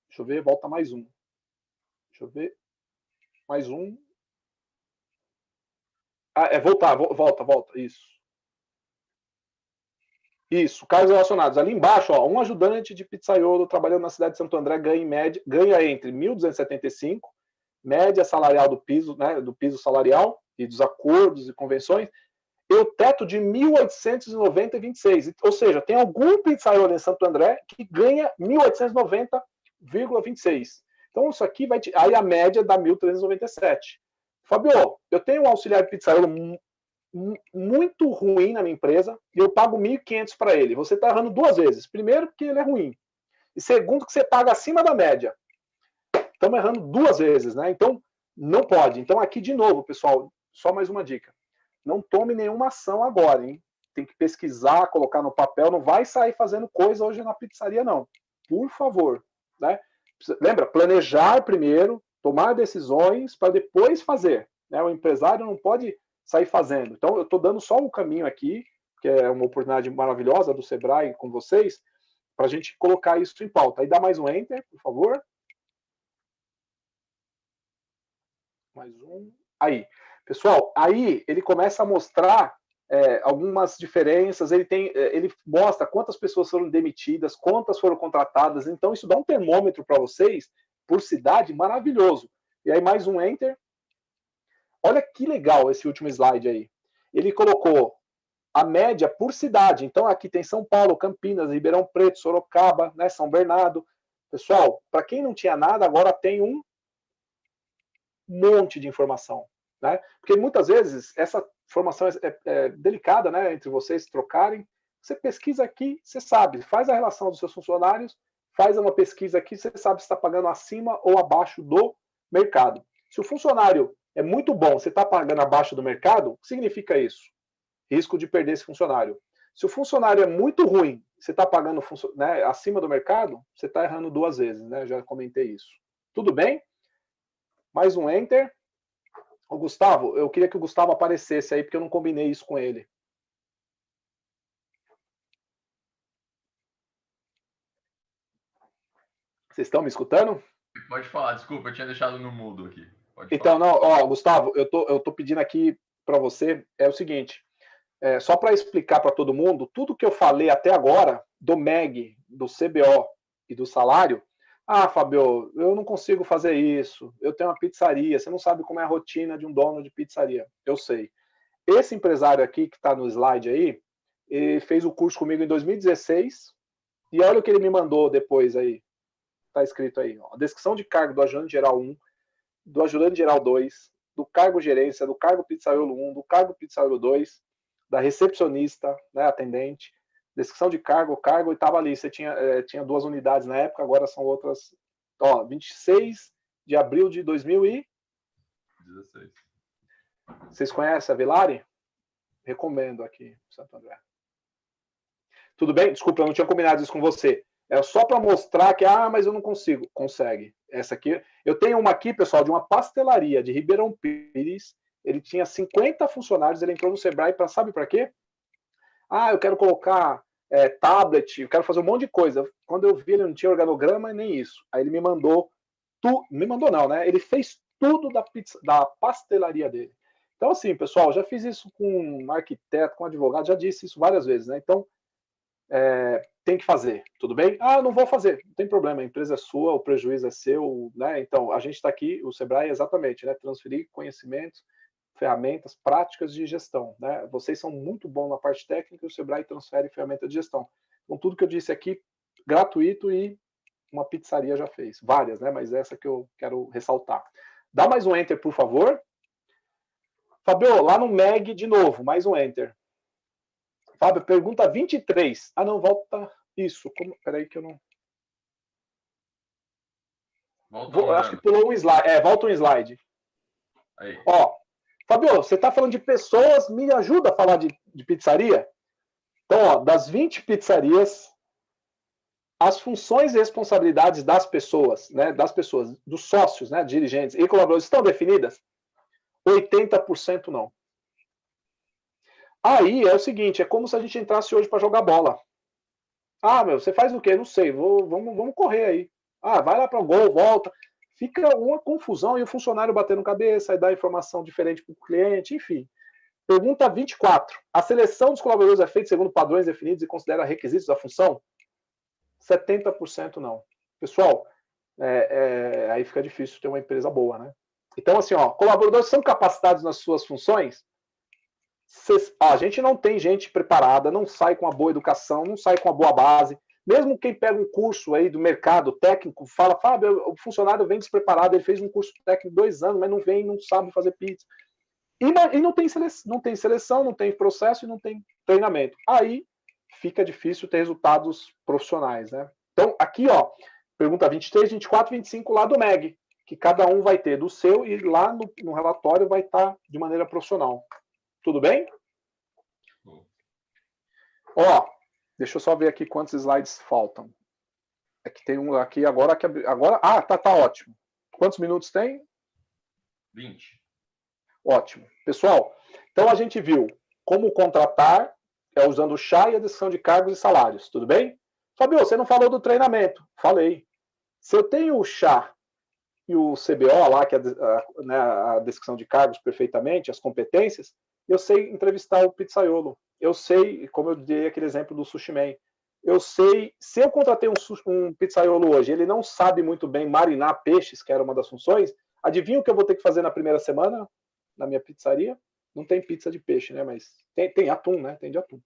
Deixa eu ver, volta mais um. Deixa eu ver. Mais um. Ah, volta. Isso, cargos relacionados. Ali embaixo, ó, um ajudante de pizzaiolo trabalhando na cidade de Santo André ganha entre 1.275, média salarial do piso, né, do piso salarial e dos acordos e convenções, e o teto de 1.890,26. Ou seja, tem algum pizzaiolo em Santo André que ganha 1.890,26. Então, isso aqui vai... Aí a média dá 1.397. Fabio, eu tenho um auxiliar pizzaiolo muito ruim na minha empresa e eu pago 1.500 para ele. Você está errando duas vezes. Primeiro, porque ele é ruim. E segundo, que você paga acima da média. Estamos errando duas vezes, né? Então, não pode. Então, aqui de novo, pessoal, só mais uma dica. Não tome nenhuma ação agora, hein? Tem que pesquisar, colocar no papel. Não vai sair fazendo coisa hoje na pizzaria, não. Por favor, né? Lembra, planejar primeiro, tomar decisões para depois fazer. Né? O empresário não pode sair fazendo. Então, eu estou dando só um caminho aqui, que é uma oportunidade maravilhosa do Sebrae com vocês, para a gente colocar isso em pauta. Aí dá mais um enter, por favor. Mais um. Aí. Pessoal, aí ele começa a mostrar algumas diferenças, ele mostra quantas pessoas foram demitidas, quantas foram contratadas, então isso dá um termômetro para vocês, por cidade, maravilhoso. E aí mais um enter. Olha que legal esse último slide aí. Ele colocou a média por cidade, então aqui tem São Paulo, Campinas, Ribeirão Preto, Sorocaba, né, São Bernardo. Pessoal, para quem não tinha nada, agora tem um monte de informação. Né? Porque muitas vezes essa informação é delicada, né, entre vocês trocarem. Você pesquisa aqui, você sabe, faz a relação dos seus funcionários, faz uma pesquisa aqui, você sabe se está pagando acima ou abaixo do mercado. Se o funcionário é muito bom, você está pagando abaixo do mercado, o que significa isso? Risco de perder esse funcionário. Se o funcionário é muito ruim, você está pagando, né, acima do mercado, você está errando duas vezes, né? Já comentei isso. Tudo bem? Mais um enter. O Gustavo, eu queria que o Gustavo aparecesse aí, porque eu não combinei isso com ele. Vocês estão me escutando? Pode falar, desculpa, eu tinha deixado no mudo aqui. Então, não, ó, Gustavo, eu tô pedindo aqui para você, é o seguinte, só para explicar para todo mundo, tudo que eu falei até agora, do MEG, do CBO e do salário, ah, Fabio, eu não consigo fazer isso, eu tenho uma pizzaria, você não sabe como é a rotina de um dono de pizzaria. Eu sei. Esse empresário aqui, que está no slide aí, ele fez o curso comigo em 2016, e olha o que ele me mandou depois aí. Está escrito aí, ó, a descrição de cargo do ajudante geral 1, do ajudante geral 2, do cargo gerência, do cargo pizzaiolo 1, do cargo pizzaiolo 2, da recepcionista, né, atendente, descrição de cargo, e estava ali, você tinha 2 unidades na época, agora são outras, ó, 26 de abril de 2016. Vocês conhecem a Vilari? Recomendo aqui, Santo André. Tudo bem? Desculpa, eu não tinha combinado isso com você. É só para mostrar que, mas eu não consigo. Consegue. Essa aqui, eu tenho uma aqui, pessoal, de uma pastelaria de Ribeirão Pires, ele tinha 50 funcionários, ele entrou no Sebrae para, sabe para quê? Eu quero colocar tablet, eu quero fazer um monte de coisa. Quando eu vi, ele não tinha organograma nem isso. Aí ele me mandou, me mandou não, né? Ele fez tudo da pastelaria dele. Então, assim, pessoal, já fiz isso com um arquiteto, com um advogado, já disse isso várias vezes, né? Então, tem que fazer, tudo bem? Ah, não vou fazer, não tem problema, a empresa é sua, o prejuízo é seu, né? Então, a gente está aqui, o Sebrae, exatamente, né? Transferir conhecimentos, ferramentas, práticas de gestão, né? Vocês são muito bons na parte técnica e o Sebrae transfere ferramenta de gestão. Então, tudo que eu disse aqui, gratuito e uma pizzaria já fez. Várias, né? Mas essa que eu quero ressaltar. Dá mais um Enter, por favor. Fabio, lá no MEG, de novo, mais um Enter. Fábio, pergunta 23. Ah, não, volta. Isso. Peraí que eu não. Acho que pulou um slide. Volta um slide. Aí. Ó, Fabio, você está falando de pessoas, me ajuda a falar de pizzaria? Então, ó, das 20 pizzarias, as funções e responsabilidades das pessoas, né, dos sócios, né, dirigentes e colaboradores estão definidas? 80% não. Aí é o seguinte, é como se a gente entrasse hoje para jogar bola. Ah, meu, você faz o quê? Não sei, vamos correr aí. Ah, vai lá para o gol, volta. Fica uma confusão e o funcionário batendo cabeça, aí dá informação diferente para o cliente, enfim. Pergunta 24. A seleção dos colaboradores é feita segundo padrões definidos e considera requisitos da função? 70% não. Pessoal, aí fica difícil ter uma empresa boa, né? Então, assim, ó, colaboradores são capacitados nas suas funções? A gente não tem gente preparada, não sai com uma boa educação, não sai com uma boa base. Mesmo quem pega um curso aí do mercado técnico, fala, Fábio, o funcionário vem despreparado, ele fez um curso técnico 2 anos, mas não sabe fazer pizza. E não tem seleção, não tem processo e não tem treinamento. Aí fica difícil ter resultados profissionais, né? Então, aqui, ó, pergunta 23, 24, 25 lá do MEG, que cada um vai ter do seu e lá no relatório vai estar de maneira profissional. Tudo bem? Ó, deixa eu só ver aqui quantos slides faltam. É que tem um aqui agora que agora. Ah, tá ótimo. Quantos minutos tem? 20. Ótimo. Pessoal, então a gente viu como contratar usando o chá e a descrição de cargos e salários. Tudo bem? Fabio, você não falou do treinamento. Falei. Se eu tenho o chá e o CBO lá, que é a descrição de cargos perfeitamente, as competências, eu sei entrevistar o pizzaiolo. Eu sei, como eu dei aquele exemplo do sushi man, eu sei, se eu contratei um pizzaiolo hoje, ele não sabe muito bem marinar peixes, que era uma das funções, adivinha o que eu vou ter que fazer na primeira semana na minha pizzaria? Não tem pizza de peixe, né? Mas tem atum, né? Tem de atum.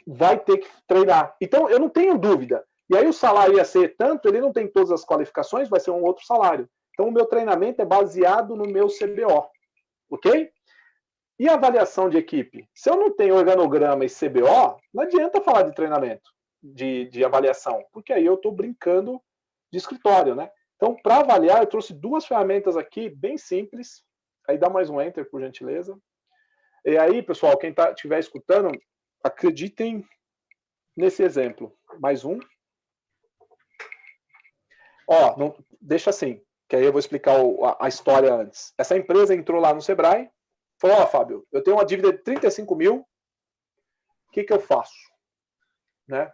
Vai ter que treinar. Então, eu não tenho dúvida. E aí o salário ia ser tanto, ele não tem todas as qualificações, vai ser um outro salário. Então, o meu treinamento é baseado no meu CBO. Ok? E a avaliação de equipe? Se eu não tenho organograma e CBO, não adianta falar de treinamento, de avaliação, porque aí eu estou brincando de escritório, né? Então, para avaliar, eu trouxe 2 ferramentas aqui, bem simples. Aí dá mais um Enter, por gentileza. E aí, pessoal, quem estiver escutando, acreditem nesse exemplo. Mais um. Ó, não, deixa assim, que aí eu vou explicar a história antes. Essa empresa entrou lá no Sebrae, falou, ó, Fábio, eu tenho uma dívida de 35 mil, o que eu faço? Né?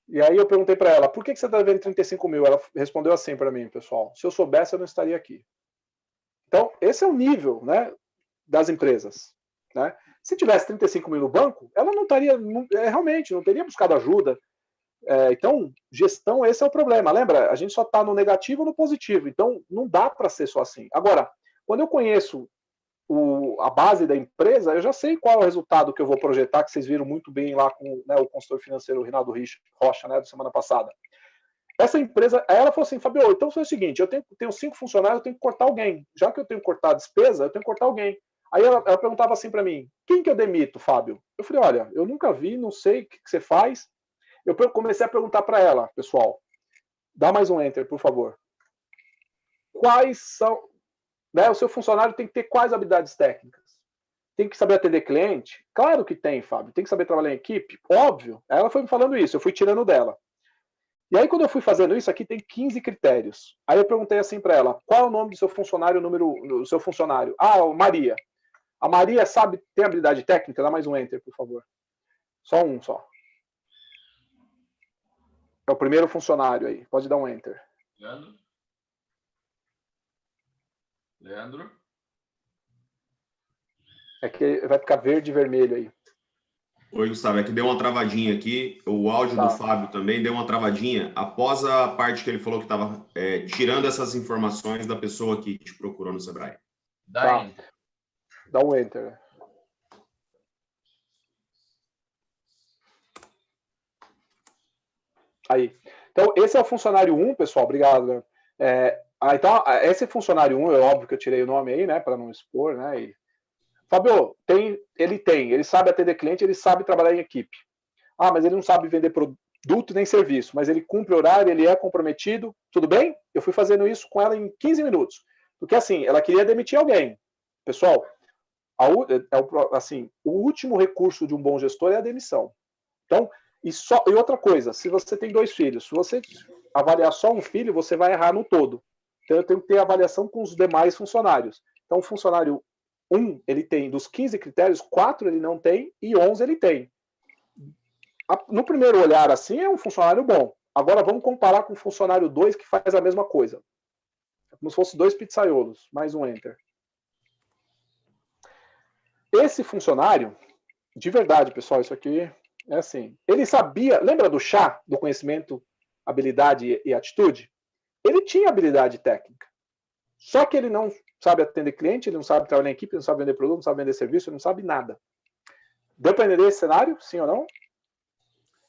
E aí eu perguntei para ela, por que você está devendo 35 mil? Ela respondeu assim para mim, pessoal, se eu soubesse, eu não estaria aqui. Então, esse é o nível, né, das empresas. Né? Se tivesse 35 mil no banco, ela não estaria, realmente, não teria buscado ajuda. Então, gestão, esse é o problema. Lembra, a gente só está no negativo ou no positivo. Então, não dá para ser só assim. Agora, quando eu conheço a base da empresa, eu já sei qual é o resultado que eu vou projetar, que vocês viram muito bem lá com, né, o consultor financeiro Rinaldo Rocha, né, da semana passada. Essa empresa, ela falou assim, Fabio, então foi o seguinte, eu tenho 5 funcionários, eu tenho que cortar alguém. Já que eu tenho que cortar a despesa, eu tenho que cortar alguém. Aí ela perguntava assim para mim, quem que eu demito, Fábio? Eu falei, olha, eu nunca vi, não sei o que você faz. Eu comecei a perguntar para ela, pessoal, dá mais um Enter, por favor. Quais são... Né, o seu funcionário tem que ter quais habilidades técnicas? Tem que saber atender cliente? Claro que tem, Fábio. Tem que saber trabalhar em equipe? Óbvio. Ela foi me falando isso, eu fui tirando dela. E aí, quando eu fui fazendo isso, aqui tem 15 critérios. Aí eu perguntei assim para ela, qual é o nome do seu funcionário, o número do seu funcionário? Ah, Maria. A Maria sabe, tem habilidade técnica? Dá mais um Enter, por favor. Só um, só. É o primeiro funcionário aí. Pode dar um Enter. Leandro? É que vai ficar verde e vermelho aí. Oi, Gustavo, é que deu uma travadinha aqui, o áudio do Fábio também deu uma travadinha, após a parte que ele falou que estava tirando essas informações da pessoa que te procurou no Sebrae. Dá um Enter. Aí. Então, esse é o funcionário 1, pessoal, obrigado, Leandro. Então, esse funcionário 1, é óbvio que eu tirei o nome aí, né, para não expor, né, e... Fábio, ele sabe atender cliente, ele sabe trabalhar em equipe. Ah, mas ele não sabe vender produto nem serviço, mas ele cumpre horário, ele é comprometido, tudo bem? Eu fui fazendo isso com ela em 15 minutos. Porque assim, ela queria demitir alguém. Pessoal, o último recurso de um bom gestor é a demissão. Então, e outra coisa, se você tem 2 filhos, se você avaliar só um filho, você vai errar no todo. Então, eu tenho que ter avaliação com os demais funcionários. Então, o funcionário 1, ele tem, dos 15 critérios, 4 ele não tem e 11 ele tem. No primeiro olhar, assim, é um funcionário bom. Agora, vamos comparar com o funcionário 2 que faz a mesma coisa. É como se fosse 2 pizzaiolos, mais um Enter. Esse funcionário, de verdade, pessoal, isso aqui é assim. Ele sabia, lembra do chá, do conhecimento, habilidade e atitude? Ele tinha habilidade técnica. Só que ele não sabe atender cliente, ele não sabe trabalhar em equipe, ele não sabe vender produto, não sabe vender serviço, ele não sabe nada. Deu para entender esse cenário? Sim ou não?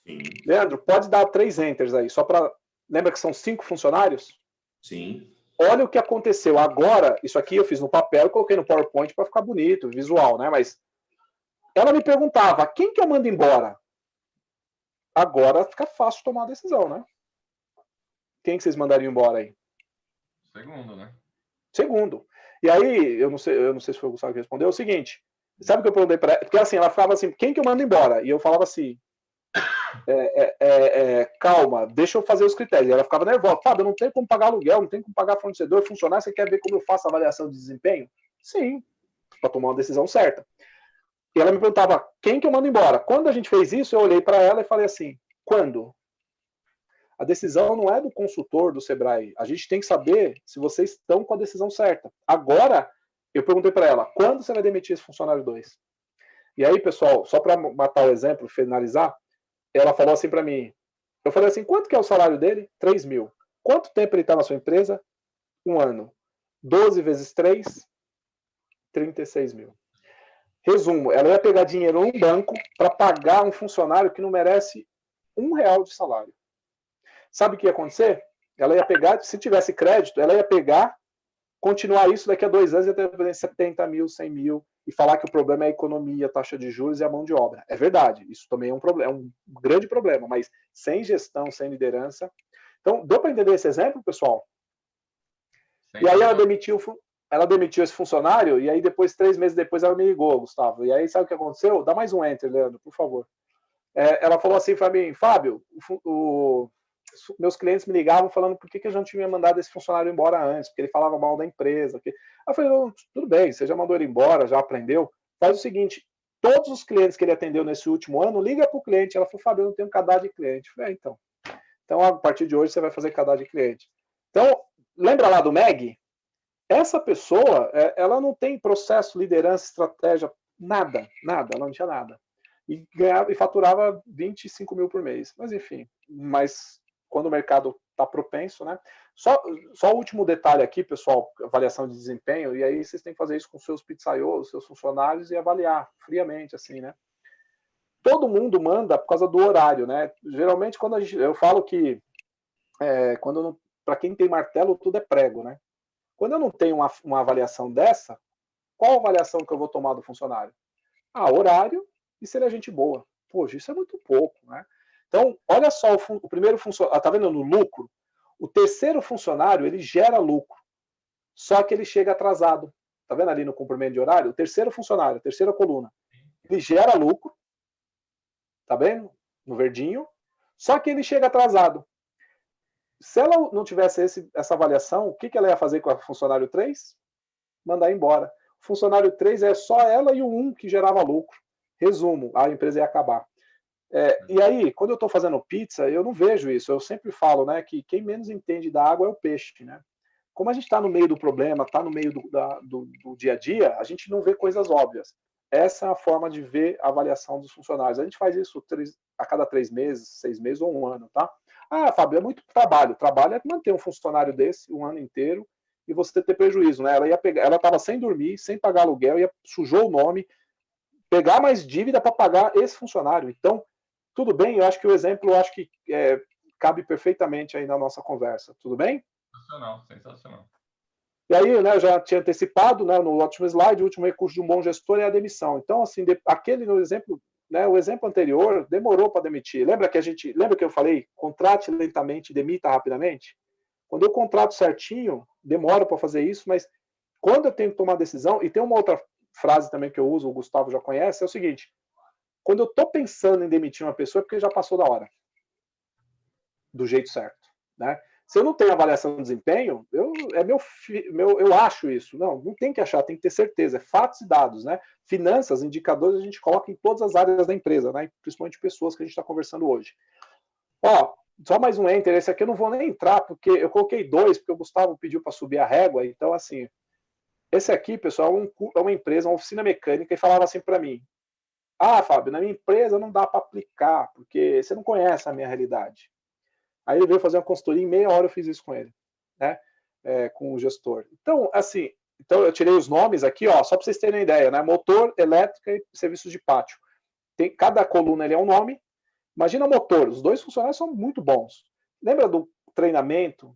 Sim. Leandro, pode dar 3 enters aí, só para... Lembra que são 5 funcionários? Sim. Olha o que aconteceu agora. Isso aqui eu fiz no papel e coloquei no PowerPoint para ficar bonito, visual, né? Mas ela me perguntava, quem que eu mando embora? Agora fica fácil tomar a decisão, né? Quem que vocês mandariam embora aí? Segundo, né? Segundo. E aí, eu não sei se foi o Gustavo que respondeu, é o seguinte, sabe o que eu perguntei para ela? Porque assim, ela falava assim, quem que eu mando embora? E eu falava assim, calma, deixa eu fazer os critérios. E ela ficava nervosa, Fábio, eu não tenho como pagar aluguel, não tenho como pagar fornecedor, funcionário, você quer ver como eu faço a avaliação de desempenho? Sim, para tomar uma decisão certa. E ela me perguntava, quem que eu mando embora? Quando a gente fez isso, eu olhei para ela e falei assim, quando? A decisão não é do consultor do Sebrae. A gente tem que saber se vocês estão com a decisão certa. Agora, eu perguntei para ela, quando você vai demitir esse funcionário 2? E aí, pessoal, só para matar o exemplo, finalizar, ela falou assim para mim, eu falei assim, quanto que é o salário dele? 3 mil. Quanto tempo ele está na sua empresa? 1 ano. 12 vezes 3, 36 mil. Resumo, ela ia pegar dinheiro num banco para pagar um funcionário que não merece R$1 de salário. Sabe o que ia acontecer? Ela ia pegar, se tivesse crédito, ela ia pegar, continuar isso daqui a 2 anos, ia ter 70 mil, 100 mil, e falar que o problema é a economia, a taxa de juros e a mão de obra. É verdade, isso também é um problema, é um grande problema, mas sem gestão, sem liderança. Então, deu para entender esse exemplo, pessoal? E aí ela demitiu esse funcionário, e aí depois, 3 meses depois, ela me ligou, Gustavo. E aí, sabe o que aconteceu? Dá mais um enter, Leandro, por favor. Ela falou assim para mim, Fábio, meus clientes me ligavam falando por que eu já não tinha mandado esse funcionário embora antes, porque ele falava mal da empresa. Aí eu falei, tudo bem, você já mandou ele embora, já aprendeu. Faz o seguinte, todos os clientes que ele atendeu nesse último ano, liga para o cliente. Ela falou, Fábio, eu não tenho cadastro de cliente. Eu falei, então, a partir de hoje você vai fazer cadastro de cliente. Então, lembra lá do Meg? Essa pessoa, ela não tem processo, liderança, estratégia, nada, ela não tinha nada. E faturava 25 mil por mês. Mas, enfim, quando o mercado está propenso, né? Só o último detalhe aqui, pessoal, avaliação de desempenho, e aí vocês têm que fazer isso com seus pizzaiolos, seus funcionários e avaliar friamente, assim, né? Todo mundo manda por causa do horário, né? Geralmente, eu falo que para quem tem martelo, tudo é prego, né? Quando eu não tenho uma avaliação dessa, qual a avaliação que eu vou tomar do funcionário? Horário e se ele é gente boa. Poxa, isso é muito pouco, né? Então, olha só, o primeiro funcionário, tá vendo no lucro? O terceiro funcionário, ele gera lucro, só que ele chega atrasado. Tá vendo ali no cumprimento de horário? O terceiro funcionário, a terceira coluna, ele gera lucro, tá vendo? No verdinho, só que ele chega atrasado. Se ela não tivesse essa avaliação, o que ela ia fazer com o funcionário 3? Mandar embora. O funcionário 3 é só ela e o 1 que gerava lucro. Resumo, a empresa ia acabar. E aí, quando eu estou fazendo pizza, eu não vejo isso. Eu sempre falo, né, que quem menos entende da água é o peixe, né? Como a gente está no meio do problema, está no meio do dia a dia, a gente não vê coisas óbvias. essa é a forma de ver a avaliação dos funcionários. A gente faz isso a cada 3 meses, 6 meses ou 1 ano, tá? Ah, Fábio, é muito trabalho. Trabalho é manter um funcionário desse 1 ano inteiro e você ter prejuízo, né? Ela estava sem dormir, sem pagar aluguel, sujou o nome, pegar mais dívida para pagar esse funcionário. Então, tudo bem, eu acho que o exemplo cabe perfeitamente aí na nossa conversa. Tudo bem? Sensacional, sensacional. E aí, né, eu já tinha antecipado, né, no último slide, o último recurso de um bom gestor é a demissão. Então, assim, no exemplo, né, o exemplo anterior demorou para demitir. Lembra que eu falei, contrate lentamente, demita rapidamente? Quando eu contrato certinho, demora para fazer isso, mas quando eu tenho que tomar decisão, e tem uma outra frase também que eu uso, o Gustavo já conhece, é o seguinte: quando eu estou pensando em demitir uma pessoa, é porque já passou da hora, do jeito certo, né? Se eu não tenho avaliação de desempenho, eu acho isso. Não tem que achar, tem que ter certeza. É fatos e dados, né? Finanças, indicadores, a gente coloca em todas as áreas da empresa, né? Principalmente pessoas que a gente está conversando hoje. Ó, só mais um enter. Esse aqui eu não vou nem entrar, porque eu coloquei 2, porque o Gustavo pediu para subir a régua. Então, assim, esse aqui, pessoal, é uma empresa, uma oficina mecânica, e falava assim para mim: ah, Fábio, na minha empresa não dá para aplicar, porque você não conhece a minha realidade. Aí ele veio fazer uma consultoria, em meia hora eu fiz isso com ele, né? Com o gestor. Então, assim, eu tirei os nomes aqui, ó, só para vocês terem ideia, né? Motor, elétrica e serviços de pátio. Cada coluna ali é um nome. Imagina motor, os 2 funcionários são muito bons. Lembra do treinamento?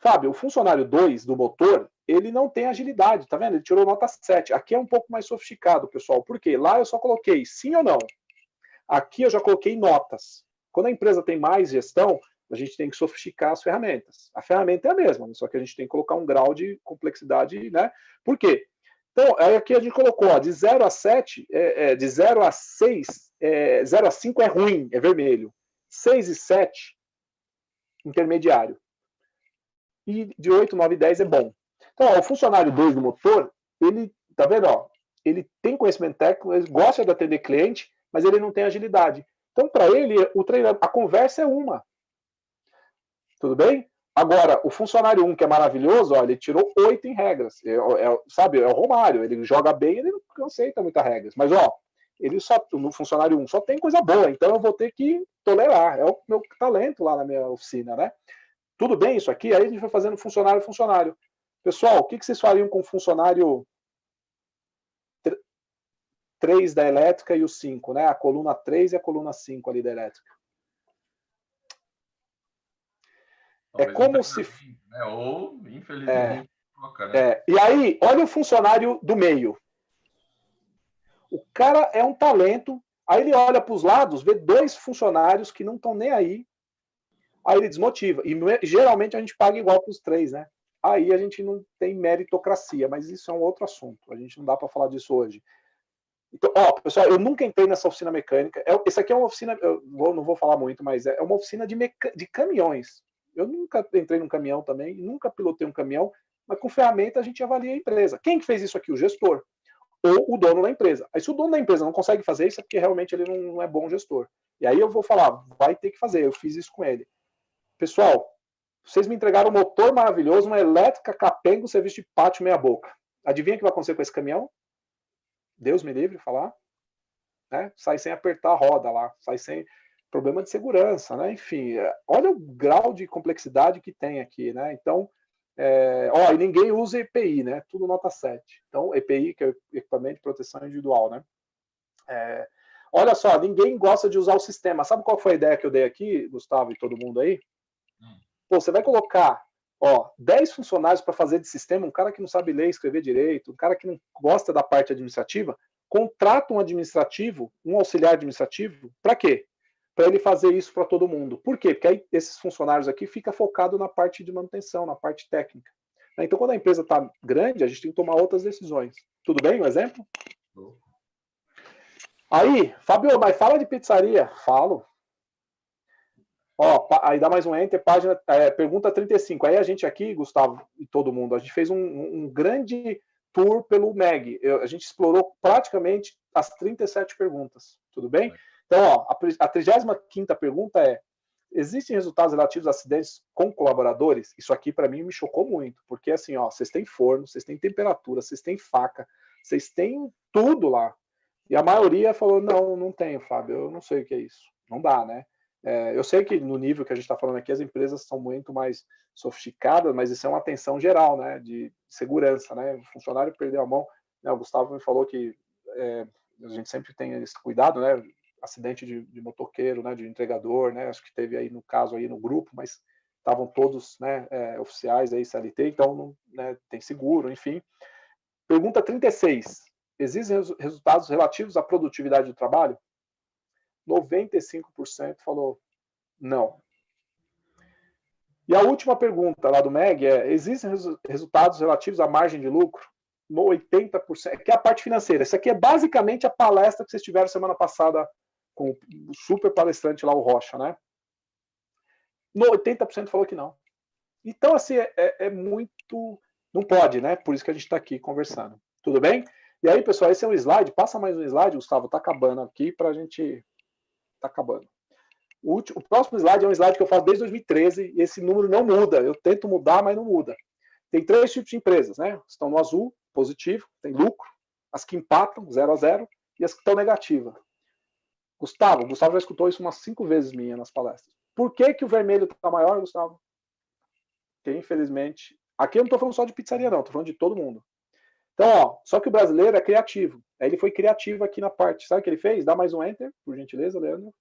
Fábio, o funcionário 2 do motor, ele não tem agilidade, tá vendo? Ele tirou nota 7. Aqui é um pouco mais sofisticado, pessoal. Por quê? Lá eu só coloquei sim ou não. Aqui eu já coloquei notas. Quando a empresa tem mais gestão, a gente tem que sofisticar as ferramentas. A ferramenta é a mesma, só que a gente tem que colocar um grau de complexidade, né? Por quê? Então, aí aqui a gente colocou, ó, de 0 a 7, de 0 a 6, 0 a 5 é ruim, é vermelho. 6 e 7, intermediário. E de 8, 9 e 10 é bom. Então, ó, o funcionário 2 do motor, ele, tá vendo, ó, ele tem conhecimento técnico, ele gosta de atender cliente, mas ele não tem agilidade. Então, para ele, a conversa é uma. Tudo bem? Agora, o funcionário 1, que é maravilhoso, ó, ele tirou 8 em regras. Sabe, é o Romário, ele joga bem, ele não aceita muitas regras. Mas, ó, no funcionário 1 só tem coisa boa, então eu vou ter que tolerar. É o meu talento lá na minha oficina, né? Tudo bem isso aqui? Aí a gente vai fazendo funcionário. Pessoal, o que vocês fariam com o funcionário 3 da elétrica e o 5, né? A coluna 3 e a coluna 5 ali da elétrica. Talvez como se... Né? Ou, infelizmente, né? E aí, olha o funcionário do meio. O cara é um talento, aí ele olha para os lados, vê 2 funcionários que não estão nem aí, aí ele desmotiva. E geralmente a gente paga igual para os 3, né? Aí a gente não tem meritocracia, mas isso é um outro assunto. A gente não dá para falar disso hoje. Então, ó, pessoal, eu nunca entrei nessa oficina mecânica. Essa aqui é uma oficina, não vou falar muito, mas é uma oficina de caminhões. Eu nunca entrei num caminhão também, nunca pilotei um caminhão, mas com ferramenta a gente avalia a empresa. Quem que fez isso aqui? O gestor. Ou o dono da empresa. Aí se o dono da empresa não consegue fazer isso, é porque realmente ele não é bom gestor. E aí eu vou falar, vai ter que fazer, eu fiz isso com ele. Pessoal, vocês me entregaram um motor maravilhoso, uma elétrica capenga, um serviço de pátio meia boca. Adivinha o que vai acontecer com esse caminhão? Deus me livre de falar. Né? Sai sem apertar a roda lá, sai sem problema de segurança, né? Enfim, olha o grau de complexidade que tem aqui, né? Então, e ninguém usa EPI, né? Tudo nota 7. Então, EPI, que é o equipamento de proteção individual, né? Olha só, ninguém gosta de usar o sistema. Sabe qual foi a ideia que eu dei aqui, Gustavo e todo mundo aí? Pô, você vai colocar 10 funcionários para fazer de sistema, um cara que não sabe ler e escrever direito, um cara que não gosta da parte administrativa, contrata um administrativo, um auxiliar administrativo, para quê? Para ele fazer isso para todo mundo. Por quê? Porque aí esses funcionários aqui ficam focados na parte de manutenção, na parte técnica. Então, quando a empresa está grande, a gente tem que tomar outras decisões. Tudo bem? Um exemplo? Aí, Fábio, mas fala de pizzaria. Falo. Aí dá mais um enter, pergunta 35. Aí a gente aqui, Gustavo e todo mundo, a gente fez um grande tour pelo MEG. A gente explorou praticamente as 37 perguntas. Tudo bem? Então, a 35ª pergunta é: existem resultados relativos a acidentes com colaboradores? Isso aqui, para mim, me chocou muito. Porque, assim, vocês têm forno, vocês têm temperatura, vocês têm faca, vocês têm tudo lá. E a maioria falou, não tenho, Fábio, eu não sei o que é isso. Não dá, né? Eu sei que no nível que a gente está falando aqui, as empresas são muito mais sofisticadas, mas isso é uma atenção geral, né? De segurança, né? O funcionário perdeu a mão, né? O Gustavo me falou que a gente sempre tem esse cuidado, né? Acidente de motoqueiro, né? De entregador, né? Acho que teve aí no caso aí no grupo, mas estavam todos, né? Oficiais aí CLT, então não, né? Tem seguro, enfim. Pergunta 36. Existem resultados relativos à produtividade do trabalho? 95% falou não. E a última pergunta lá do MEG existem resultados relativos à margem de lucro? No 80%, que é a parte financeira. Isso aqui é basicamente a palestra que vocês tiveram semana passada com o super palestrante lá, o Rocha, né? No 80% falou que não. Então, assim, é muito... Não pode, né? Por isso que a gente está aqui conversando. Tudo bem? E aí, pessoal, esse é um slide. Passa mais um slide, Gustavo. Está acabando aqui para a gente... Está acabando. O próximo slide é um slide que eu faço desde 2013 e esse número não muda. Eu tento mudar, mas não muda. Tem 3 tipos de empresas, né? Estão no azul, positivo, tem lucro, as que empatam, 0 a 0, e as que estão negativas. Gustavo já escutou isso umas 5 vezes minha nas palestras. Por que o vermelho está maior, Gustavo? Porque, infelizmente... Aqui eu não estou falando só de pizzaria, não. Estou falando de todo mundo. Então, ó, só que o brasileiro é criativo. Aí ele foi criativo aqui na parte. Sabe o que ele fez? Dá mais um enter, por gentileza, Leandro.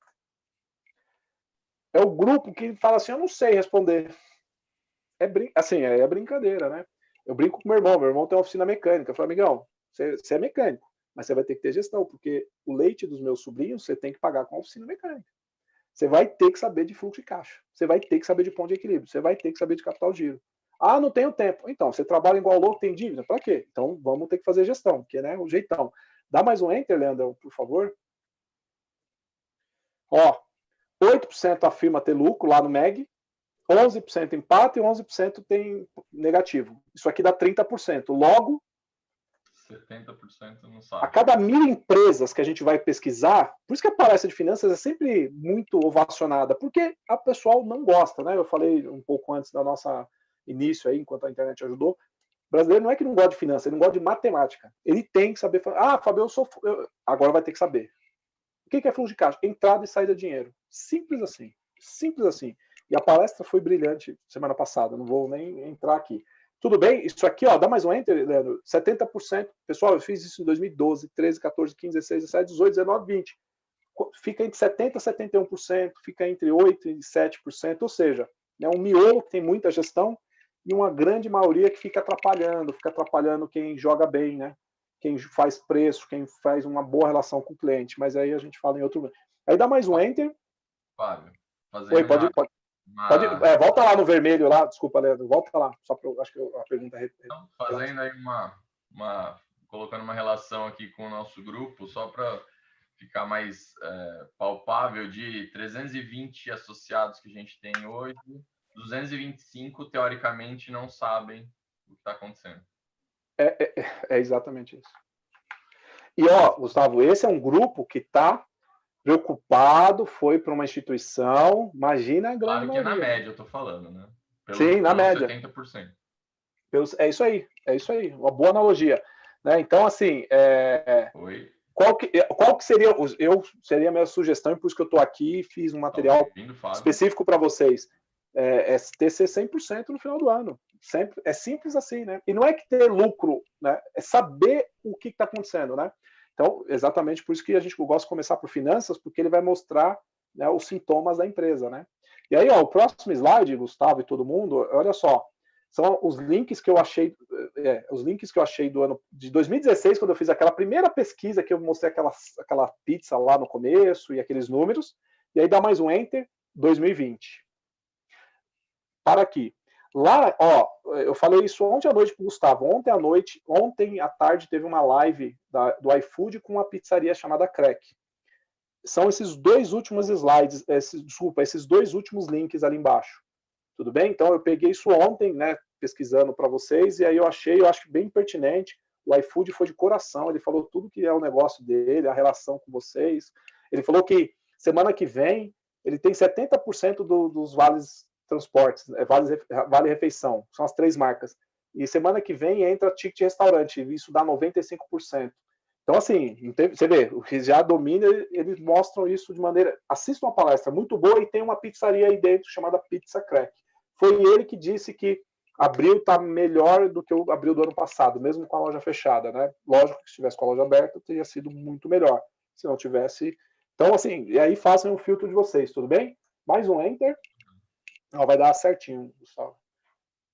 É o grupo que fala assim, eu não sei responder. Assim, é brincadeira, né? Eu brinco com meu irmão tem uma oficina mecânica. Eu falo, amigão, você é mecânico, mas você vai ter que ter gestão, porque o leite dos meus sobrinhos você tem que pagar com a oficina mecânica. Você vai ter que saber de fluxo de caixa. Você vai ter que saber de ponto de equilíbrio. Você vai ter que saber de capital giro. Ah, não tenho tempo. Então, você trabalha igual louco, tem dívida? Para quê? Então, vamos ter que fazer gestão, que é, né, o jeitão. Dá mais um enter, Leandro, por favor. Ó, 8% afirma ter lucro lá no MEG, 11% empate e 11% tem negativo. Isso aqui dá 30%. Logo, 70% não sabe. A cada 1000 empresas que a gente vai pesquisar, por isso que a palestra de finanças é sempre muito ovacionada, porque a pessoal não gosta, né? Eu falei um pouco antes da nossa início aí, enquanto a internet ajudou. O brasileiro não é que não gosta de finanças, ele não gosta de matemática. Ele tem que saber. Fábio, agora vai ter que saber. O que é fluxo de caixa? Entrada e saída de dinheiro. Simples assim. Simples assim. E a palestra foi brilhante semana passada, não vou nem entrar aqui. Tudo bem? Isso aqui, ó, dá mais um enter, Leandro. 70%. Pessoal, eu fiz isso em 2012, 13, 14, 15, 16, 17, 18, 19, 20. Fica entre 70% e 71%, fica entre 8% e 7%, ou seja, é um miolo que tem muita gestão e uma grande maioria que fica atrapalhando quem joga bem, né? Quem faz preço, quem faz uma boa relação com o cliente. Mas aí a gente fala em outro... Aí dá mais um enter. Fábio, Oi, pode volta lá no vermelho lá, desculpa, Leandro, volta lá, só para acho que a pergunta então, fazendo aí colocando uma relação aqui com o nosso grupo, só para ficar mais palpável, de 320 associados que a gente tem hoje, 225 teoricamente não sabem o que está acontecendo. É exatamente isso. E ó, Gustavo, esse é um grupo que está preocupado, foi para uma instituição, imagina a grande maioria. Claro que é na média, eu estou falando, né? Sim, na média. 70%. É isso aí, uma boa analogia. Né? Então, assim, qual que seria, seria a minha sugestão, e por isso que eu estou aqui e fiz um material específico para vocês, ter 100% no final do ano. Sempre, é simples assim, né? E não é que ter lucro, né? É saber o que está acontecendo, né? Então, exatamente por isso que a gente gosta de começar por finanças, porque ele vai mostrar, né, os sintomas da empresa, né? E aí, ó, o próximo slide, Gustavo e todo mundo, olha só, são os links que eu achei, do ano de 2016, quando eu fiz aquela primeira pesquisa que eu mostrei aquela pizza lá no começo e aqueles números, e aí dá mais um enter, 2020. Para aqui. Lá, ó, eu falei isso ontem à noite para o Gustavo. Ontem à tarde teve uma live do iFood com uma pizzaria chamada Crack. São esses 2 últimos slides, esses 2 últimos links ali embaixo. Tudo bem? Então eu peguei isso ontem, né, pesquisando para vocês, e aí eu acho bem pertinente. O iFood foi de coração, ele falou tudo que é o negócio dele, a relação com vocês. Ele falou que semana que vem ele tem 70% dos vales transportes, vale refeição, são as 3 marcas. E semana que vem entra ticket restaurante, isso dá 95%. Então, assim, você vê, o que já domina, eles mostram isso de maneira... Assista uma palestra muito boa e tem uma pizzaria aí dentro chamada Pizza Crack. Foi ele que disse que abril está melhor do que o abril do ano passado, mesmo com a loja fechada, né? Lógico que se tivesse com a loja aberta, teria sido muito melhor. Se não tivesse... Então, assim, e aí façam o filtro de vocês, tudo bem? Mais um Enter. Não, vai dar certinho, Gustavo.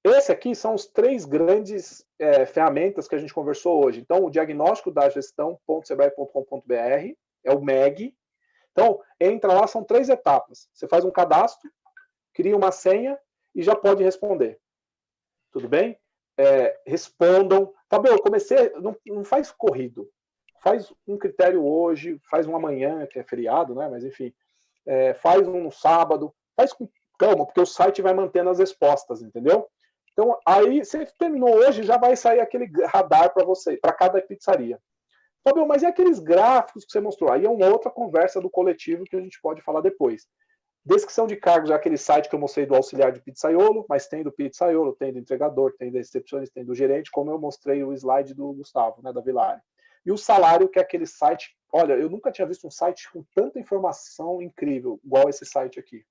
Esse aqui são os 3 grandes ferramentas que a gente conversou hoje. Então, o diagnóstico da gestão.sebrae.com.br é o MEG. Então, entra lá, são 3 etapas. Você faz um cadastro, cria uma senha e já pode responder. Tudo bem? Respondam. Fabio, eu comecei... Não faz corrido. Faz um critério hoje, faz um amanhã, que é feriado, né? Mas, enfim. Faz um no sábado. Faz com calma, porque o site vai mantendo as respostas, entendeu? Então, aí, você terminou hoje, já vai sair aquele radar para você, para cada pizzaria. Fabio, mas e aqueles gráficos que você mostrou? Aí é uma outra conversa do coletivo que a gente pode falar depois. Descrição de cargos é aquele site que eu mostrei do auxiliar de pizzaiolo, mas tem do pizzaiolo, tem do entregador, tem do recepcionista, tem do gerente, como eu mostrei o slide do Gustavo, né, da Vilari. E o salário, que é aquele site... Olha, eu nunca tinha visto um site com tanta informação incrível, igual esse site aqui.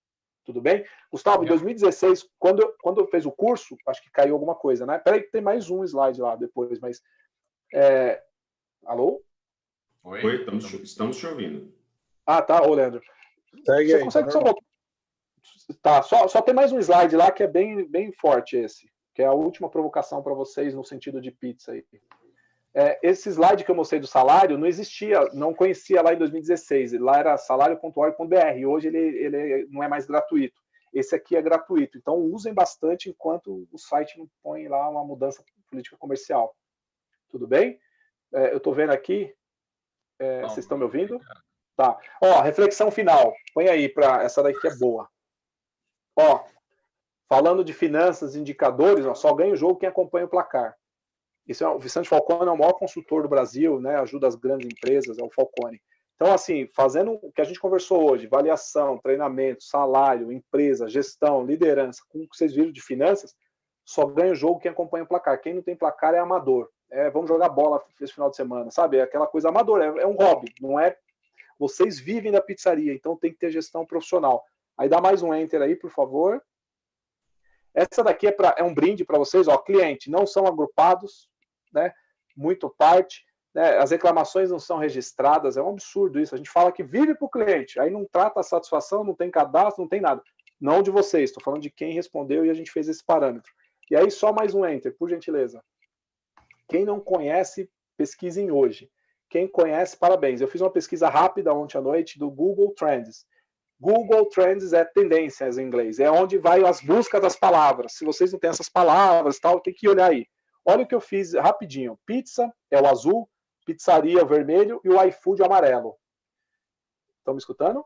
Tudo bem? Gustavo, em 2016, quando eu fiz o curso, acho que caiu alguma coisa, né? Peraí que tem mais um slide lá depois, mas... Alô? Oi, estamos te ouvindo. Ah, tá, ô Leandro. Segue Você aí, consegue tá só... Tá, só tem mais um slide lá que é bem forte esse, que é a última provocação para vocês no sentido de pizza aí. Esse slide que eu mostrei do salário não existia, não conhecia lá em 2016. Lá era salário.org.br. Hoje ele não é mais gratuito. Esse aqui é gratuito. Então usem bastante enquanto o site não põe lá uma mudança política comercial. Tudo bem? Eu estou vendo aqui. Vocês estão me ouvindo? Tá. Ó, reflexão final. Põe aí para essa daqui é boa. Ó, falando de finanças, indicadores, ó, só ganha o jogo quem acompanha o placar. O Vicente Falcone é o maior consultor do Brasil, né? Ajuda as grandes empresas, é o Falcone. Então, assim, fazendo o que a gente conversou hoje, avaliação, treinamento, salário, empresa, gestão, liderança, com o que vocês viram de finanças, só ganha o jogo quem acompanha o placar. Quem não tem placar é amador. Vamos jogar bola esse final de semana, sabe? É aquela coisa amadora, é um hobby, não é? Vocês vivem da pizzaria, então tem que ter gestão profissional. Aí dá mais um enter aí, por favor. Essa daqui é um brinde para vocês, ó, cliente, não são agrupados, né? Muito parte, né? As reclamações não são registradas, é um absurdo isso. A gente fala que vive para o cliente, aí não trata a satisfação, não tem cadastro, não tem nada. Não de vocês, estou falando de quem respondeu e a gente fez esse parâmetro. E aí só mais um enter, por gentileza. Quem não conhece, pesquisem hoje. Quem conhece, parabéns. Eu fiz uma pesquisa rápida ontem à noite do Google Trends. Google Trends é tendências em inglês, é onde vai as buscas das palavras. Se vocês não têm essas palavras, tal, tem que olhar aí. Olha o que eu fiz rapidinho. Pizza é o azul, pizzaria é o vermelho e o iFood é o amarelo. Estão me escutando?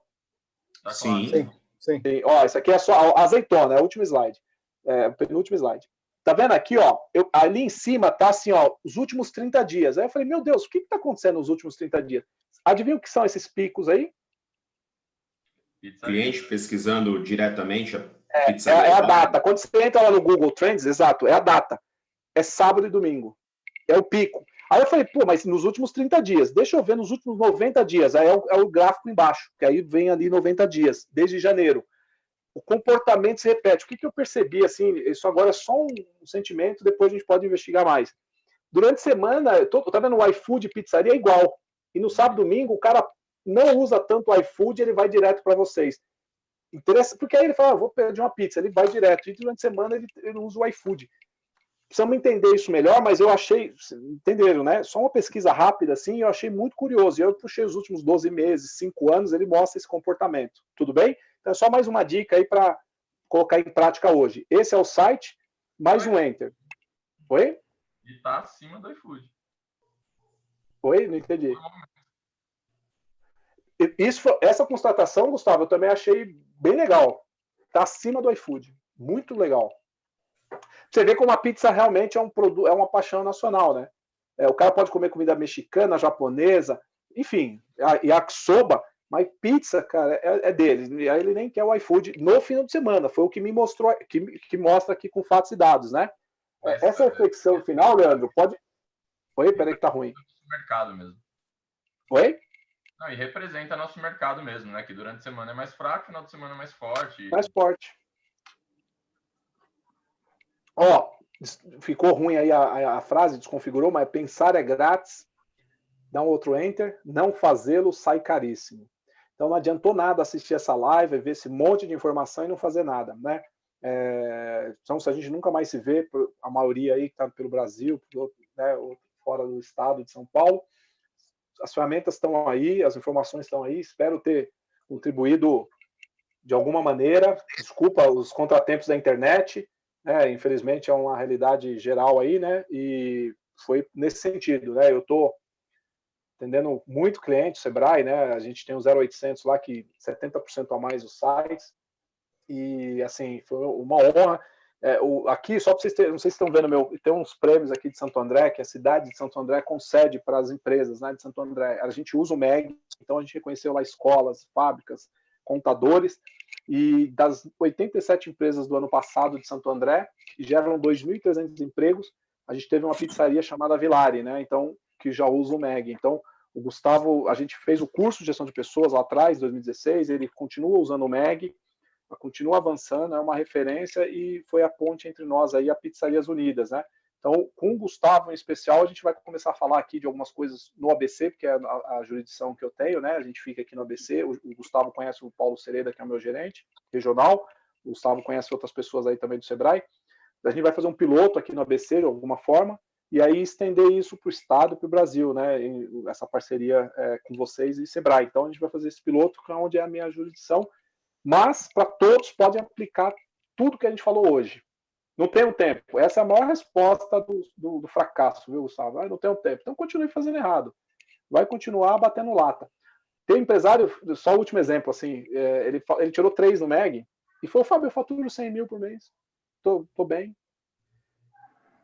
Sim. Sim. Ó, isso aqui é só a azeitona, é o último slide. O penúltimo slide. Tá vendo aqui, ó? Ali em cima tá assim, ó, os últimos 30 dias. Aí eu falei, meu Deus, o que tá acontecendo nos últimos 30 dias? Adivinha o que são esses picos aí? Cliente pesquisando diretamente a pizza. É a data. Quando você entra lá no Google Trends, exato, é a data. É sábado e domingo. É o pico. Aí eu falei, pô, mas nos últimos 30 dias, deixa eu ver nos últimos 90 dias. Aí é o gráfico embaixo, que aí vem ali 90 dias, desde janeiro. O comportamento se repete. O que eu percebi, assim, isso agora é só um sentimento, depois a gente pode investigar mais. Durante a semana, tá vendo o iFood pizzaria é igual. E no sábado e domingo, o cara não usa tanto o iFood, ele vai direto para vocês. Porque aí ele fala, vou pedir uma pizza, ele vai direto. E durante a semana ele usa o iFood. Precisamos entender isso melhor, mas eu achei, entenderam, né? Só uma pesquisa rápida, assim, eu achei muito curioso. E eu puxei os últimos 12 meses, 5 anos, ele mostra esse comportamento. Tudo bem? Então é só mais uma dica aí para colocar em prática hoje. Esse é o site, mais um enter. Oi? E está acima do iFood. Oi? Não entendi. Essa constatação, Gustavo, eu também achei bem legal. Está acima do iFood. Muito legal. Você vê como a pizza realmente é uma paixão nacional, né? O cara pode comer comida mexicana, japonesa, enfim, yakisoba, mas pizza, cara, é dele. E aí ele nem quer o iFood no final de semana. Foi o que me mostrou, que mostra aqui com fatos e dados, né? Essa reflexão final, Leandro, pode... Oi, peraí que tá ruim. Mercado mesmo. Oi? Não, e representa nosso mercado mesmo, né? Que durante a semana é mais fraco, final de semana é mais forte. Mais forte. Ó, ficou ruim aí a frase, desconfigurou, mas pensar é grátis, dá um outro enter, não fazê-lo sai caríssimo. Então não adiantou nada assistir essa live, ver esse monte de informação e não fazer nada, né? Então, se a gente nunca mais se vê, a maioria aí que está pelo Brasil, né, fora do estado de São Paulo, as ferramentas estão aí, as informações estão aí, espero ter contribuído de alguma maneira, desculpa os contratempos da internet, né, infelizmente é uma realidade geral aí, né, e foi nesse sentido, né, eu estou atendendo muito cliente, Sebrae, né, a gente tem o 0800 lá, que 70% a mais os sites, e assim, foi uma honra. Aqui, só para vocês terem, não sei se estão vendo, tem uns prêmios aqui de Santo André, que a cidade de Santo André concede para as empresas, né, de Santo André. A gente usa o MEG, então a gente reconheceu lá escolas, fábricas, contadores, e das 87 empresas do ano passado de Santo André, que geram 2.300 empregos, a gente teve uma pizzaria chamada Vilari, né, então, que já usa o MEG. Então, o Gustavo, a gente fez o curso de gestão de pessoas lá atrás, 2016, ele continua usando o MEG, continua avançando, é uma referência e foi a ponte entre nós aí, a Pizzarias Unidas, né? Então, com o Gustavo em especial, a gente vai começar a falar aqui de algumas coisas no ABC, porque é a jurisdição que eu tenho, né? A gente fica aqui no ABC, o Gustavo conhece o Paulo Sereda, que é o meu gerente regional, o Gustavo conhece outras pessoas aí também do Sebrae. A gente vai fazer um piloto aqui no ABC, de alguma forma, e aí estender isso para o Estado e para o Brasil, né? Essa parceria com vocês e Sebrae. Então, a gente vai fazer esse piloto, que é onde é a minha jurisdição, mas para todos podem aplicar tudo que a gente falou hoje. Não tenho tempo. Essa é a maior resposta do fracasso, viu, Gustavo? Não tenho tempo. Então continue fazendo errado. Vai continuar batendo lata. Tem empresário, só o último exemplo, assim, ele tirou 3 no MEG e falou, Fábio, eu faturo 100 mil por mês. Tô bem.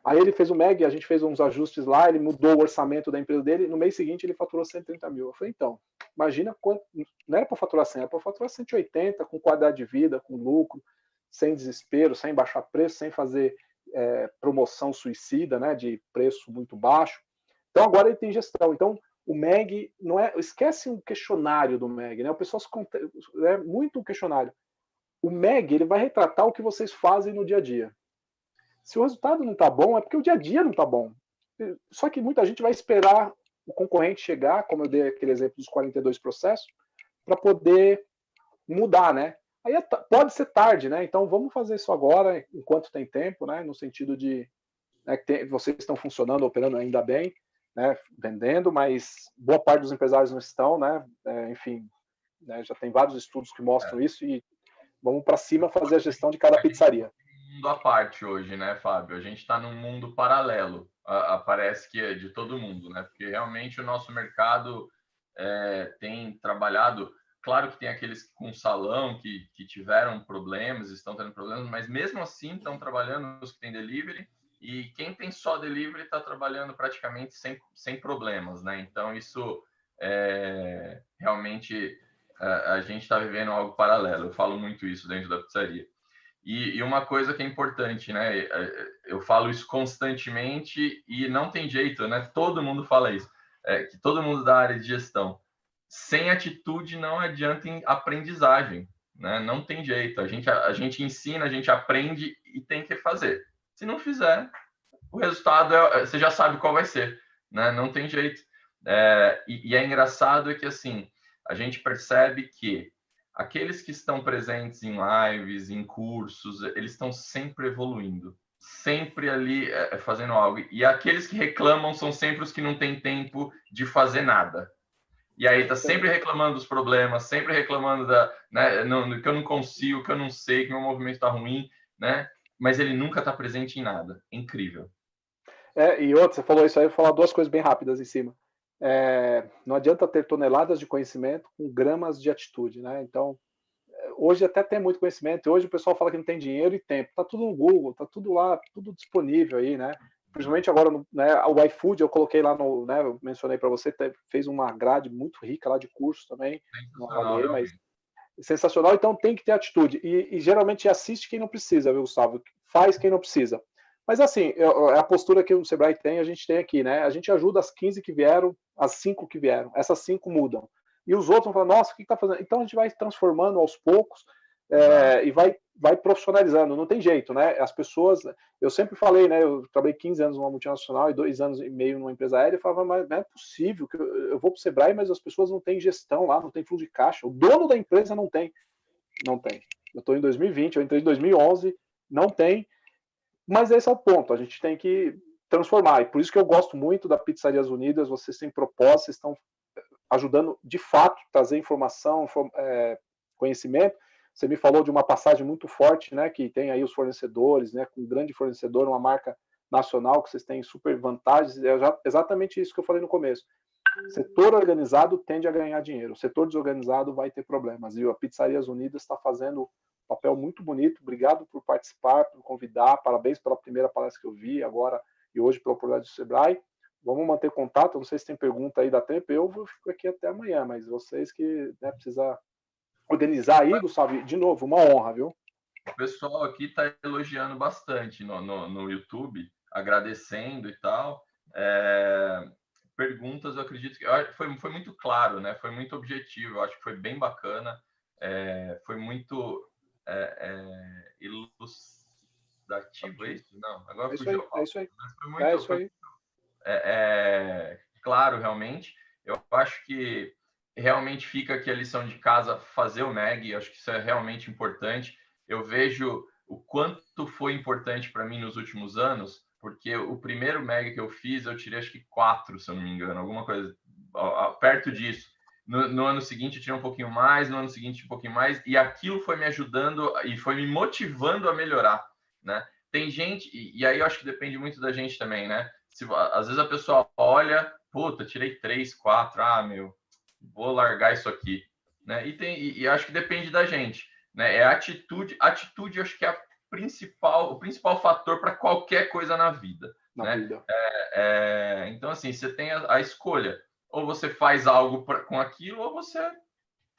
Aí ele fez o MEG, a gente fez uns ajustes lá, ele mudou o orçamento da empresa dele, no mês seguinte ele faturou 130 mil. Eu falei, então, imagina quanto, não era para faturar 100, era para faturar 180, com qualidade de vida, com lucro, sem desespero, sem baixar preço, sem fazer promoção suicida, né, de preço muito baixo. Então agora ele tem gestão. Então o MEG não é, esquece um questionário do MEG, né? O pessoal é muito um questionário. O MEG ele vai retratar o que vocês fazem no dia a dia. Se o resultado não está bom, é porque o dia a dia não está bom. Só que muita gente vai esperar o concorrente chegar, como eu dei aquele exemplo dos 42 processos, para poder mudar, né? Aí pode ser tarde, né? Então vamos fazer isso agora, enquanto tem tempo, né? No sentido de que vocês estão funcionando, operando ainda bem, né? Vendendo, mas boa parte dos empresários não estão, né? Enfim, né? Já tem vários estudos que mostram isso e vamos para cima fazer a gestão de cada pizzaria. Mundo à parte hoje, né, Fábio? A gente está num mundo paralelo, parece que é de todo mundo, né? Porque realmente o nosso mercado tem trabalhado. Claro que tem aqueles com salão que tiveram problemas, estão tendo problemas, mas mesmo assim estão trabalhando os que têm delivery, e quem tem só delivery está trabalhando praticamente sem problemas, né? Então isso realmente a gente está vivendo algo paralelo. Eu falo muito isso dentro da pizzaria. E uma coisa que é importante, né? Eu falo isso constantemente e não tem jeito, né? Todo mundo fala isso, que todo mundo da área de gestão. Sem atitude não adianta em aprendizagem, né? Não tem jeito. A gente ensina, a gente aprende e tem que fazer. Se não fizer, o resultado você já sabe qual vai ser, né? Não tem jeito. E é engraçado que assim a gente percebe que aqueles que estão presentes em lives, em cursos, eles estão sempre evoluindo, sempre ali fazendo algo. E aqueles que reclamam são sempre os que não têm tempo de fazer nada. E aí tá sempre reclamando dos problemas, sempre reclamando que eu não consigo, que eu não sei, que meu movimento está ruim, né? Mas ele nunca está presente em nada. Incrível. E outra, você falou isso aí, eu vou falar 2 coisas bem rápidas em cima. Não adianta ter toneladas de conhecimento com gramas de atitude, né? Então, hoje até tem muito conhecimento, e hoje o pessoal fala que não tem dinheiro e tempo. Tá tudo no Google, tá tudo lá, tudo disponível aí, né? Principalmente agora, né, o iFood, eu coloquei lá no, né, eu mencionei para você, fez uma grade muito rica lá de cursos também, não avaliei, mas sensacional. Então tem que ter atitude, e geralmente assiste quem não precisa, viu, Gustavo? Faz quem não precisa. Mas assim, a postura que o Sebrae tem, a gente tem aqui, né? A gente ajuda as 15 que vieram, as 5 que vieram. Essas 5 mudam. E os outros vão falar, nossa, o que está fazendo? Então a gente vai transformando aos poucos e vai profissionalizando. Não tem jeito, né? As pessoas, eu sempre falei, né? Eu trabalhei 15 anos numa multinacional e 2 anos e meio numa empresa aérea. Eu falava, mas não é possível que eu vou para o Sebrae, mas as pessoas não têm gestão lá, não tem fluxo de caixa. O dono da empresa não tem. Não tem. Eu estou em 2020, eu entrei em 2011, não tem. Mas esse é o ponto, a gente tem que transformar. E por isso que eu gosto muito da Pizzarias Unidas, vocês têm propósito, vocês estão ajudando, de fato, trazer informação, conhecimento. Você me falou de uma passagem muito forte, né, que tem aí os fornecedores, né, com um grande fornecedor, uma marca nacional, que vocês têm super vantagens. É exatamente isso que eu falei no começo. O setor organizado tende a ganhar dinheiro, o setor desorganizado vai ter problemas. E a Pizzarias Unidas está fazendo papel muito bonito. Obrigado por participar, por convidar. Parabéns pela primeira palestra que eu vi agora e hoje pela oportunidade do Sebrae. Vamos manter contato. Não sei se tem pergunta aí, dá tempo. Eu fico aqui até amanhã, mas vocês que precisam organizar aí, Gustavo, de novo, uma honra, viu? O pessoal aqui está elogiando bastante no YouTube, agradecendo e tal. Perguntas, eu acredito que foi muito claro, né? Foi muito objetivo. Eu acho que foi bem bacana. Foi muito ilustrativo, é isso? Não, agora fugiu a palavra. É isso aí. Mas foi muito, isso aí. Claro, realmente. Eu acho que realmente fica aqui a lição de casa, fazer o MEG. Acho que isso é realmente importante. Eu vejo o quanto foi importante para mim nos últimos anos, porque o primeiro MEG que eu fiz, eu tirei acho que 4, se eu não me engano, alguma coisa perto disso. No ano seguinte eu tirei um pouquinho mais, no ano seguinte um pouquinho mais, e aquilo foi me ajudando e foi me motivando a melhorar, né? Tem gente, e aí eu acho que depende muito da gente também, né? Às vezes a pessoa olha, puta, tirei 3, 4, vou largar isso aqui, né? E acho que depende da gente, né? Atitude eu acho que é o principal fator para qualquer coisa na vida, né? Então, assim, você tem a escolha, ou você faz algo com aquilo, ou você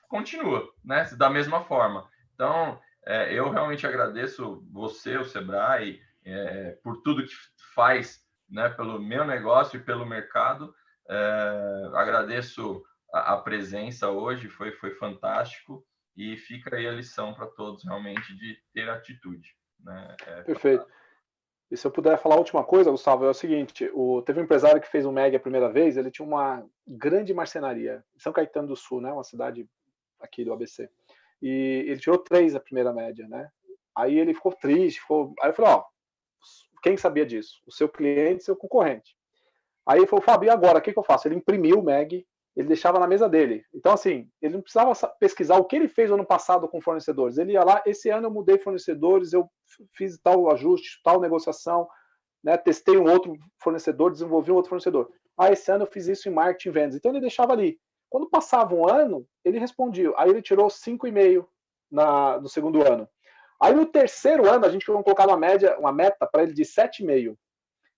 continua, né? Da mesma forma. Então, eu realmente agradeço você, o Sebrae, por tudo que faz, né, pelo meu negócio e pelo mercado. Agradeço a presença hoje, foi fantástico, e fica aí a lição para todos, realmente, de ter atitude, né? Perfeito. E se eu puder falar a última coisa, Gustavo, é o seguinte, teve um empresário que fez um MEG a primeira vez, ele tinha uma grande marcenaria, em São Caetano do Sul, né, uma cidade aqui do ABC, e ele tirou 3 a primeira média, né, aí ele ficou triste, aí eu falei, quem sabia disso? O seu cliente e seu concorrente. Aí ele falou, Fábio, e agora, o que eu faço? Ele imprimiu o MEG, ele deixava na mesa dele. Então, assim, ele não precisava pesquisar o que ele fez ano passado com fornecedores. Ele ia lá, esse ano eu mudei fornecedores, eu fiz tal ajuste, tal negociação, né? Testei um outro fornecedor, desenvolvi um outro fornecedor. Esse ano eu fiz isso em marketing e vendas. Então ele deixava ali. Quando passava um ano, ele respondia. Aí ele tirou 5,5 no segundo ano. Aí no terceiro ano, a gente vai colocar uma meta para ele de 7,5.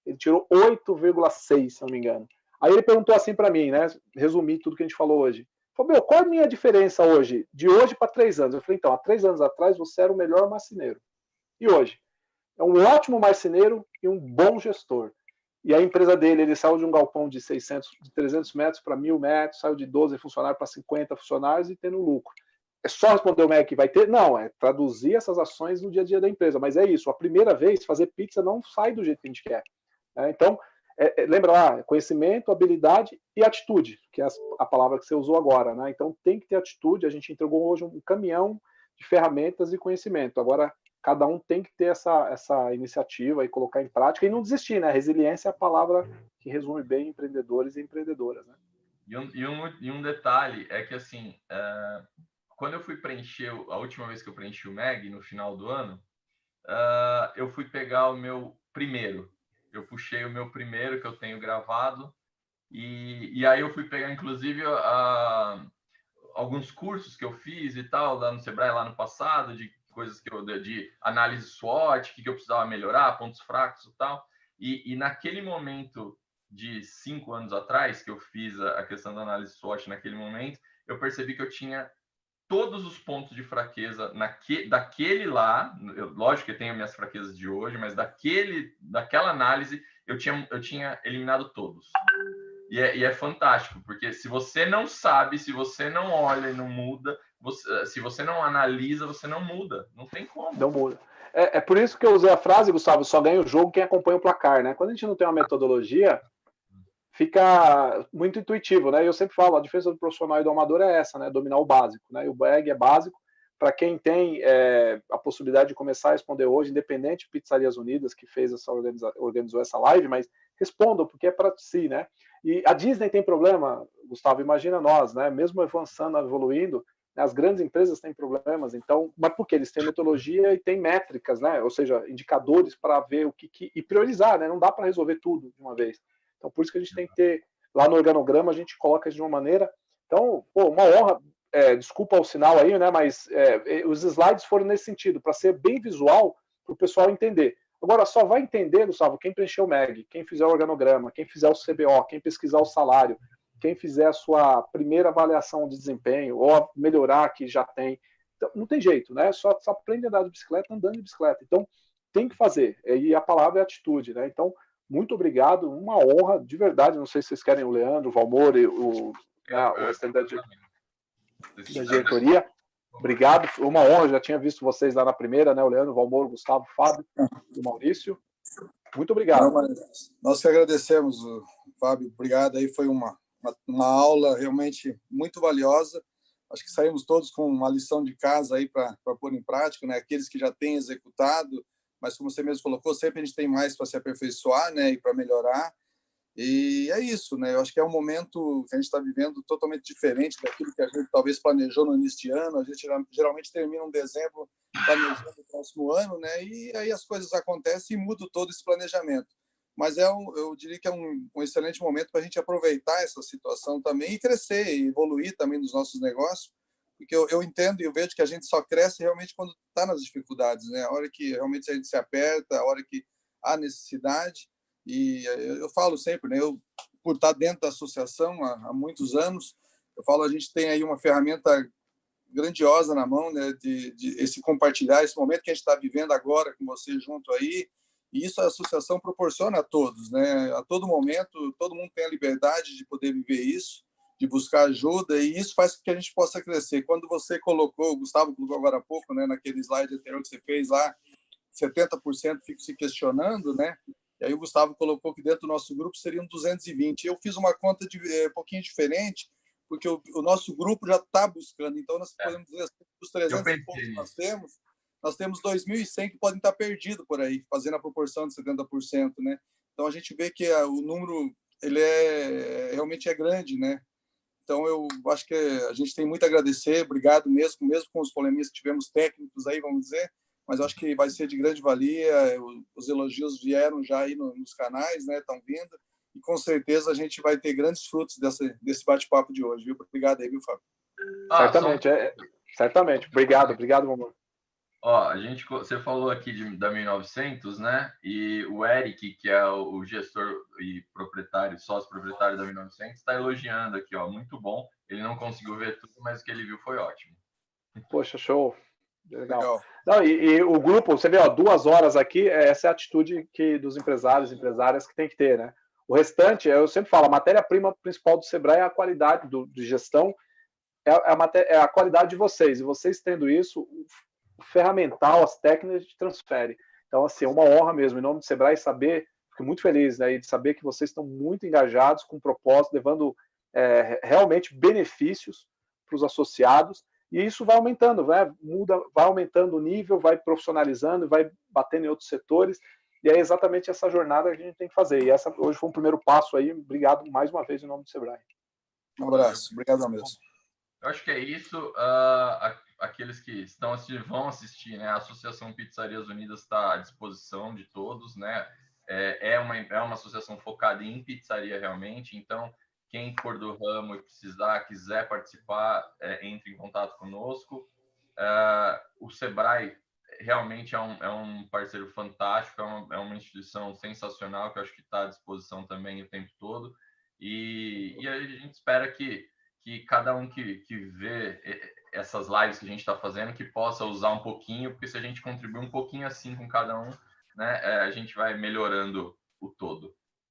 Ele tirou 8,6, se não me engano. Aí ele perguntou assim para mim, né? Resumi tudo que a gente falou hoje. Falou, qual é a minha diferença hoje? De hoje para 3 anos. Eu falei, então, há 3 anos atrás você era o melhor marceneiro. E hoje? É um ótimo marceneiro e um bom gestor. E a empresa dele, ele saiu de um galpão de 300 metros para 1.000 metros, saiu de 12 funcionários para 50 funcionários e tendo lucro. É só responder o MEG que vai ter? Não, é traduzir essas ações no dia a dia da empresa. Mas é isso, a primeira vez, fazer pizza não sai do jeito que a gente quer. Então, lembra lá, conhecimento, habilidade e atitude, que é a palavra que você usou agora, né? Então tem que ter atitude. A gente entregou hoje um caminhão de ferramentas e conhecimento. Agora, cada um tem que ter essa iniciativa e colocar em prática e não desistir, né? Resiliência é a palavra que resume bem empreendedores e empreendedoras, né? E um detalhe é que, assim, quando eu fui preencher, a última vez que eu preenchi o MEG, no final do ano, eu fui pegar o meu primeiro. Eu puxei o meu primeiro que eu tenho gravado e aí eu fui pegar, inclusive, alguns cursos que eu fiz e tal, lá no Sebrae, lá no passado, de coisas de análise SWOT, que eu precisava melhorar, pontos fracos e tal. E naquele momento de 5 anos atrás, que eu fiz a questão da análise SWOT naquele momento, eu percebi que eu tinha todos os pontos de fraqueza daquele lá. Lógico que eu tenho minhas fraquezas de hoje, mas daquela análise eu tinha eliminado todos. E é fantástico, porque se você não sabe, se você não olha e não muda, se você não analisa, você não muda. Não tem como. Não muda. É por isso que eu usei a frase, Gustavo, só ganha o jogo quem acompanha o placar, né? Quando a gente não tem uma metodologia, fica muito intuitivo, né? Eu sempre falo, a diferença do profissional e do amador é essa, né? Dominar o básico, né? E o BEG é básico para quem tem a possibilidade de começar a responder hoje, independente de Pizzarias Unidas, que organizou essa live, mas respondam, porque é para si, né? E a Disney tem problema, Gustavo, imagina nós, né? Mesmo avançando, evoluindo, as grandes empresas têm problemas, então, mas por quê? Eles têm metodologia e têm métricas, né? Ou seja, indicadores para ver o que e priorizar, né? Não dá para resolver tudo de uma vez. Então, por isso que a gente tem que ter, lá no organograma, a gente coloca isso de uma maneira. Então, pô, uma honra, desculpa o sinal aí, né? Mas os slides foram nesse sentido, para ser bem visual, para o pessoal entender. Agora, só vai entender, Gustavo, quem preencher o MEG, quem fizer o organograma, quem fizer o CBO, quem pesquisar o salário, quem fizer a sua primeira avaliação de desempenho, ou melhorar que já tem. Então, não tem jeito, né? Só aprende a andar de bicicleta andando de bicicleta. Então, tem que fazer. E a palavra é atitude, né? Então, muito obrigado. Uma honra, de verdade. Não sei se vocês querem o Leandro, o Valmor e o restante da diretoria. Obrigado. Uma honra. Já tinha visto vocês lá na primeira, né? O Leandro, o Valmor, o Gustavo, o Fábio e o Maurício. Muito obrigado. Não, nós que agradecemos, Fábio. Obrigado. Aí foi uma aula realmente muito valiosa. Acho que saímos todos com uma lição de casa aí para pôr em prática, né? Aqueles que já têm executado, mas como você mesmo colocou, sempre a gente tem mais para se aperfeiçoar, né? E para melhorar. E é isso, né? Eu acho que é um momento que a gente está vivendo totalmente diferente daquilo que a gente talvez planejou no início de ano. A gente geralmente termina um dezembro planejando o próximo ano, né? E aí as coisas acontecem e muda todo esse planejamento. Mas eu diria que é um excelente momento para a gente aproveitar essa situação também e crescer e evoluir também nos nossos negócios, porque eu entendo e eu vejo que a gente só cresce realmente quando está nas dificuldades, né? A hora que realmente a gente se aperta, a hora que há necessidade. E eu falo sempre, né? Eu, por estar dentro da associação há muitos anos, eu falo, a gente tem aí uma ferramenta grandiosa na mão, né? De esse compartilhar, esse momento que a gente está vivendo agora com você junto aí. E isso a associação proporciona a todos, né? A todo momento, todo mundo tem a liberdade de poder viver isso, de buscar ajuda, e isso faz com que a gente possa crescer. Quando você colocou, o Gustavo colocou agora há pouco, né, naquele slide anterior que você fez lá, 70% fica se questionando, né? E aí o Gustavo colocou que dentro do nosso grupo seriam 220. Eu fiz uma conta um pouquinho diferente, porque o nosso grupo já está buscando. Então, nós podemos dizer assim, dos 300 e poucos que nós temos 2.100 que podem estar perdidos por aí, fazendo a proporção de 70%, né? Então, a gente vê que o número ele realmente é grande, né? Então, eu acho que a gente tem muito a agradecer. Obrigado mesmo com os probleminhas que tivemos técnicos aí, vamos dizer, mas eu acho que vai ser de grande valia. Os elogios vieram já aí nos canais, né? Estão vindo. E com certeza a gente vai ter grandes frutos desse bate-papo de hoje, viu? Obrigado aí, viu, Fábio? Certamente, certamente. Obrigado, Mamor. Ó, você falou aqui da 1900, né? E o Eric, que é o gestor e proprietário, sócio proprietário da 1900, está elogiando aqui, ó, muito bom. Ele não conseguiu ver tudo, mas o que ele viu foi ótimo. Poxa, show. Legal. Não, e o grupo, você vê, ó, 2 horas aqui, essa é a atitude dos empresários, empresárias que tem que ter, né? O restante, eu sempre falo, a matéria-prima principal do Sebrae é a qualidade de gestão, é a qualidade de vocês. E vocês tendo isso, o ferramental, as técnicas, a gente transfere. Então, assim, é uma honra mesmo, em nome do Sebrae, fico muito feliz, né, de saber que vocês estão muito engajados com o propósito, levando realmente benefícios para os associados. E isso vai aumentando, vai aumentando o nível, vai profissionalizando, vai batendo em outros setores. E é exatamente essa jornada que a gente tem que fazer. E essa hoje foi um primeiro passo aí. Obrigado mais uma vez em nome do Sebrae. Um abraço. Obrigado mesmo. Eu acho que é isso. Aqueles que vão assistir, né? A Associação Pizzarias Unidas está à disposição de todos, né? É uma associação focada em pizzaria realmente. Então, quem for do ramo e quiser participar, entre em contato conosco. O Sebrae realmente é um parceiro fantástico, é uma instituição sensacional que eu acho que está à disposição também o tempo todo. E a gente espera que cada um que vê essas lives que a gente está fazendo, que possa usar um pouquinho, porque se a gente contribuir um pouquinho assim com cada um, né, a gente vai melhorando o todo.